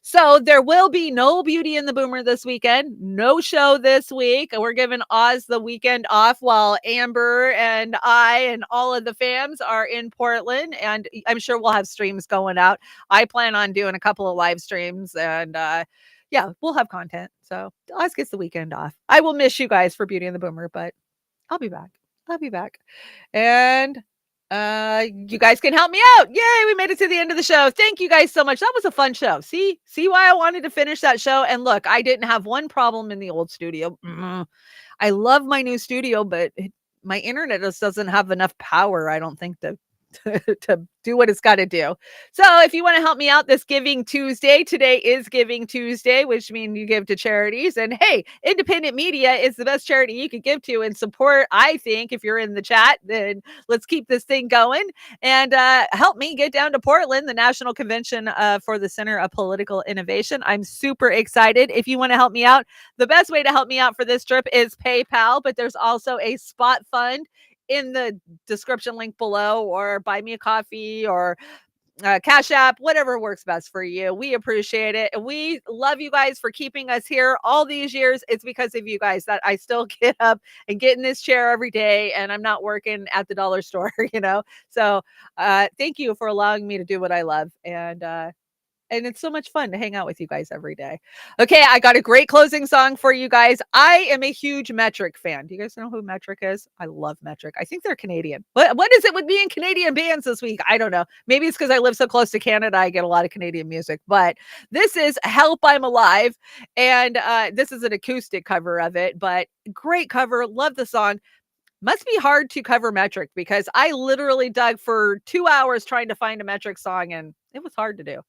So there will be no Beauty and the Boomer this weekend. No show this week. We're giving Oz the weekend off while Amber and I and all of the fams are in Portland. And I'm sure we'll have streams going out. I plan on doing a couple of live streams and yeah, we'll have content. So Oz gets the weekend off. I will miss you guys for Beauty and the Boomer, but I'll be back. I'll be back. And you guys can help me out. Yay, we made it to the end of the show. Thank you guys so much. That was a fun show. See why I wanted to finish that show. And look, I didn't have one problem in the old studio. I love my new studio, but my internet just doesn't have enough power, I don't think, to do what it's got to do. So if you want to help me out this Giving Tuesday, today is Giving Tuesday, which means you give to charities. And hey, independent media is the best charity you could give to and support. I think if you're in the chat, then let's keep this thing going and help me get down to Portland, the national convention for the Center of Political Innovation. I'm super excited. If you want to help me out, the best way to help me out for this trip is PayPal, but there's also a spot fund in the description link below, or buy me a coffee or Cash App, whatever works best for you. We appreciate it. And we love you guys for keeping us here all these years. It's because of you guys that I still get up and get in this chair every day and I'm not working at the dollar store, So thank you for allowing me to do what I love. And it's so much fun to hang out with you guys every day. Okay, I got a great closing song for you guys. I am a huge Metric fan. Do you guys know who Metric is? I love Metric. I think they're Canadian. What is it with me and Canadian bands this week? I don't know. Maybe it's because I live so close to Canada, I get a lot of Canadian music. But this is Help I'm Alive. And this is an acoustic cover of it, but great cover. Love the song. Must be hard to cover Metric because I literally dug for 2 hours trying to find a Metric song and it was hard to do.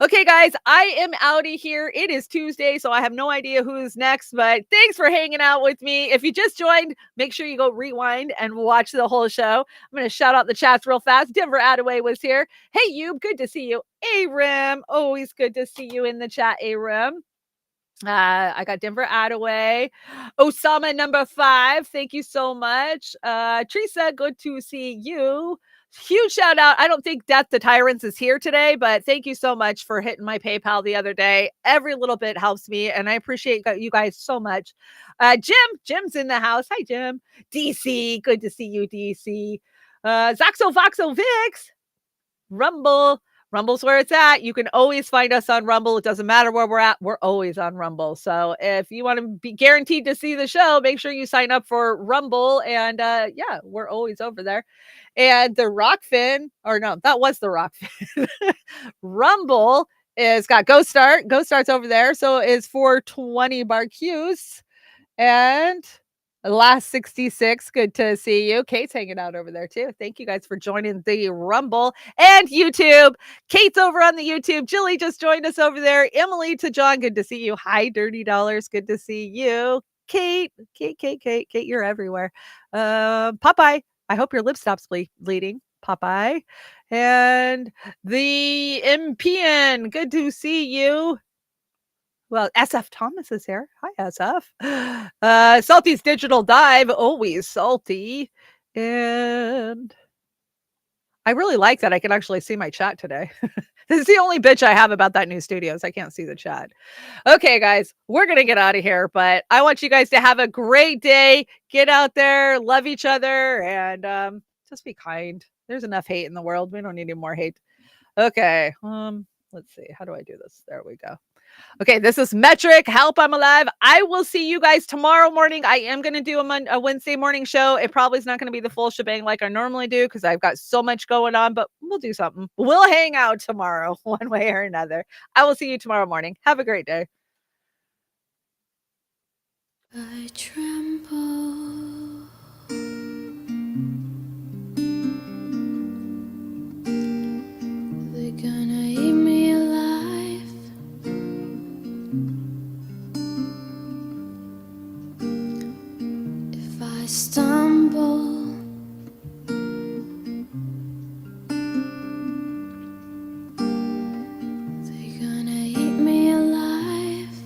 Okay, guys, I am out of here. It is Tuesday, so I have no idea who's next, but thanks for hanging out with me. If you just joined, make sure you go rewind and watch the whole show. I'm going to shout out the chats real fast. Denver Attaway was here. Hey, you, good to see you. Aram, always good to see you in the chat, Aram. I got Denver Attaway. Osama number 5. Thank you so much. Teresa, good to see you. Huge shout out. I don't think Death to Tyrants is here today, but thank you so much for hitting my PayPal the other day. Every little bit helps me, and I appreciate you guys so much. Jim's in the house. Hi, Jim. DC, good to see you, DC. Zaxo Voxo Vix. Rumble's where it's at. You can always find us on Rumble. It doesn't matter where we're at. We're always on Rumble. So if you want to be guaranteed to see the show, make sure you sign up for Rumble. And yeah, we're always over there. And the Rokfin, or no, that was the Rokfin. Rumble is got Ghost Start. Ghost Start's over there. So is 420 Barcuse. And Last 66, good to see you. Kate's hanging out over there too. Thank you guys for joining the Rumble and YouTube. Kate's over on the YouTube. Jilly just joined us over there. Emily to John, good to see you. Hi, Dirty Dollars, good to see you. Kate, you're everywhere. Popeye, I hope your lip stops bleeding. Popeye. And the MPN, good to see you. Well, SF Thomas is here. Hi, SF. Salty's Digital Dive, always salty. And I really like that I can actually see my chat today. This is the only bitch I have about that new studio is I can't see the chat. Okay, guys, we're going to get out of here, but I want you guys to have a great day. Get out there, love each other, and just be kind. There's enough hate in the world. We don't need any more hate. Okay, let's see. How do I do this? There we go. Okay, this is Metric. Help I'm Alive. I will see you guys tomorrow morning. I am going to do a Wednesday morning show. It probably is not going to be the full shebang like I normally do because I've got so much going on, but we'll do something. We'll hang out tomorrow one way or another. I will see you tomorrow morning. Have a great day. I tremble. They're gonna eat me alive. If I stumble, they're gonna eat me alive.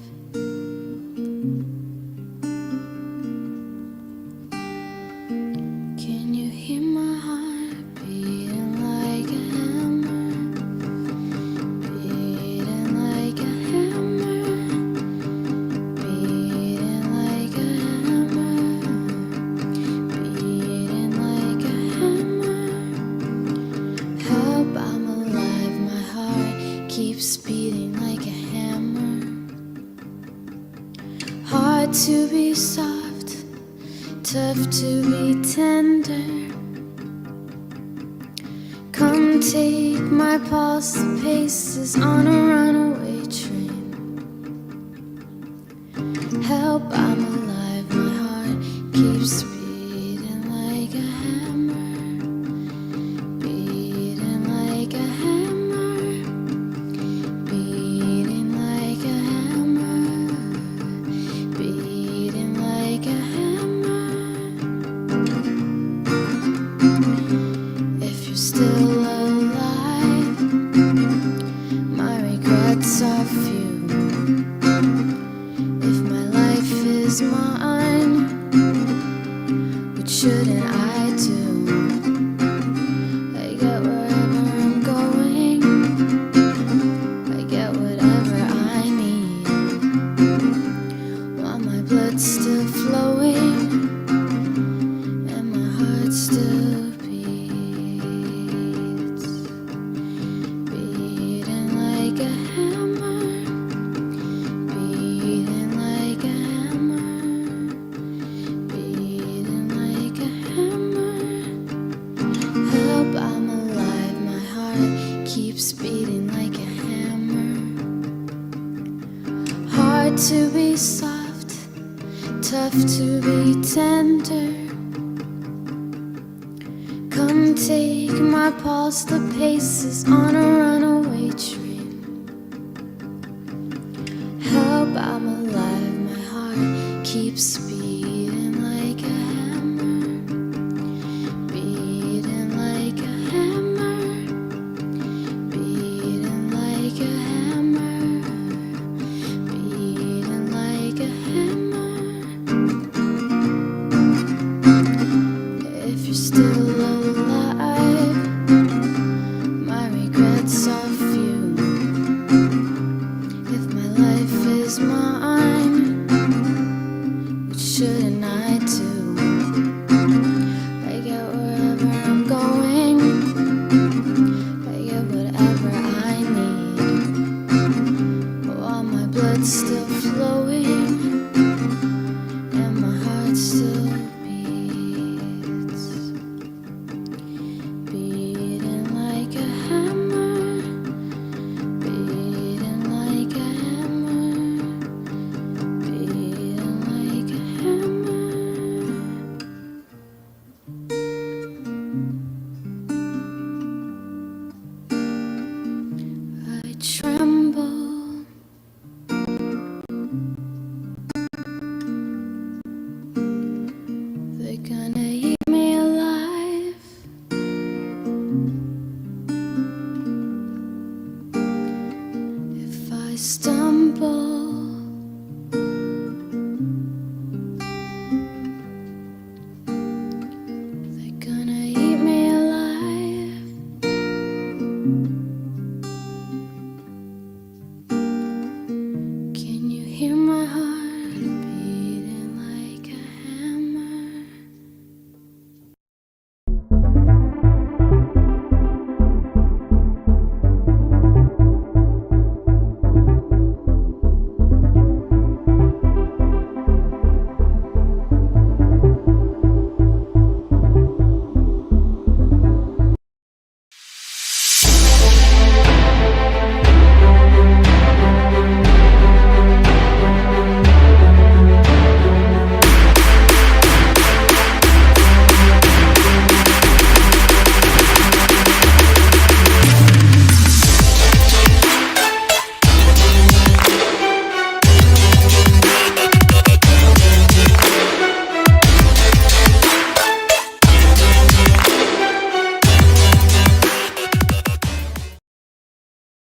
Can you hear my heart beating like a hammer? Beating like a Hard to be soft, tough to be tender. Come take my pulse, the paces on a runaway train. Help, I'm alive, my heart keeps beating like a hammer, beating like a hammer, beating like a hammer, beating like a hammer. If you're still alive, my regrets are few. If my life is mine, what shouldn't I do? I get wherever I'm going, I get whatever I need. While my blood's still flowing and my heart still beats, beating like a hammer, beating like a hammer, beating like a hammer. Help, I'm alive, my heart keeps beating like a hammer. Hard to be soft, tough to be tender. Come take my pulse, the paces on a runaway train. Help, I'm alive, my heart keeps